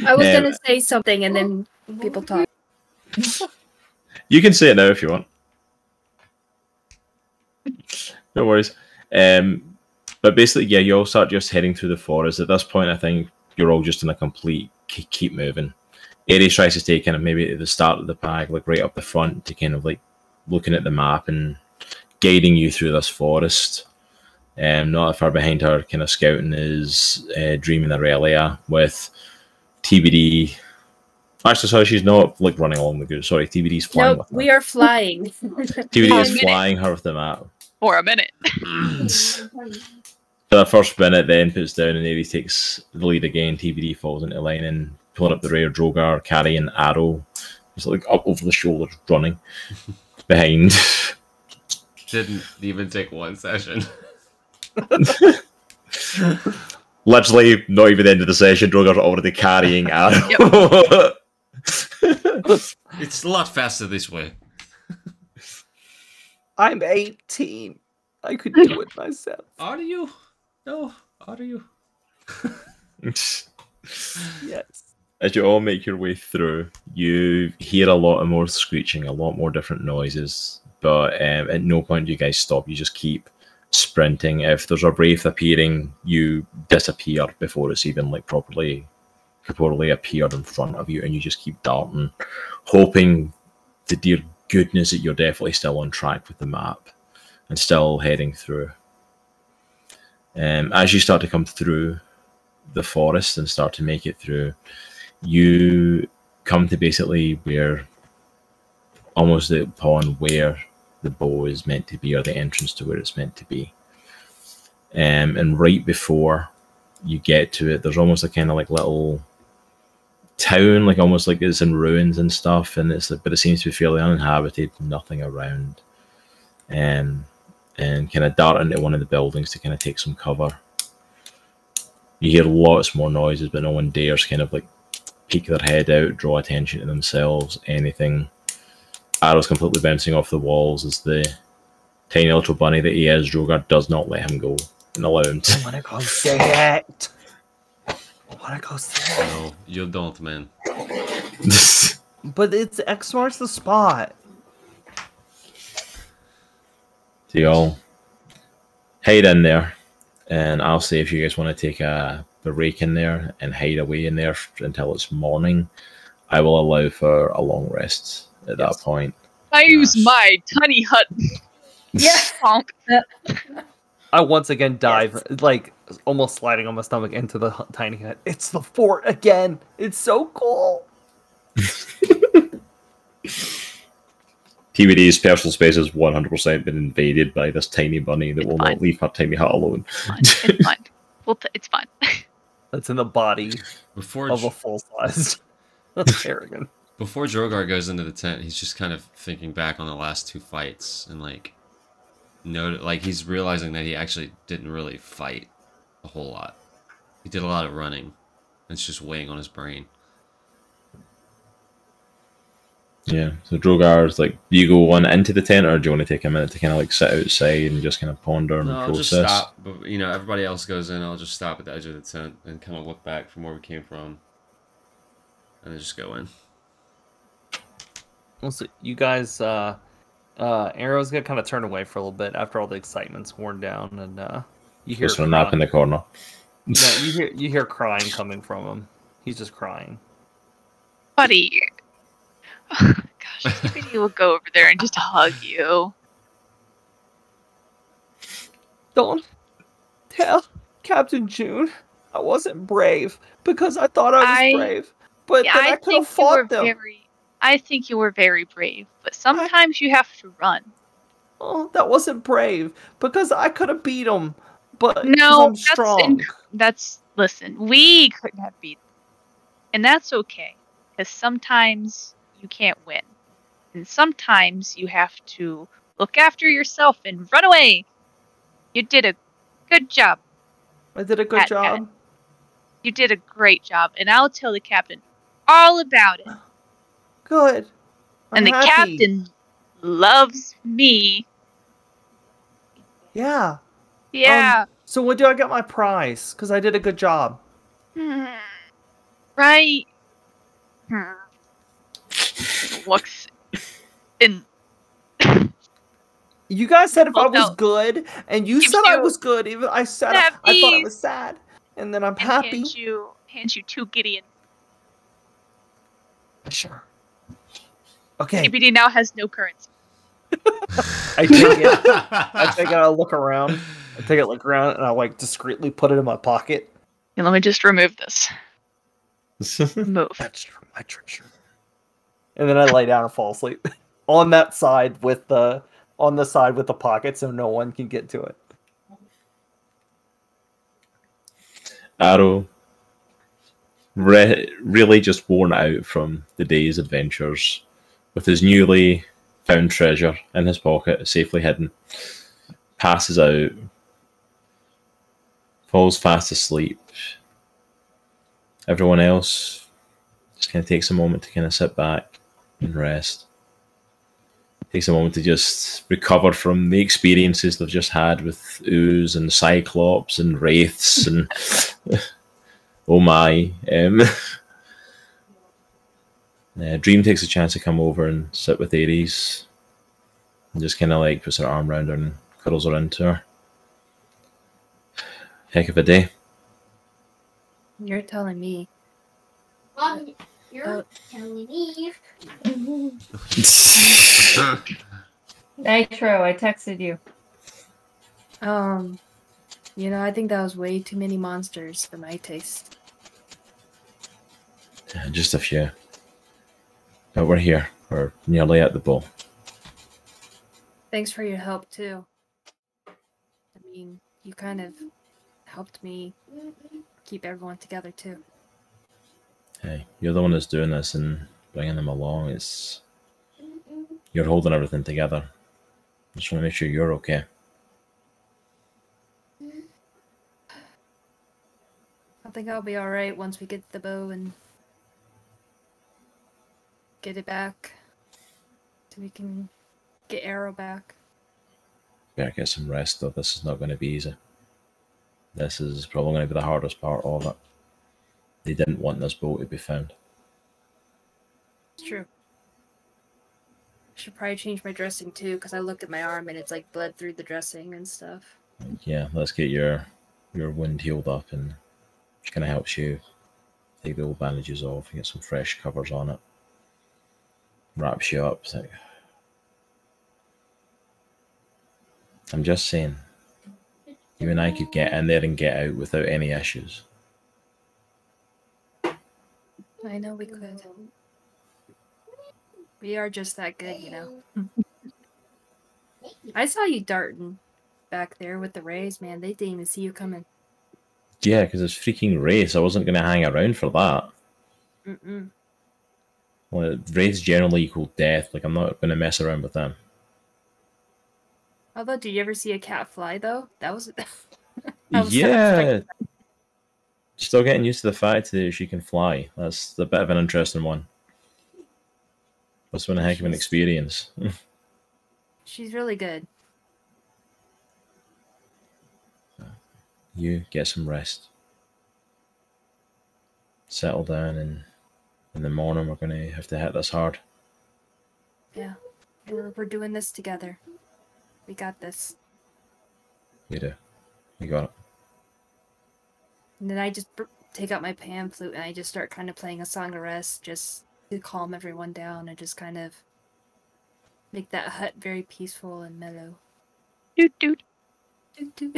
I was gonna say something and then people talk. You can say it now if you want. No worries. But basically, yeah, you all start just heading through the forest. At this point, I think you're all just in a complete keep moving. Aries tries to stay kind of maybe at the start of the pack, like right up the front, to kind of like looking at the map and guiding you through this forest. Not far behind her, kind of scouting, is Dreaming Erellia with TBD. Actually, sorry, she's not like running along the good. Sorry, TBD's flying. No, with her. we are flying. TBD is flying her with the map. For a minute. For the first minute, then puts down, and Aries takes the lead again. TBD falls into line and pulling up the rear. Droghar carrying Aero. He's like up over the shoulders, running behind. Didn't even take one session. Literally, not even the end of the session. Drogar's already carrying Aero. It's a lot faster this way. I'm 18. I could do it myself. Are you? No, are you? Yes. As you all make your way through, you hear a lot of more screeching, a lot more different noises, but at no point do you guys stop. You just keep sprinting. If there's a wraith appearing, you disappear before it's even like properly appeared in front of you, and you just keep darting, hoping to dear goodness that you're definitely still on track with the map and still heading through. As you start to come through the forest and start to make it through, you come to basically where almost the pond where the bow is meant to be, or the entrance to where it's meant to be. And right before you get to it, there's almost a kind of like little town, like almost like it's in ruins and stuff, and it's like, but it seems to be fairly uninhabited, nothing around, and kind of dart into one of the buildings to kind of take some cover. You hear lots more noises, but no one dares kind of like peek their head out, draw attention to themselves, anything. Arrows completely bouncing off the walls as the tiny little bunny that he is, Droghar, does not let him go and allow him to. I want to go see it. I want to go see it. No, you don't, man. But it's X marks the spot. So you all hide in there, and I'll say if you guys want to take a break in there and hide away in there until it's morning, I will allow for a long rest at that point. I use my tiny hut. Yeah. Honk. I once again dive, like almost sliding on my stomach into the tiny hut. It's the fort again. It's so cool. TBD's personal space has 100% been invaded by this tiny bunny that will not leave her tiny hut alone. It's fine. It's fine. That's in the body Before of a full-sized Haregon. Before Droghar goes into the tent, he's just kind of thinking back on the last two fights and like he's realizing that he actually didn't really fight a whole lot. He did a lot of running. It's just weighing on his brain. Yeah, so Drogar's like, do you go on into the tent, or do you want to take a minute to kind of like sit outside and just kind of ponder and No, I'll process? just stop. But, everybody else goes in. I'll just stop at the edge of the tent and kind of look back from where we came from, and then just go in. Well, so you guys, Arrow's gonna kind of turn away for a little bit after all the excitement's worn down, and you hear Just a nap in the corner. No, you hear crying coming from him. He's just crying. Buddy. Oh, gosh, TBD will go over there and just hug you. Don't tell Captain June I wasn't brave because I thought I was brave, but then I could have fought them. I think you were very brave, but sometimes you have to run. Oh, that wasn't brave because I could have beat them, but no, I'm strong. Listen, we couldn't have beat them, and that's okay because sometimes you can't win, and sometimes you have to look after yourself and run away. You did a good job. I did a good job. You did a great job, and I'll tell the captain all about it. Good. And the captain loves me. Yeah. Yeah. So when do I get my prize? Because I did a good job. Right. Looks in. You guys said if I was good, and you said I was good. Even I said I thought I was sad, and then I'm happy. Hand you 2 Gideon. Sure. Okay. TBD now has no currency. I take it. I take it. I look around. I take it, look around, and I like discreetly put it in my pocket. And let me just remove this. Move. That's my treasure. And then I lay down and fall asleep on that side with the pocket, so no one can get to it. Aero, really just worn out from the day's adventures, with his newly found treasure in his pocket, safely hidden, passes out, falls fast asleep. Everyone else just kind of takes a moment to kind of sit back and rest. Takes a moment to just recover from the experiences they've just had with ooze and cyclops and wraiths and oh my. Dream takes a chance to come over and sit with Aries and just kind of like puts her arm around her and cuddles her into her. Heck of a day. You're telling me. You're telling me. Nitro, I texted you. I think that was way too many monsters for my taste. Just a few. But we're here. We're nearly at the bow. Thanks for your help, too. I mean, you kind of helped me keep everyone together, too. Hey, you're the one that's doing this and bringing them along. You're holding everything together. Just want to make sure you're okay. I think I'll be alright once we get the bow and get it back. So we can get Aero back. Better get some rest, though. This is not going to be easy. This is probably going to be the hardest part of it. They didn't want this boat to be found. It's true. Should probably change my dressing too, because I looked at my arm and it's like bled through the dressing and stuff. Yeah, let's get your wound healed up, and which kind of helps you take the old bandages off and get some fresh covers on it. Wraps you up. So I'm just saying, you and I could get in there and get out without any issues. I know we could. We are just that good, you know. I saw you darting back there with the rays, man. They didn't even see you coming. Yeah, because it's freaking race. I wasn't going to hang around for that. Mm-mm. Well, race generally equal death. Like, I'm not going to mess around with them. Although, did you ever see a cat fly, though? That was... Yeah. Still getting used to the fact that she can fly. That's a bit of an interesting one. That's been a heck of an experience. She's really good. You get some rest. Settle down, and in the morning we're going to have to hit this hard. Yeah. We're doing this together. We got this. You do. You got it. And then I just take out my pan flute and I just start kind of playing a song of rest just to calm everyone down and just kind of make that hut very peaceful and mellow. Doot doot. Doot doot.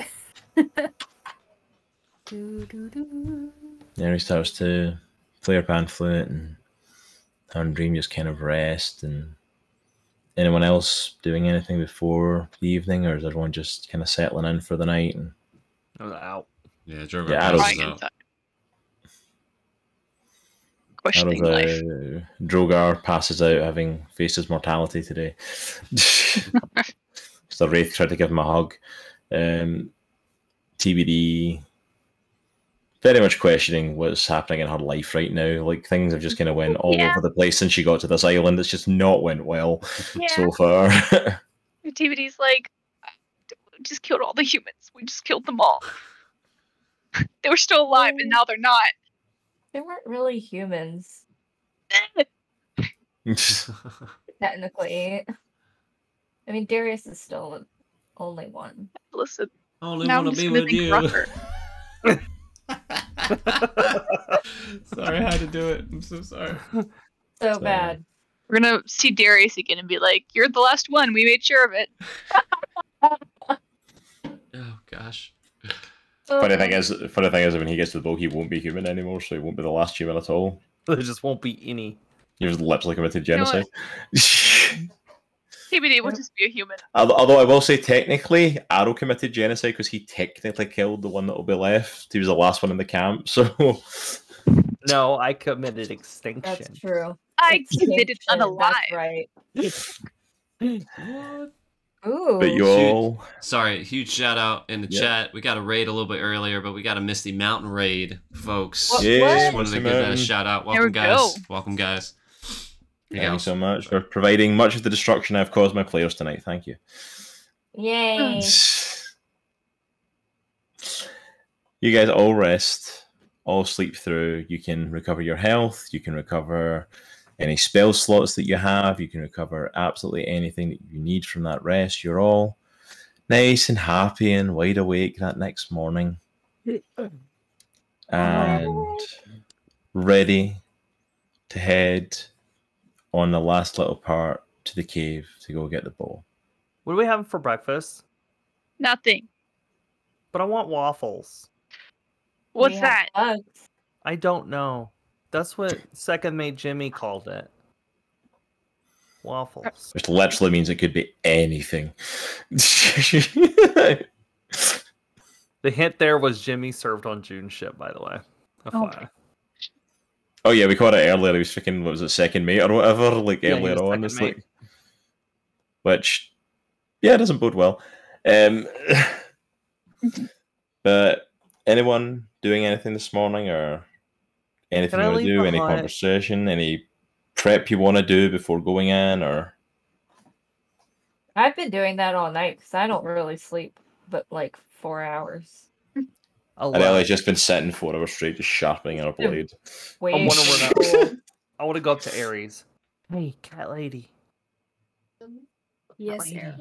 Doo, doo, doo. Aries starts to play her pan flute, and her and Dream just kind of rest. And anyone else doing anything before the evening, or is everyone just kind of settling in for the night? And I'm out. Yeah, Droghar Yeah, passes Crying out. inside. Questioning life. Droghar passes out, having faced his mortality today. So Wraith tried to give him a hug. TBD, very much questioning what's happening in her life right now. Like, things have just kind of went all over the place since she got to this island. It's just not went well so far. TBD's like, we just killed all the humans. We just killed them all. They were still alive, and now they're not. They weren't really humans, technically. I mean, Darius is still the only one. Listen, Only now want I'm to just be gonna with think you. rougher. Sorry, I had to do it. I'm so sorry. So bad. We're gonna see Darius again and be like, "You're the last one. We made sure of it." Oh gosh. Funny thing is, when he gets to the boat, he won't be human anymore, so he won't be the last human at all. There just won't be any. He was literally committed genocide. TBD will just be a human. Although I will say, technically, Aero committed genocide because he technically killed the one that will be left. He was the last one in the camp, so... No, I committed extinction. That's true. I committed Extinction, unalive. That's right. Ooh. But you all... Sorry, huge shout out in the chat. We got a raid a little bit earlier, but we got a Misty Mountain raid, folks. What? Yeah, Just wanted to give that a shout out. There we Welcome, guys. go. Welcome, guys. Thank you so much for providing much of the destruction I've caused my players tonight. Thank you. Yay. You guys all rest, all sleep through. You can recover your health. You can recover any spell slots that you have. You can recover absolutely anything that you need from that rest. You're all nice and happy and wide awake that next morning. And ready to head on the last little part to the cave to go get the bow. What are we having for breakfast? Nothing. But I want waffles. What's We that? have bugs. I don't know. That's what Second Mate Jimmy called it. Waffles. Which literally means it could be anything. The hint there was Jimmy served on June's ship, by the way. FYI. Oh yeah, we caught it earlier. He was freaking, what was it, second mate or whatever, like Yeah, he earlier was on. second It's mate. like, which, yeah, doesn't bode well. But anyone doing anything this morning, or anything Can I you want to leave do? the Any hut? conversation? Any prep you want to do before going in, or? I've been doing that all night because I don't really sleep, but like 4 hours. Erellia's just been sitting 4 hours straight, just sharpening her blade. I want to run out. I want to go up to Aries. Hey, cat lady. Yes, lady. Aero.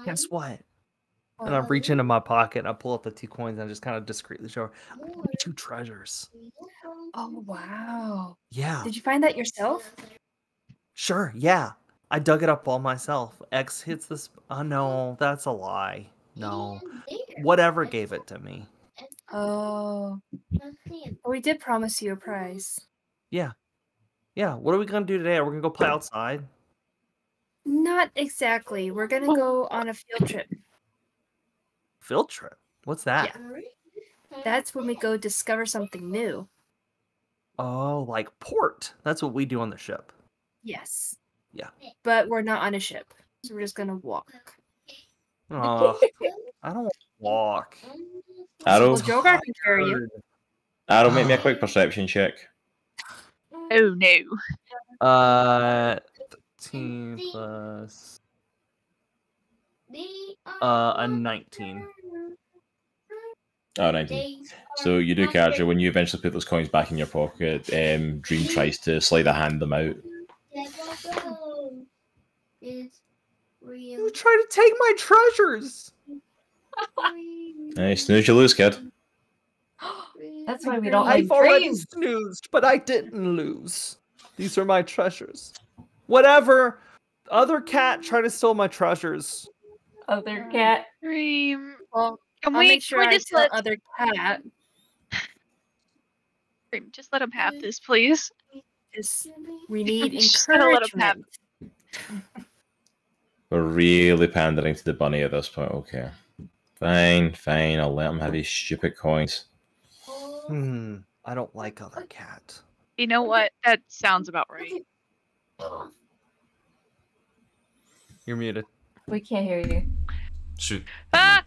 Guess what? And I reach into my pocket and I pull up the 2 coins and I just kind of discreetly show her 2 treasures. Oh, wow. Yeah. Did you find that yourself? Sure, yeah. I dug it up all myself. X hits this. Oh, no, that's a lie. No. Whatever gave it to me. Oh. But we did promise you a prize. Yeah. Yeah, what are we going to do today? Are we going to go play outside? Not exactly. We're going to go on a field trip. Field trip? What's that? Yeah. That's when we go discover something new. Oh, like port. That's what we do on the ship. Yes. Yeah. But we're not on a ship. So we're just going to walk. Oh, I don't want to walk. Aero, Well, Droghar can carry you. Aero, make me a quick perception check. Oh no. 13 plus a 19. Oh, 19. So you do catch her when you eventually put those coins back in your pocket. Dream tries to slide a hand them out. You try to take my treasures. Hey, snooze, you lose, kid. That's why we don't I've like already dreams. snoozed, but I didn't lose. These are my treasures. Whatever. Other cat tried to steal my treasures. Other cat. Dream. Well, Can I'll we, make sure can we I just tell let other cat. Dream, just let him have this, please? We need Just gotta let him have encouragement. We're really pandering to the bunny at this point. Okay. Fine, fine. I'll let him have his stupid coins. I don't like other cat. You know what? That sounds about right. You're muted. We can't hear you. Shoot. Ah!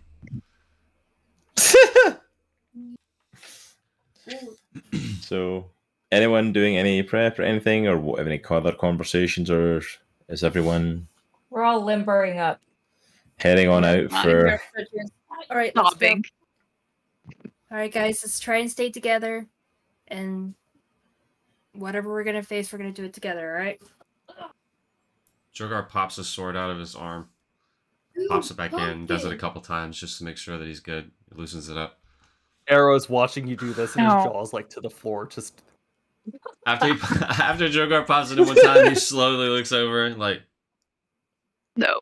So, anyone doing any prep or anything, or have any other conversations, or is everyone We're all limbering up. heading on out for? All right, let's go. Sobbing. All right, guys, let's try and stay together, and whatever we're gonna face, we're gonna do it together. All right. Droghar pops his sword out of his arm, pops it back in, does it a couple times just to make sure that he's good. He loosens it up. Arrow's watching you do this, and his No. jaw's like to the floor. Just After Droghar pops it in one time, he slowly looks over, like No.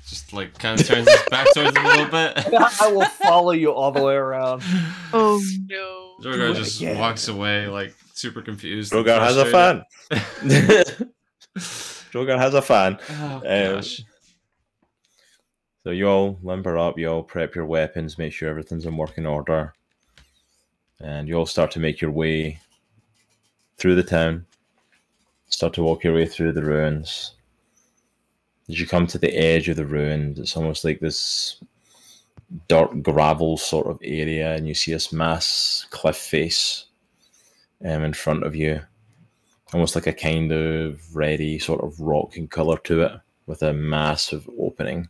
just like kind of turns his back towards him a little bit. I will follow you all the way around. Oh no. Droghar just again. walks away, like super confused. Droghar has a fan. Droghar has a fan. Oh, gosh. So you all limber up, you all prep your weapons, make sure everything's in working order. And you all start to make your way through the town. Start to walk your way through the ruins. As you come to the edge of the ruins, it's almost like this dark gravel sort of area, and you see this mass cliff face in front of you. Almost like a kind of reddy sort of rock in colour to it, with a massive opening,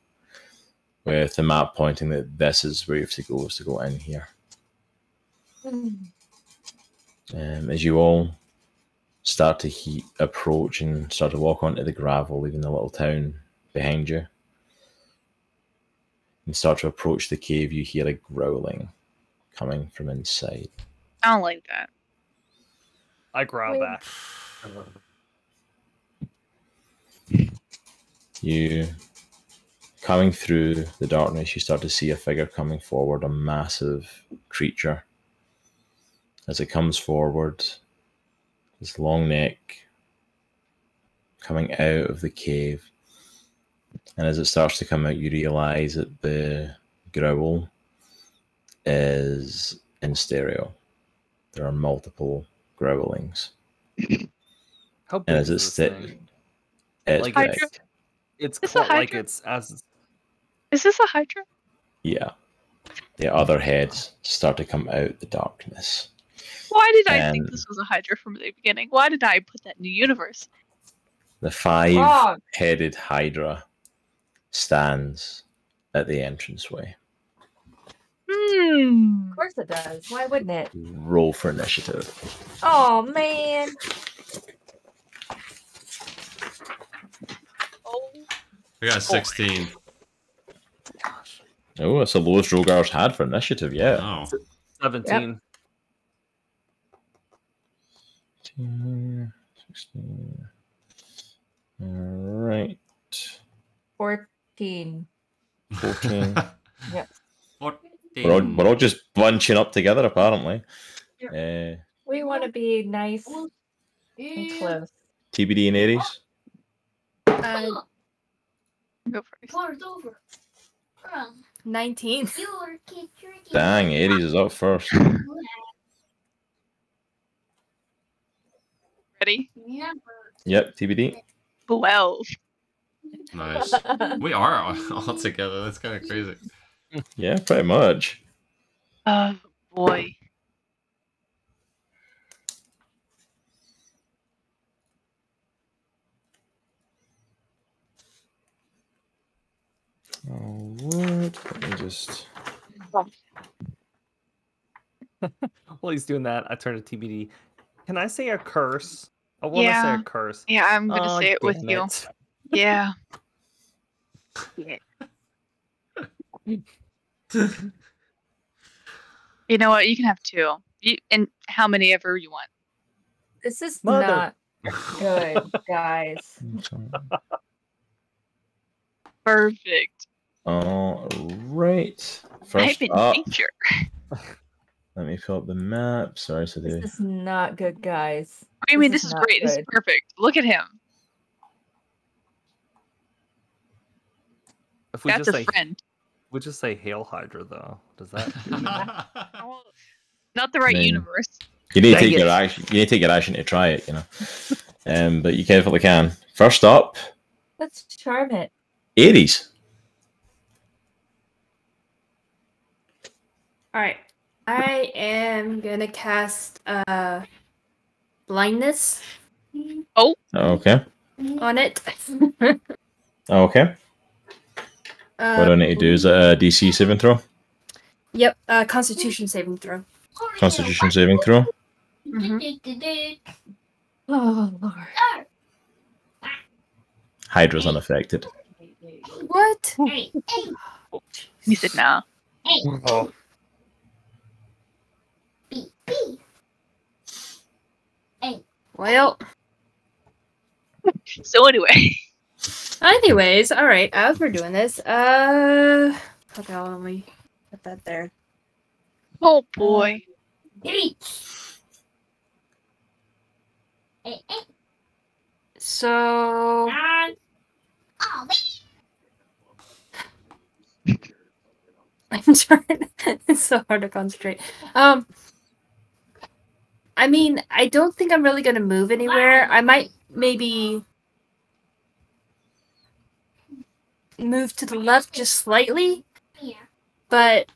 with the map pointing that this is where you have to go in here. As you all start to approach and start to walk onto the gravel, leaving the little town behind you, and start to approach the cave, you hear a growling coming from inside. I don't like that. I growl back. You, coming through the darkness, you start to see a figure coming forward, a massive creature. As it comes forward, this long neck coming out of the cave. And as it starts to come out, you realize that the growl is in stereo. There are multiple growlings. How big And as is it's this thing? it's Like, big. It's Is this a like Hydra? it's as Is this a Hydra? Yeah. The other heads start to come out the darkness. Why did I think And- this was a Hydra from the beginning? Why did I put that in the universe? The 5-headed Wrong. Hydra stands at the entranceway. Of course it does. Why wouldn't it? Roll for initiative. Oh man. Oh, I got a 16. Oh, that's the lowest Drogar's had for initiative, yeah. Oh. 17. 16. Alright. 14. 14. Yep. 14. We're all just bunching up together, apparently. We want to be nice and close. TBD and Aries. go first. Par's over. 19. Your kid drinking. Dang, Aries is up first. Ready? Never. Yep, TBD. 12. Nice. We are all together. That's kind of crazy. Yeah, pretty much. Oh, boy. Alright, let me just. While he's doing that, I turn to TBD. Can I say a curse? I want to say Yeah. a curse. Yeah, I'm going to Oh, say it with damn you. it. Yeah. Yeah. You know what? You can have 2. And how many ever you want. This is Mother. not good, guys. Perfect. Alright. I'm First in up, nature. let me fill up the map. Sorry, so This is not good, guys. I mean, This this is is not great. This is good. perfect. Look at him. If we That's just a say friend. we just say Hail Hydra though, does that? Oh, not the right Man. universe. you need to Dang take your it. action. You need to take your action to try it, you know. But you definitely can. First up, Let's charm it. Aries. Alright. I am gonna cast blindness Okay. on it. Okay. What do I need to do? Is it a DC saving throw? Yep, Constitution saving throw. Constitution saving throw. Oh Lord. Hydra's unaffected. What? Hey, He said, nah. Oh. B. Well, So anyway. anyways, alright, as we're doing this, okay, let me put that there. Oh boy. Hey. So, Oh, I'm sorry. It's so hard to concentrate. I mean, I don't think I'm really gonna move anywhere. I might maybe move to the left just slightly, yeah. but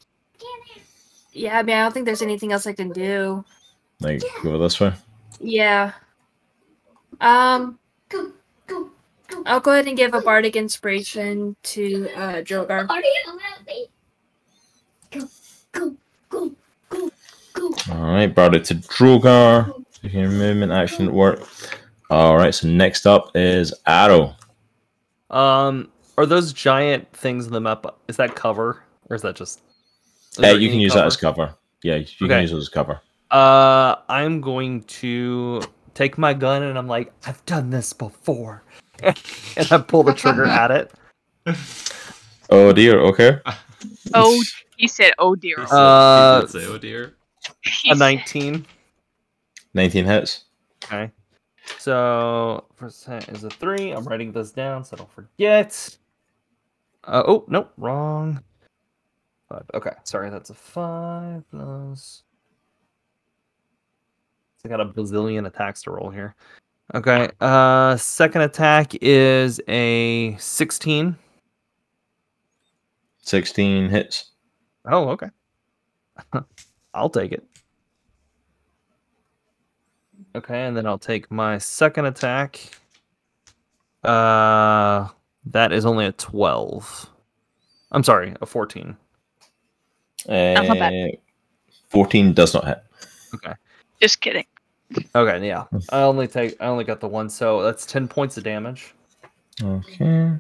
yeah, I mean, I don't think there's anything else I can do. Like, go this way. Yeah. Go, go, go. I'll go ahead and give a bardic inspiration to Droghar. Are you on that way? Go, go, go, go, go. Alright, brought it to Droghar. Your movement action at work. Alright, so next up is Aero. Are those giant things in the map? Is that cover or is that just? Is there You can any use that as cover. Yeah, you can Okay. use it as cover. I'm going to take my gun and I'm like, I've done this before, and I pull the trigger at it. Oh dear, okay. Oh, he said, oh dear. He did say, oh dear. He A said- 19. 19 hits. Okay. So percent is a 3. I'm writing this down so I don't forget. Oh nope, wrong. 5. Okay, sorry, that's a 5 plus. I got a bazillion attacks to roll here. Okay. Second attack is a 16. 16 hits. Oh, okay. I'll take it. Okay, and then I'll take my second attack. That is only a 12. I'm sorry, a 14. not bad. 14 does not hit. Okay. Just kidding. Okay, yeah. I only got the one, so that's 10 points of damage. Okay.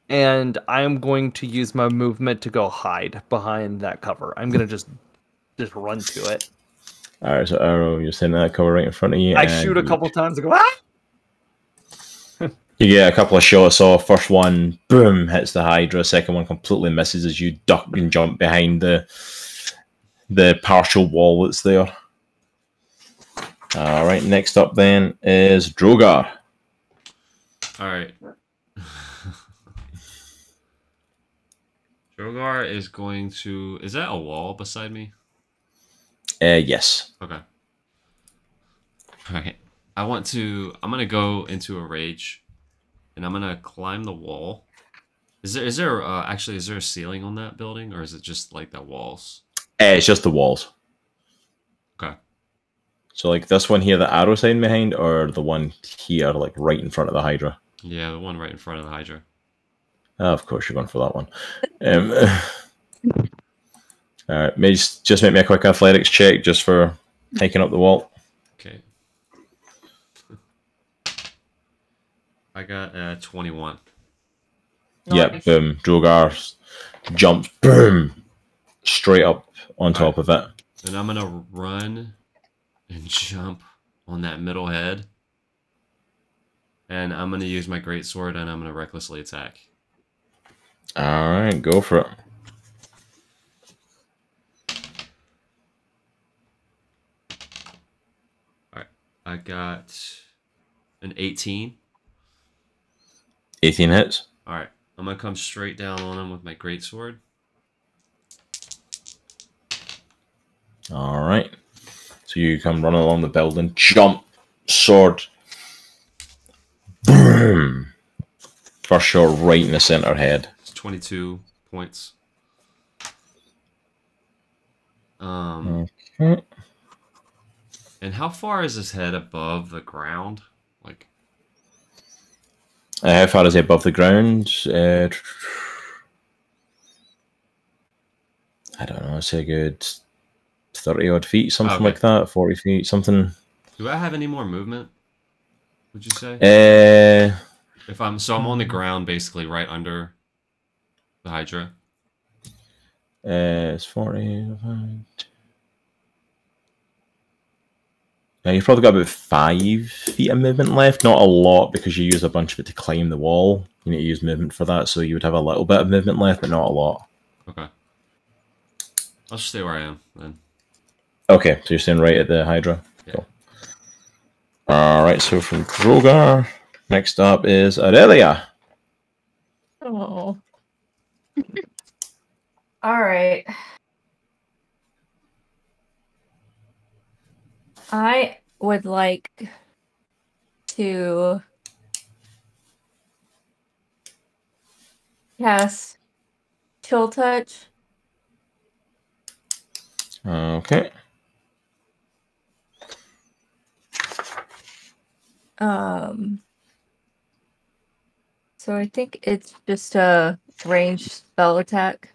And I'm going to use my movement to go hide behind that cover. I'm gonna just run to it. Alright, so Aero, you're sitting in that cover right in front of you. I and shoot a couple times and go, ah! You get a couple of shots off. First one, boom, hits the Hydra. Second one completely misses as you duck and jump behind the partial wall that's there. Alright, next up then is Droghar. Alright. Droghar is going to... Is that a wall beside me? Yes. Okay. Alright. I'm going to go into a rage. And I'm going to climb the wall. Is there a ceiling on that building? Or is it just like the walls? It's just the walls. Okay. So like this one here, the arrow sign behind, or the one here, like right in front of the Hydra? Yeah, the one right in front of the Hydra. Of course, you're going for that one. Alright, just make me a quick athletics check just for hiking up the wall. Okay. I got 21. Yep, boom. Droghar jumps, boom, straight up on top of it. And I'm going to run and jump on that middle head. And I'm going to use my greatsword and I'm going to recklessly attack. Alright, go for it. Alright, I got an 18. 18 hits. Alright, I'm going to come straight down on him with my greatsword. Alright. So you come running along the building, jump, sword, boom. First shot right in the center head. It's 22 points. Okay. And how far is his head above the ground? Like, how far is he above the ground? I don't know. It's a good 30 odd feet, something like that. 40 feet, something. do I have any more movement? Would you say? If I'm on the ground, basically right under the Hydra. It's 40. You've probably got about 5 feet of movement left. Not a lot because you use a bunch of it to climb the wall. You need to use movement for that, so you would have a little bit of movement left, but not a lot. Okay. I'll just stay where I am then. Okay, so you're staying right at the Hydra. Yeah. Cool. Alright, so from Droghar, next up is Erellia. Oh. All right. I would like to cast Chill Touch. Okay. So I think it's just a ranged spell attack.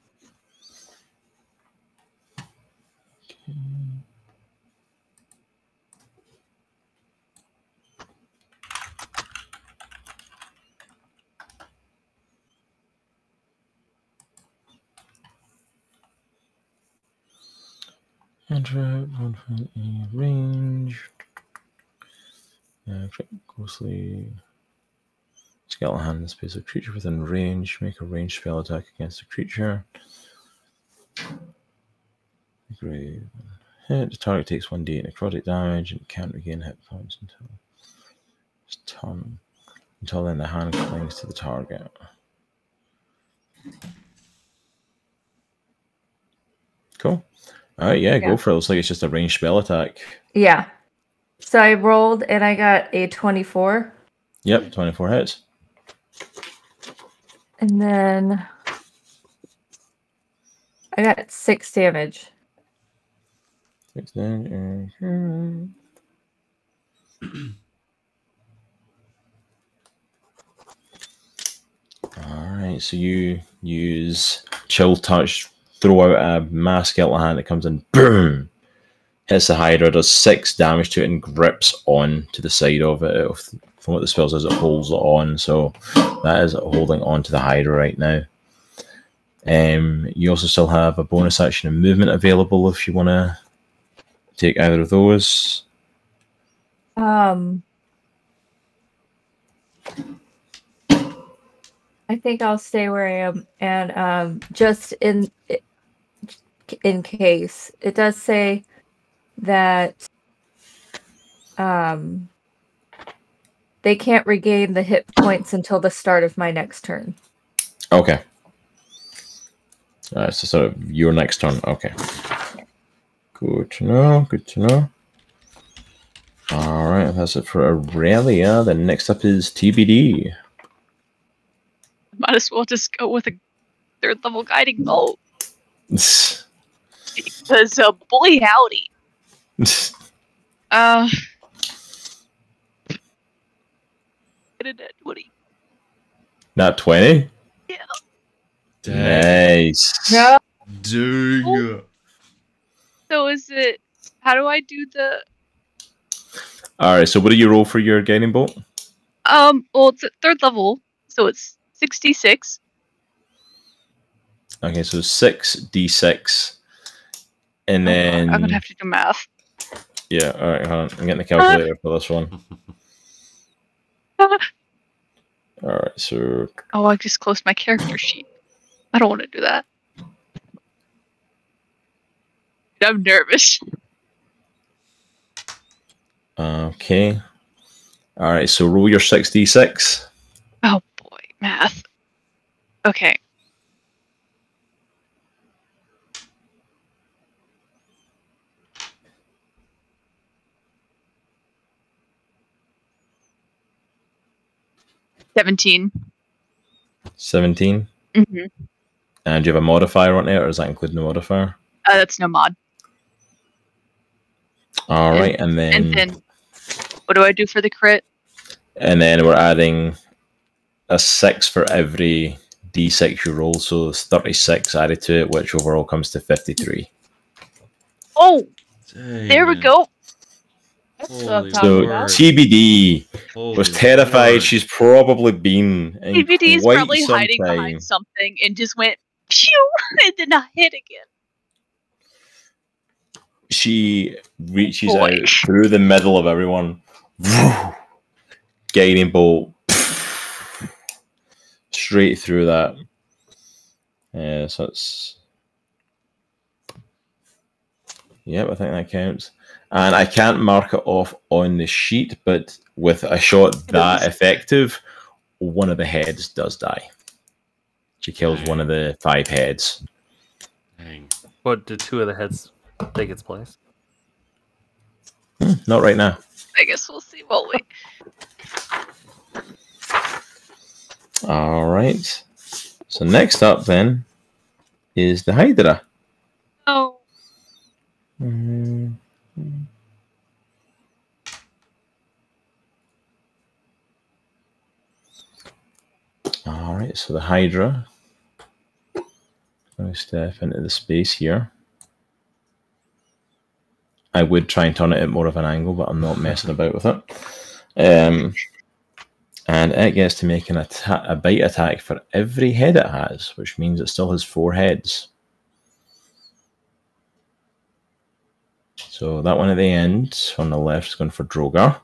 Enter 1.8 range. Ghostly skeleton hand in the space of creature within range. Make a ranged spell attack against the creature. Great. Hit. The target takes 1d necrotic damage and can't regain hit points until then the hand clings to the target. Cool. Alright, yeah, go for it. Looks like it's just a ranged spell attack. Yeah. So I rolled and I got a 24. Yep, 24 hits. And then I got 6 damage. 6 damage. Alright, so you use Chill Touch, throw out a mass skeleton hand that comes in, boom! Hits the Hydra, does 6 damage to it, and grips on to the side of it. From what the spell says, it holds it on, so that is holding on to the Hydra right now. You also still have a bonus action and movement available if you want to take either of those. I think I'll stay where I am, and just in case, it does say that they can't regain the hit points until the start of my next turn. Okay. So sort of your next turn. Okay. Good to know. Good to know. All right, that's it for Erellia. Then next up is TBD. Might as well just go with a 3rd level guiding bolt. Because boy howdy. Get a net 20. Not 20? Yeah. Nice. No. Dang. So is it? How do I do the? All right. So what do you roll for your guiding bolt? Well, it's at 3rd level, so it's 66. Okay, so 6d6, and then I'm gonna have to do math. Yeah. All right. Hold on. I'm getting the calculator for this one. All right. So. Oh, I just closed my character sheet. I don't want to do that. I'm nervous. Okay. All right. So roll your 6d6. Oh boy, math. Okay. $17. 17. Mm-hmm. And do you have a modifier on it, or does that include the modifier? That's no mod. All right, and then what do I do for the crit? And then we're adding a 6 for every d6 you roll, so it's 36 added to it, which overall comes to 53. Oh, Dang, there we man. go. Holy So Lord. TBD Holy was terrified. Lord. She's probably been in TBD is quite probably some hiding time. behind something and just went pew and did not hit again. She reaches Boy. out through the middle of everyone. Guiding bolt. Straight through that. Yeah, so it's... Yep, I think that counts. And I can't mark it off on the sheet, but with a shot that effective, one of the heads does die. She kills one of the 5 heads. Dang. What, did 2 of the heads take its place? Not right now. I guess we'll see, won't we? All right. So next up then is the Hydra. Oh. All right, so the Hydra. Let me step into the space here. I would try and turn it at more of an angle, but I'm not messing about with it. And it gets to make a bite attack for every head it has, which means it still has 4 heads. So that one at the end on the left is going for Droghar.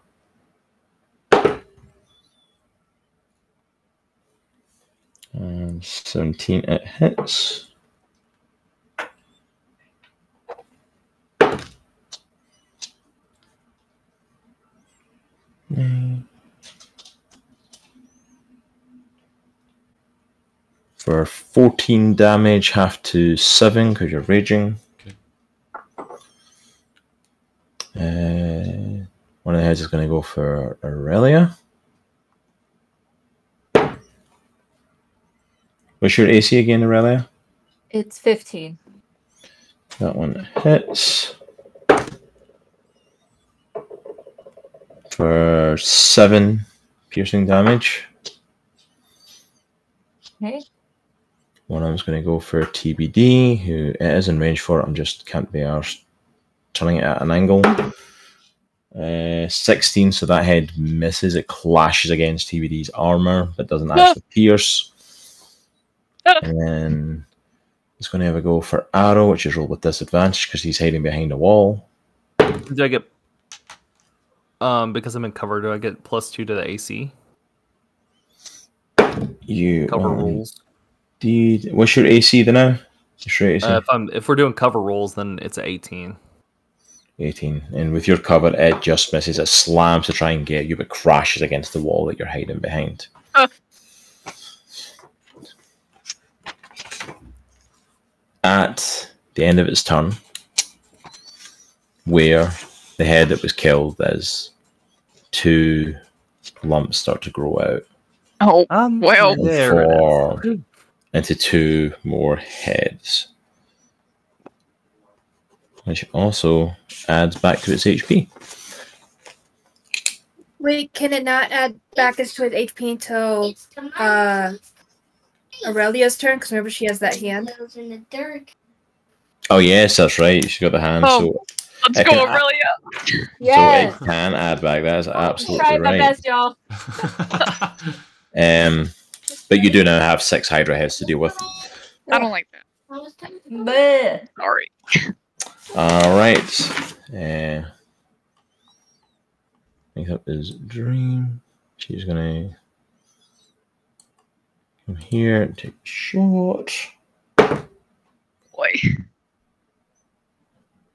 And 17 it hits. For 14 damage, half to 7 because you're raging. Okay. One of the heads is going to go for Erellia. What's your AC again, Erellia? It's 15. That one hits. For 7 piercing damage. Okay. One of them's going to go for TBD, who it is in range for. I'm just can't be arsed turning it at an angle. 16, so that head misses. It clashes against TBD's armor, but doesn't actually pierce. And then it's going to have a go for Aero, which is rolled with disadvantage because he's hiding behind a wall. Do I get because I'm in cover? Do I get +2 to the AC? You Cover rolls. What's your AC then now? Your AC? If we're doing cover rolls, then it's 18. 18. And with your cover, it just misses. It slams to try and get you, but crashes against the wall that you're hiding behind. At the end of its turn, where the head that was killed is, 2 lumps start to grow out. Oh, well. And form into 2 more heads. Which also adds back to its HP. Wait, can it not add back to its HP until Erelia's turn? Because remember, she has that hand. Oh, yes, that's right. She's got the hand. Oh, so let's go, Erellia. Yes. So it can add back. That's absolutely Tried my right. best, y'all. But you do now have 6 Hydra heads to deal with. I don't like that. Bleh. Sorry. All right. Next up is Dream. She's gonna come here and take a shot. Boy.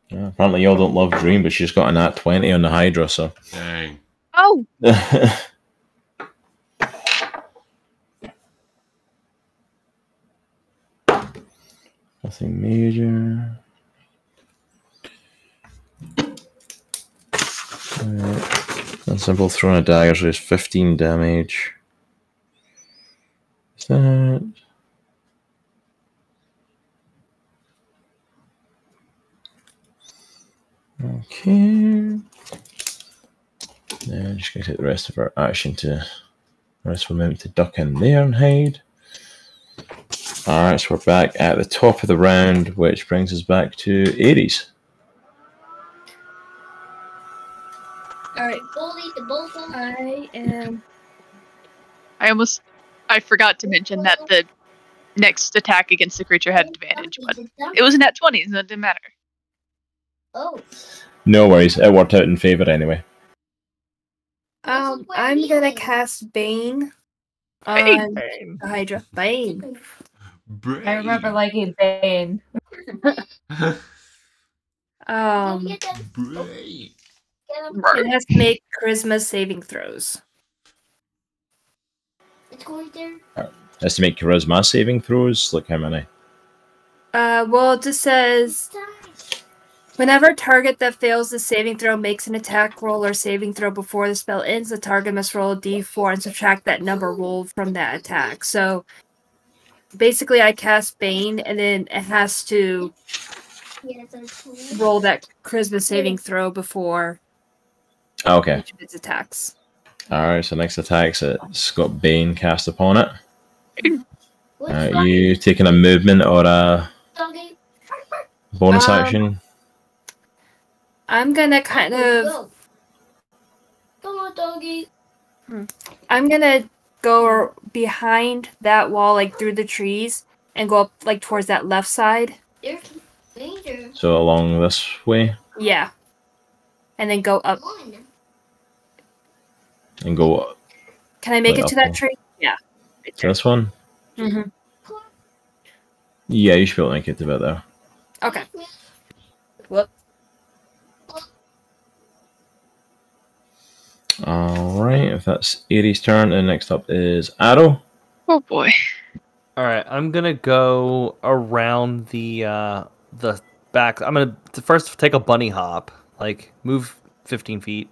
Yeah, apparently y'all don't love Dream, but she's got a nat 20 on the Hydra, so. Dang. Oh. Nothing major. And simple throwing a dagger, so it's 15 damage. Is that? Okay. Now I'm just going to take the rest of our action to rest for a moment to duck in there and hide. Alright, so we're back at the top of the round, which brings us back to Aries. Alright. I forgot to mention that the next attack against the creature had advantage, but it was a nat 20, so it didn't matter. Oh. No worries, it worked out in favor anyway. I'm gonna cast Bane on the Hydra. Bane. I remember liking Bane. It has to make charisma saving throws. It's going there. Has to make charisma saving throws. Look how many. Well, it just says whenever a target that fails the saving throw makes an attack roll or saving throw before the spell ends, the target must roll a d4 and subtract that number rolled from that attack. So basically, I cast Bane, and then it has to roll that charisma saving throw before each of its attacks. Alright, so next attack's it's got Bane cast upon it. You taking a movement or a bonus action? I'm gonna kind of. Come on, doggy. I'm gonna go behind that wall, like through the trees, and go up like towards that left side. There's danger. So along this way? Yeah. And then go up. And go up. Can I make Right it to up that tree? Yeah. Right to this one? Mm-hmm. Yeah, you should be able to make it to about there. Okay. Whoop. Alright, if that's Aries' turn, and next up is Aero. Oh boy. Alright, I'm gonna go around the back. I'm gonna first take a bunny hop, like move 15 feet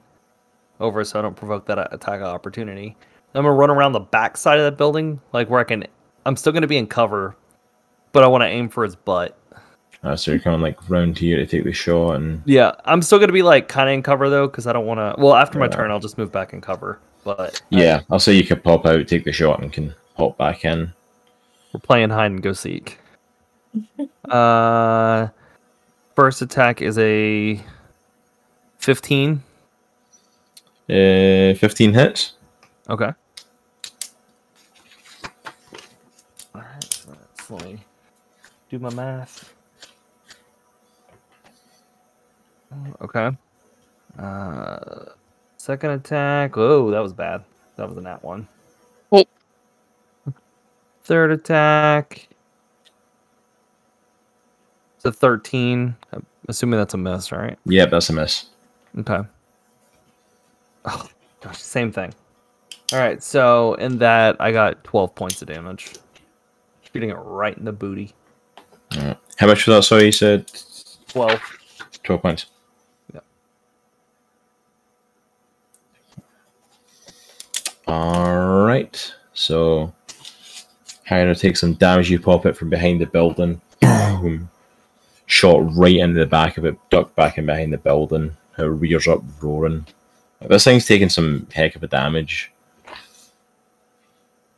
over so I don't provoke that attack opportunity. I'm gonna run around the back side of that building, like where I'm still gonna be in cover, but I want to aim for his butt. So you're coming like round here to take the shot, and yeah, I'm still gonna be like kind of in cover though, because I don't want to. Well, after my turn, I'll just move back in cover. But yeah, I'll say you can pop out, take the shot, and can pop back in. We're playing hide and go seek. First attack is a 15. 15 hits. Okay. Alright, so let me do my math. Okay. Second attack. Oh, that was bad. That was a nat 1. Oh. Third attack. It's a 13. I'm assuming that's a miss, right? Yep, that's a miss. Okay. Oh, gosh, same thing. All right, so in that, I got 12 points of damage. Shooting it right in the booty. Right. How much was that? Sorry, you said 12. 12 points. Yep. Alright. So, Haregon takes some damage. You pop it from behind the building. Boom. Shot right into the back of it, ducked back in behind the building. It rears up roaring. This thing's taking some heck of a damage.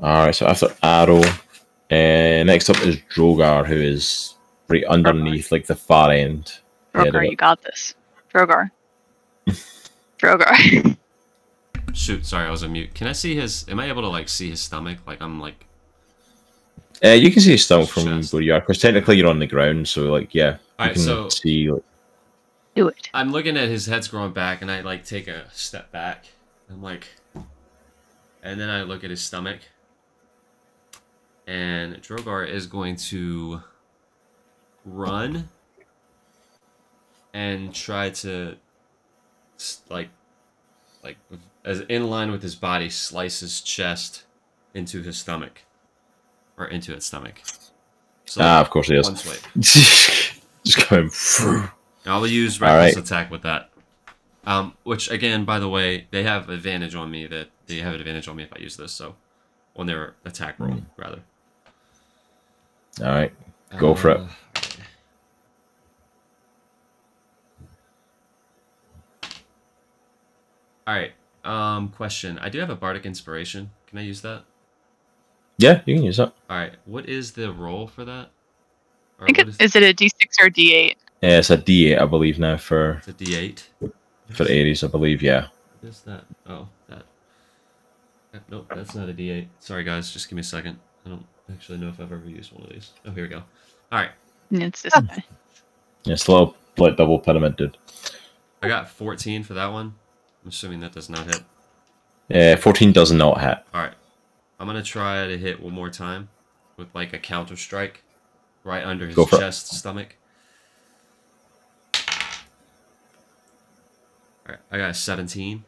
Alright, so after Aero, next up is Droghar, who is right underneath, like the far end. Droghar, you got this. Droghar. Droghar. Shoot, sorry, I was on mute. Can I see his... Am I able to, like, see his stomach? Like, I'm, like... You can see his stomach from Chest. where you are, because technically you're on the ground, so, like, yeah. You Alright, can so... see, like... Do it. I'm looking at his head's growing back, and I, like, take a step back. I'm like... And then I look at his stomach. And Droghar is going to... run. And try to... like as in line with his body, slice his chest into his stomach, or into its stomach. So of course he is. one swipe. Just going. I will use reckless attack with that. Which again, by the way, they have advantage on me. That they have an advantage on me if I use this. So on their attack roll, rather. All right, go for it. All right. Question. I do have a bardic inspiration. Can I use that? Yeah, you can use that. All right. What is the roll for that? Or I think what is it a D6 or a D8? Yeah, it's a D8, I believe now for It's a D8. for Aries, I believe. Yeah. What is that? Oh, that. Nope, that's not a D8. Sorry, guys. Just give me a second. I don't actually know if I've ever used one of these. Oh, here we go. All right. It's this guy. Yeah, it's a little like double pyramid, dude. I got 14 for that one. I'm assuming that does not hit. 14 does not hit. All right. I'm gonna try to hit one more time with like a counter strike right under his chest, stomach. All right. I got a 17.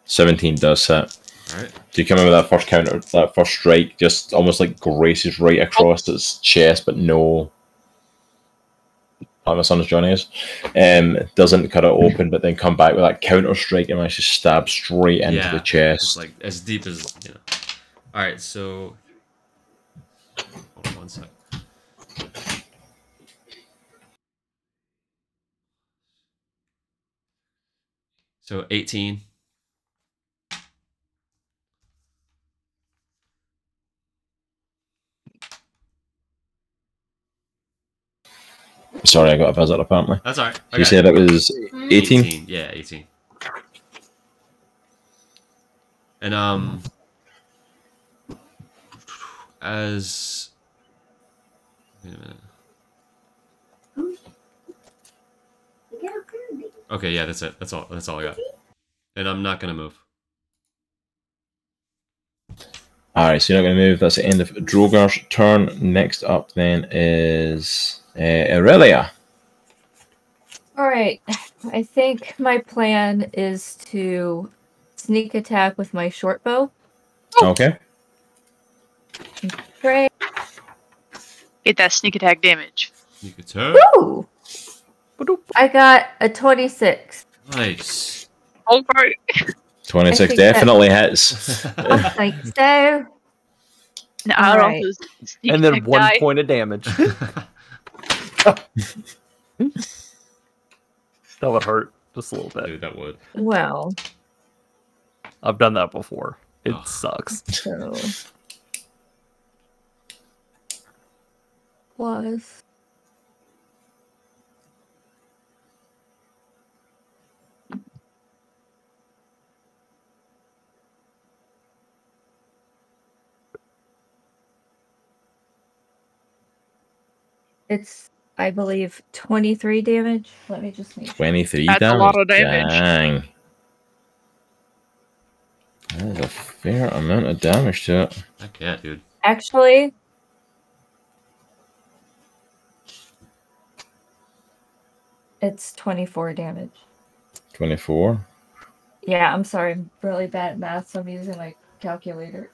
17 does hit. All right. So you come in with that first counter, that first strike, just almost like graces right across its chest, but no. Like my son's Johnny is. Doesn't cut it open, but then come back with that counter strike and manage to stab straight into the chest. It's like as deep as, you know. All right, so hold on one sec. So 18. Sorry, I got a visit apparently. That's all right. You said it was 18? Yeah, 18. And as wait a minute. Okay, yeah, that's it. That's all I got. And I'm not gonna move. Alright, so you're not going to move. That's the end of Droghar's turn. Next up then is Erellia. Alright, I think my plan is to sneak attack with my short bow. Okay. Great. Get that sneak attack damage. Sneak attack. Woo! I got a 26. Nice. Oh, right. 26 think definitely hits. I think so. And I Alright. also sneak And then attack 1 die. point of damage. That would hurt just a little bit. Dude, that would. Well, I've done that before. It Oh. sucks. so plus. It's, I believe, 23 damage. Let me just make sure. 23 That's damage. a lot of damage. Dang. That is a fair amount of damage to it. Heck yeah, dude. Actually, it's 24 damage. 24. Yeah, I'm sorry. I'm really bad at math, so I'm using my calculator.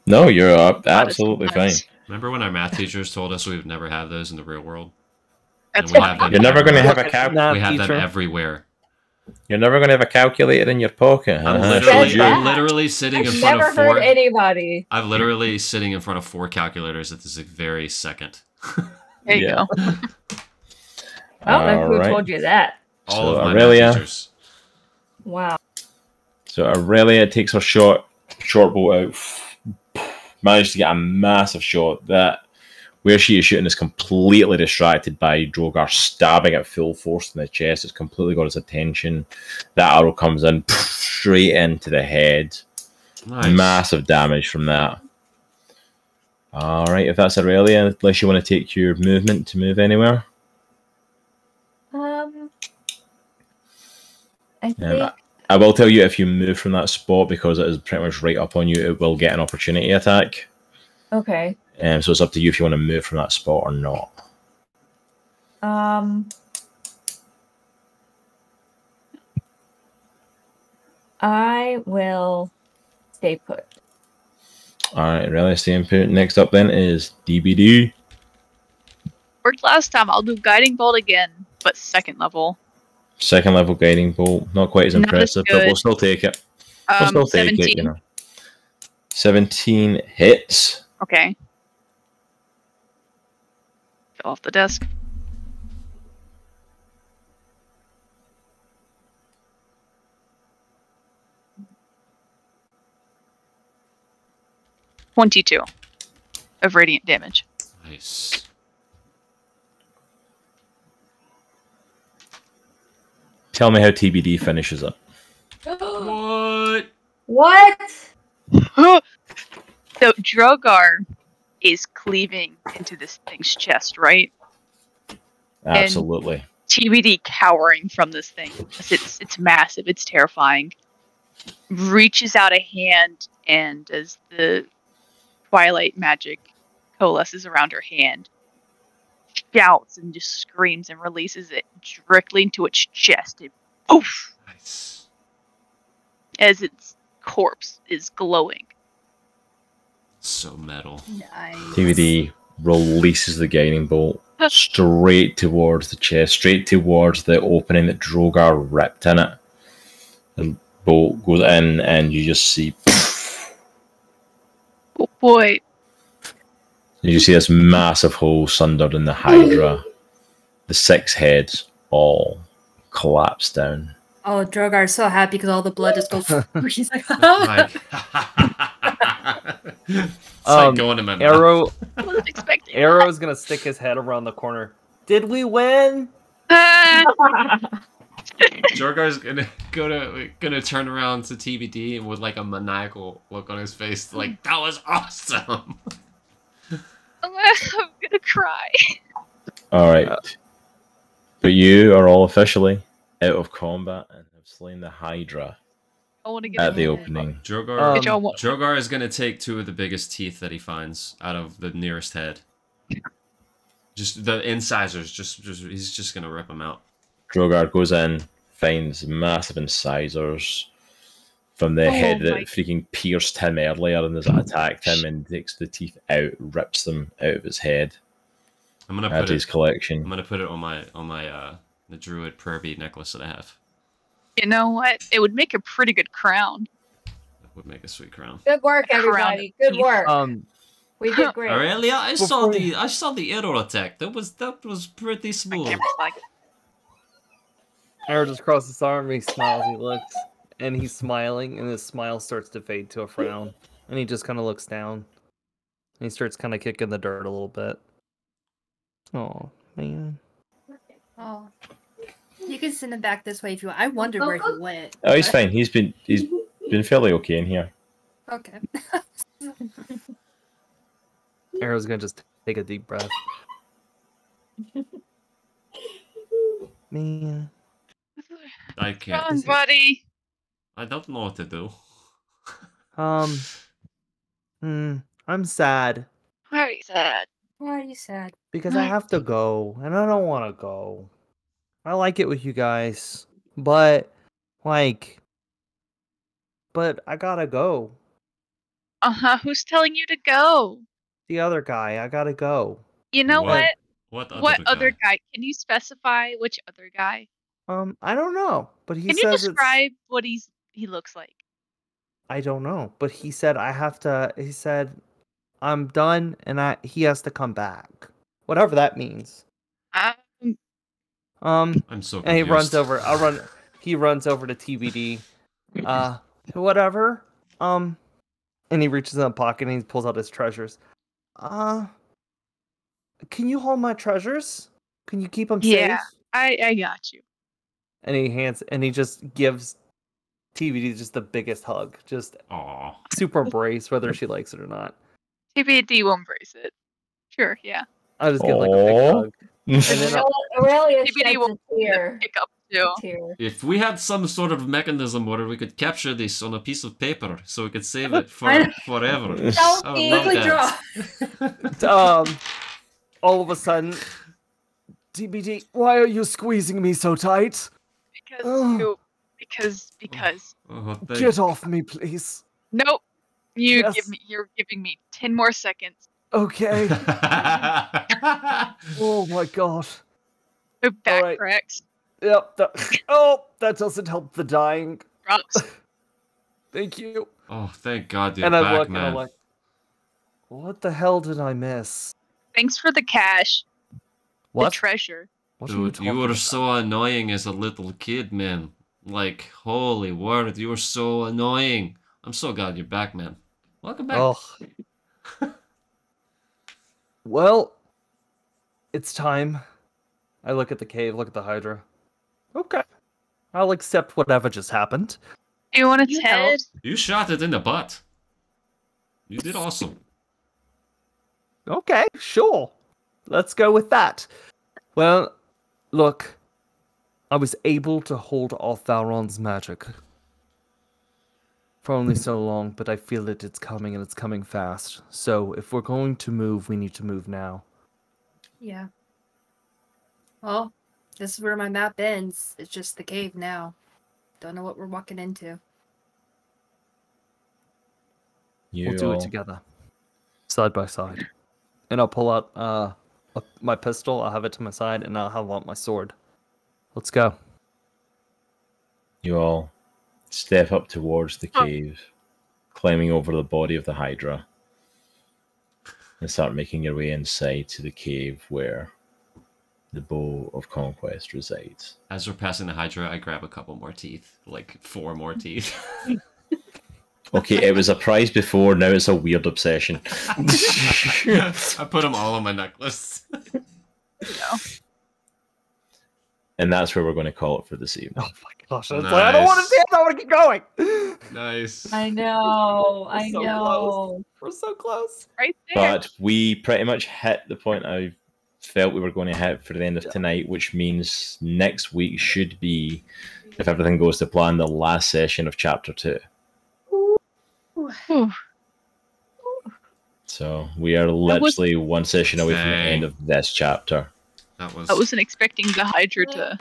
No, you're up. That is Absolutely fine. nuts. Remember when our math teachers told us we would never have those in the real world? That's And we have funny. them You're never going to have a everywhere. cal- We have them teacher. everywhere. You're never going to have a calculator in your pocket. I'm huh? literally, Said that. I'm literally sitting in I've front never of heard four. anybody. I'm literally sitting in front of 4 calculators at this very second. There you Yeah. go. I don't know who Alright. told you that. All So of my Erellia. math teachers. Wow. So Erellia takes her short bow out. Managed to get a massive shot that where she is shooting is completely distracted by Droghar stabbing at full force in the chest. It's completely got his attention. That arrow comes in straight into the head. Nice. Massive damage from that. Alright, if that's Erellia, unless you want to take your movement to move anywhere. I think I will tell you, if you move from that spot, because it is pretty much right up on you, it will get an opportunity attack. okay. So it's up to you if you want to move from that spot or not. I will stay put. Alright, really staying put. Next up then is DBD. Worked last time. I'll do guiding bolt again, but second level. Second level guiding bolt. Not quite as Not as impressive, but we'll good. still take it. We'll still take 17. it, you know. 17 hits. Okay. Fell off the desk. $22 of radiant damage. Nice. Tell me how TBD finishes it. What? What? So Droghar is cleaving into this thing's chest, right? Absolutely. TBD cowering from this thing. It's massive. It's terrifying. Reaches out a hand, and as the twilight magic coalesces around her hand, shouts and just screams and releases it directly into its chest. And poof! Nice. As its corpse is glowing. So metal. Nice. TBD releases the guiding bolt straight towards the chest, straight towards the opening that Droghar ripped in it. The bolt goes in, and you just see. Oh boy. You see this massive hole sundered in the Hydra. The 6 heads all collapse down. Oh, Drogar's so happy because all the blood just goes. He's like, Like, it's like going to my mouth. Aero, I wasn't expecting Aero's gonna stick his head around the corner. Did we win? that. Jorgar's gonna turn around to TBD and with like a maniacal look on his face, like that was awesome. I'm gonna cry. Alright. But you are all officially out of combat and have slain the Hydra I want to get at the it. opening. Droghar, Get y'all one. Droghar is gonna take 2 of the biggest teeth that he finds out of the nearest head. Just the incisors. Just he's just gonna rip them out. Droghar goes in, finds massive incisors from the head that my- freaking pierced him earlier and has attacked him, and takes the teeth out, rips them out of his head. I'm gonna Add put to his it. collection. I'm gonna put it on my the druid prayer bead necklace that I have. You know what? It would make a pretty good crown. That would make a sweet crown. Good work, Crown everybody. Good teeth. work. Um, We did great. Aurelia, I Before- saw the arrow attack. That was pretty My smooth. camera's like, Aero just crosses his arm, he smiles, he looks, and he's smiling, and his smile starts to fade to a frown. And he just kind of looks down. And he starts kind of kicking the dirt a little bit. Oh man. Oh. You can send him back this way if you want. I wondered where he went. Oh, he's fine. He's been fairly okay in here. Okay. Arrow's gonna just take a deep breath. Man. I can't. Come on, buddy. I don't know what to do. I'm sad Very sad. Why are you sad? because I have to go, and I don't want to go. I like it with you guys, but I gotta go. Who's telling you to go? The other guy, I gotta go. You know what? What other What other guy? guy? Can you specify which other guy? I don't know, but he Can you says describe what he looks like? I don't know, but he said I have to. He said I'm done, and he has to come back, whatever that means. I'm so confused. And he runs over. He runs over to TBD. Whatever. And he reaches in the pocket and he pulls out his treasures. Can you hold my treasures? Can you keep them Yeah, safe? I got you. And he just gives TBD just the biggest hug, just Aw. super embrace, whether she likes it or not. TBD will embrace it. Sure, yeah. I just give like a big Aw. hug. And then Aurelia TBD sheds will a tear. pick up too. Tear. If we had some sort of mechanism where we could capture this on a piece of paper so we could save it for forever. I would love Quickly that. draw. all of a sudden, TBD, why are you squeezing me so tight? Because Oh, Get off me, please. nope. Yes. You're giving me 10 more seconds. Okay. Oh my god. No back right. cracks. Yep. That doesn't help the dying. Drops. Thank you. Oh, thank God you're And I back, look and I'm man. like, what the hell did I miss? Thanks for the cash. What? The treasure. What are Dude, you talking were about? so annoying as a little kid, man. Like, holy word, you were so annoying. I'm so glad you're back, man. Welcome back. Oh. Well, it's time. I look at the cave, look at the Hydra. Okay. I'll accept whatever just happened. Do you want its You head? You shot it in the butt. You did awesome. Okay, sure. Let's go with that. Well, look. I was able to hold off Valron's magic for only so long, but I feel that it's coming and it's coming fast. So if we're going to move, we need to move now. Yeah. Well, this is where my map ends. It's just the cave now. Don't know what we're walking into. We'll do it together, side by side. And I'll pull out my pistol. I'll have it to my side, and I'll have out my sword. Let's go. You all step up towards the cave, climbing over the body of the Hydra, and start making your way inside to the cave where the Bow of Conquest resides. As we're passing the Hydra, I grab a couple more teeth. Like 4 more teeth. Okay, it was a prize before, now it's a weird obsession. I put them all on my necklace. And that's where we're going to call it for this evening. Oh my gosh! Nice. I don't want to see it. I want to keep going. Nice. I know. I So know. close. We're so close. Right there. But we pretty much hit the point I felt we were going to hit for the end of tonight, which means next week should be, if everything goes to plan, the last session of Chapter 2. Whew. So we are literally one session away from the end of this chapter. That was I wasn't expecting the Hydra to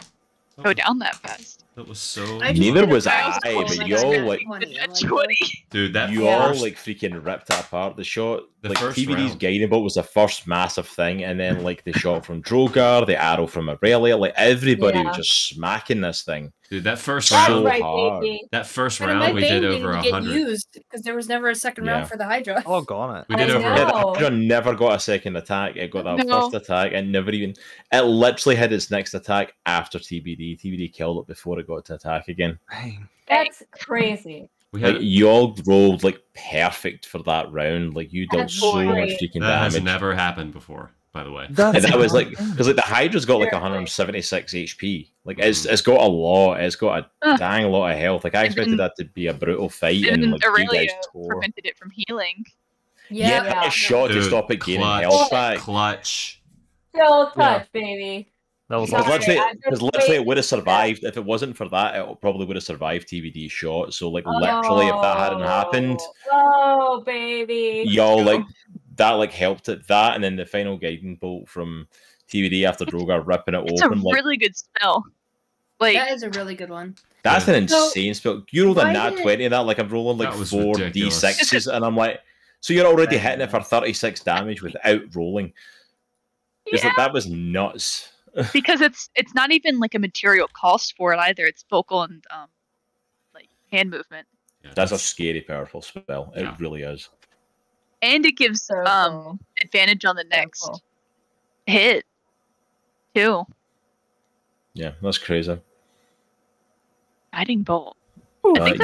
go down that fast. that was so I just Neither did a was fast I, roll, but like, y'all a like 20. I'm A like, 20. dude, that you first, all like freaking ripped it apart. The shot, The like first TBD's round. guiding bolt was the first massive thing, and then like the shot from Droghar, the arrow from Erellia, like everybody Yeah. was just smacking this thing. dude, that first That's So round, right, hard. baby. that first But my round we thing did didn't over get 100. used because there was never a second Yeah. round for the Hydra. Oh, gone it. We did I over. know. Yeah, the Hydra never got a second attack. It got that No. first attack and never even. It literally had its next attack after TBD. TBD killed it before it got to attack again. Dang. That's crazy. We Like had you all rolled like perfect for that round. Like you dealt That's so much great. freaking that has damage. never happened before. by the way. And that was like, because like the Hydra's got like 176 HP. Like it's got a lot. It's got a dang lot of health. Like I expected that to be a brutal fight, and like you guys tore. Prevented it from healing. Yeah, a shot to stop it gaining health back. Clutch. Still touch, baby. That was because literally it would have survived if it wasn't for that. It probably would have survived TBD shot. So like literally, if that hadn't happened, oh baby, y'all like that like helped it. That and then the final guiding bolt from TBD after Droghar ripping it open. It's a really good spell. Like that is a really good one. That's an insane spell. You rolled a nat 20 of that. Like I'm rolling like 4 ridiculous. D6s, and I'm like, so you're already hitting it for 36 damage without rolling. Yeah. That was nuts. Because it's not even like a material cost for it either. It's vocal and like hand movement. Yeah, that's a scary, powerful spell. It really is. And it gives advantage on the next hit too. Yeah, that's crazy. Guiding bolt. I think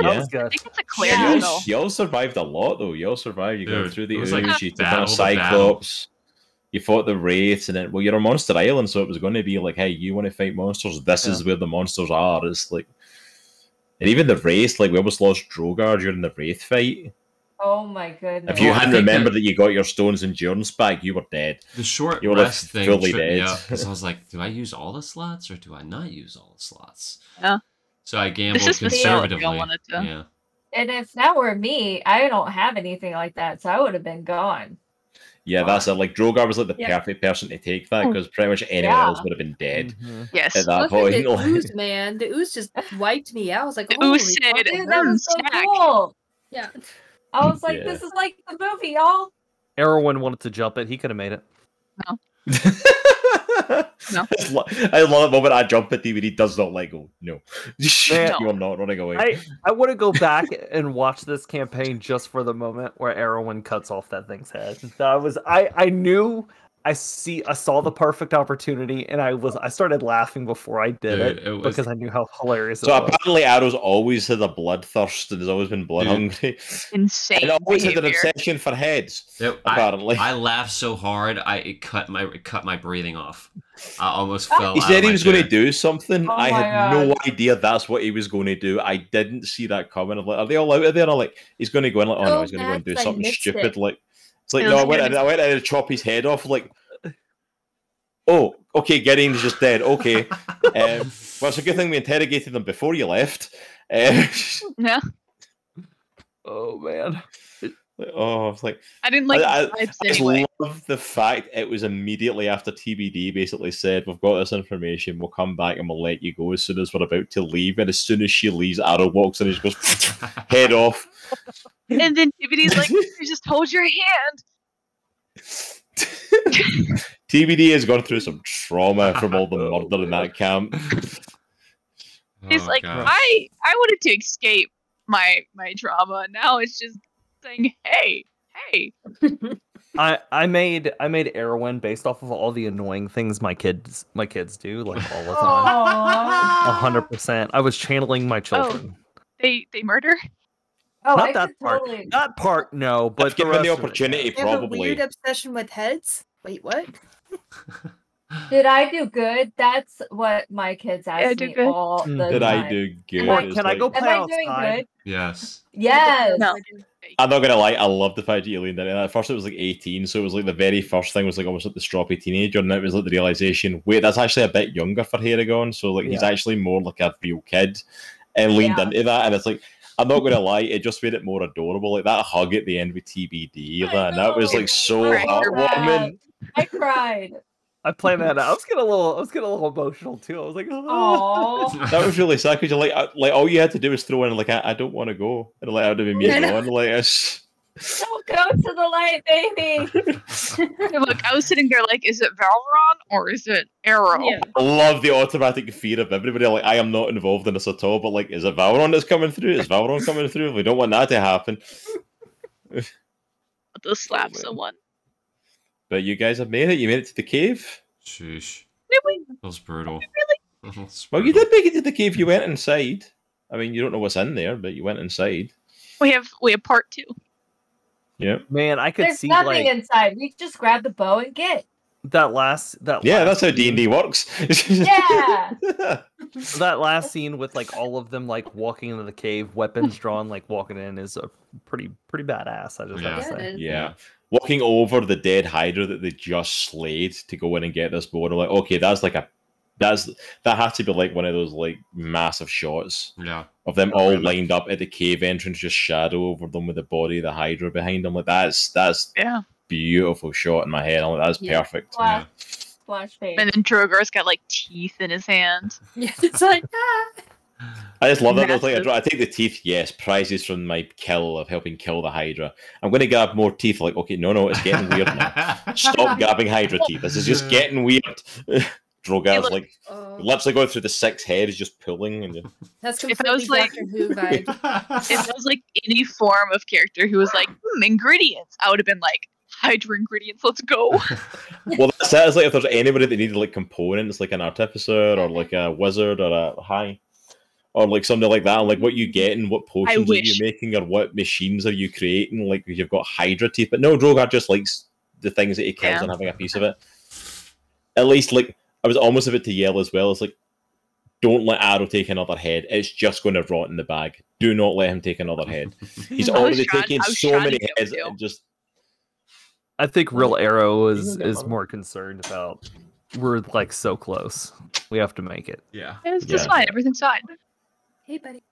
it's a cleric spell. Y'all survived a lot though. Y'all survived. You got through the ooze. Like you took on Cyclops. You fought the Wraiths, and then you're a Monster Island, so it was going to be like, hey, you want to fight monsters? This is where the monsters are. It's like, and even the Wraith, like we almost lost Droghar during the Wraith fight. Oh my goodness! If you hadn't remembered that you got your stones endurance back, you were dead. The short you were rest thing fully tripped me dead. up because I was like, do I use all the slots or do I not use all the slots? Yeah. So I gambled conservatively. Yeah. And if that were me, I don't have anything like that, so I would have been gone. Yeah, that's it. Like Droghar was like the perfect person to take that because pretty much anyone else would have been dead. Yes, at that point. The ooze, man, the ooze just wiped me out. I was like, the holy ooze said, dude, that was so cool. Yeah, I was like, this is like the movie, y'all. Aerowen wanted to jump it. He could have made it. No. No. I love the moment I jump at DVD does not let go. No. You are not running away. I want to go back and watch this campaign just for the moment where Aerowen cuts off that thing's head. I knew I saw the perfect opportunity, and I started laughing before I did it because I knew how hilarious it was. So apparently Arrow's always had a bloodthirst and has always been blood hungry. Insane. And always behavior. had an obsession for heads. Apparently. I laughed so hard it cut my breathing off. I almost fell. He said he was going to do something. Oh I had no idea that's what he was going to do. I didn't see that coming. I'm like, are they all out of there? And I'm like, he's going to go in like, oh no, he's going to go and do something stupid. Like, it's like, no, I went in and chop his head off. Like, oh, okay, Gideon's just dead. Okay. Well, it's a good thing we interrogated them before you left. Yeah. Oh, man. Oh, it's like I didn't like I anyway. love the fact it was immediately after TBD basically said, we've got this information, we'll come back and we'll let you go as soon as we're about to leave. And as soon as she leaves, Aero walks in and she goes, head off. And then TBD's like, you just hold your hand. TBD has gone through some trauma from all the murder in that camp. He's like, gosh. I wanted to escape my trauma. Now it's just saying, hey. I made Aerowen based off of all the annoying things my kids do like all the time. 100%. I was channeling my children. They murder? Oh, not that part. Totally... That part, no. But if given the opportunity, You have a probably. weird obsession with heads. Wait, what? Did I do good? That's what my kids ask me all the time. Did I do good? Can I go play Am I outside? doing good? Yes. Yes. No. I'm not gonna lie, I love the fact that you leaned in. At first, it was like 18, so it was like the very first thing was like almost like the stroppy teenager, and then it was like the realization, wait, that's actually a bit younger for Haregon, so like he's actually more like a real kid, and leaned into that, and it's like, I'm not gonna lie, it just made it more adorable. Like that hug at the end with TBD, and that was like so heartwarming. I cried. I planned that out. I was getting a little emotional too. I was like, oh. That was really sad because you're like all you had to do was throw in like I don't want to go, and like that would have been me going. Like don't go to the light, baby. Look, I was sitting there like, is it Valron or is it Aero? Yeah. I love the automatic fear of everybody. Like I am not involved in this at all, but like, is it Valron that's coming through? Is Valron coming through? We don't want that to happen. I'll just slap someone. But you guys have made it. You made it to the cave. Sheesh. Did we? That was brutal. Really? Well, you did make it to the cave. You went inside. I mean, you don't know what's in there, but you went inside. We have part 2. Yeah. Man, I could There's see nothing like inside. We just grab the bow and get. that's how D&D works. Yeah. That last scene with like all of them like walking into the cave, weapons drawn, like walking in, is a pretty badass. I just have to Yeah, say. it is. Yeah. Walking over the dead Hydra that they just slayed to go in and get this board. I'm like, okay, that has to be like one of those like massive shots Yeah. of them all lined up at the cave entrance, just shadow over them with the body of the Hydra behind them. Like that's Yeah. beautiful shot in my head. I'm like, that's Yeah. perfect. Yeah. Flash page. And then Drogar's got like teeth in his hand. Yeah, it's like, I just love that. There's Massive. I take the teeth, yes, prizes from my kill of helping kill the Hydra. I'm going to grab more teeth. Like, okay, no, it's getting weird now. Stop grabbing Hydra teeth. This is just getting weird. Drogar's like lips are going through the 6 heads, just pulling. And that's If I completely was like- Doctor Who vibe. If it was like any form of character who was like, ingredients, I would have been like, Hydra ingredients, let's go. well, that's it. It's like if there's anybody that needed like components, like an artificer or like a wizard or or like something like that. Like, what you getting? What potions are you wish. making? Or what machines are you creating? Like, you've got Hydra teeth, but no, Droghar just likes the things that he kills Yeah. and having a piece of it. At least, like, I was almost a bit to yell as well. It's like, don't let Aero take another head. It's just going to rot in the bag. Do not let him take another head. He's already taken so many heads. And just I think real Aero You can get is one. more concerned about. We're like so close. We have to make it. Yeah. It's just Yeah. fine. Everything's fine. Hey, buddy.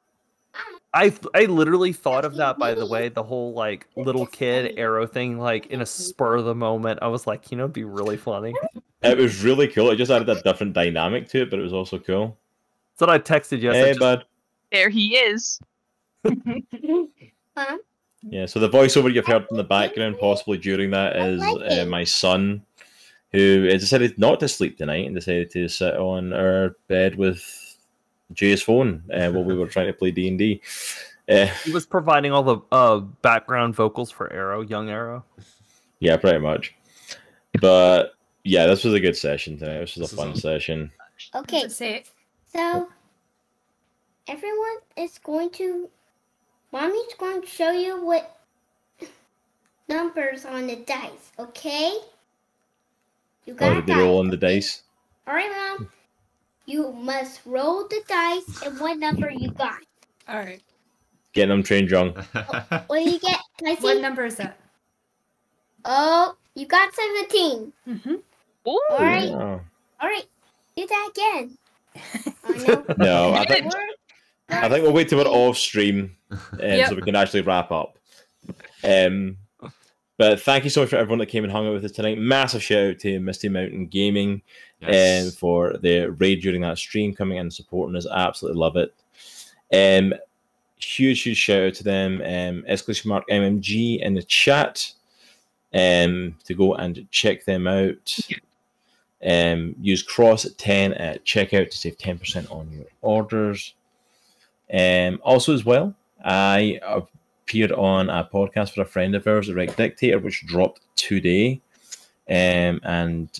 I literally thought of that, by the way, the whole like little kid Aero thing, like in a spur of the moment. I was like, it'd be really funny. it was really cool. It just added a different dynamic to it, but it was also cool. So I texted you. I Hey, said, bud. There he is. Huh? Yeah, so the voiceover you've heard in the background, possibly during that, is my son, who decided not to sleep tonight and decided to sit on our bed with Jaye's phone while we were trying to play D&D. he was providing all the background vocals for Aero, young Aero. Yeah, pretty much. But yeah, this was a good session tonight. This was This a is fun awesome. session. Okay, Say it. so everyone is going to. Mommy's going to show you what numbers on the dice, okay? You Oh, got did they roll on the dice? All right, Mom. You must roll the dice and what number you got. All right. Getting them trained young. What do you get? Can I see? What number is that? Oh, you got 17. Mm-hmm. Ooh. All right. Oh. All right. Do that again. Oh, no. No, I think we'll wait till we're off stream Yep. so we can actually wrap up. But thank you so much for everyone that came and hung out with us tonight. Massive shout out to Misty Mountain Gaming Yes. for the raid during that stream, coming in and supporting us. Absolutely love it. Huge shout out to them. Exclamation mark MMG in the chat to go and check them out. Use cross 10 at checkout to save 10% on your orders. Also, as well, I appeared on a podcast for a friend of ours, the Rec Dictator, which dropped today. And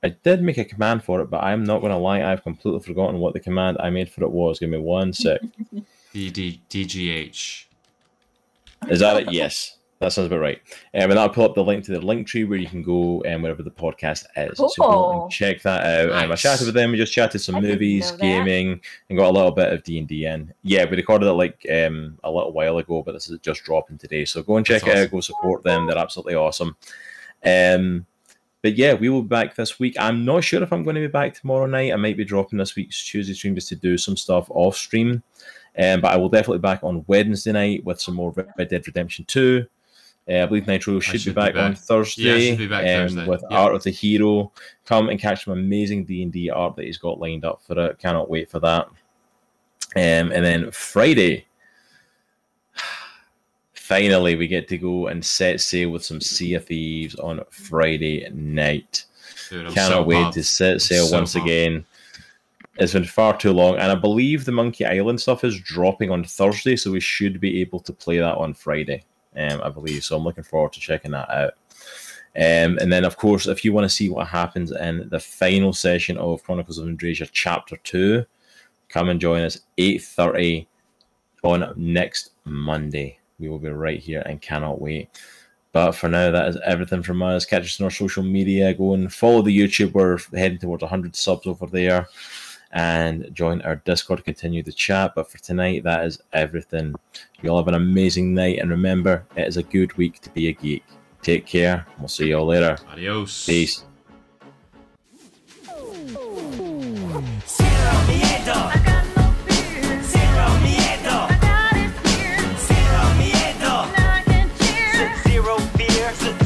I did make a command for it, but I'm not going to lie, I've completely forgotten what the command I made for it was. Give me 1 sec. DGH. Is that it? Yes. That sounds about right. And I'll pull up the link to the link tree where you can go wherever the podcast is. So go Cool. and check that out. I Nice. chatted with them. We just chatted some I didn't movies, know that. gaming, and got a little bit of D&D in. Yeah, we recorded it like a little while ago, but this is just dropping today. So go and check That's it out. awesome. Go support them. They're absolutely awesome. But yeah, we will be back this week. I'm not sure if I'm going to be back tomorrow night. I might be dropping this week's Tuesday stream just to do some stuff off stream. But I will definitely be back on Wednesday night with some more Red Dead Redemption 2. I believe Nitro should be back on Thursday. Yeah, should be back Thursday. With Yeah. Art of the Hero. Come and catch some amazing D&D art that he's got lined up for it. Cannot wait for that. And then Friday, finally we get to go and set sail with some Sea of Thieves on Friday night. Dude, I'm Cannot so wait pumped. to set sail So once pumped. again. It's been far too long, and I believe the Monkey Island stuff is dropping on Thursday, so we should be able to play that on Friday, I believe. So I'm looking forward to checking that out. And then, of course, if you want to see what happens in the final session of Chronicles of Andriesia Chapter 2, come and join us 8:30 on next Monday. We will be right here and cannot wait. But for now, that is everything from us. Catch us on our social media. Go and follow the YouTube. We're heading towards 100 subs over there. And join our Discord to continue the chat. But for tonight, that is everything. You all have an amazing night. And remember, it is a good week to be a geek. Take care. We'll see you all later. Adios. Peace. Zero miedo. I got no fear. Zero miedo. I got it here. Zero miedo. Now I can cheer. Zero fear.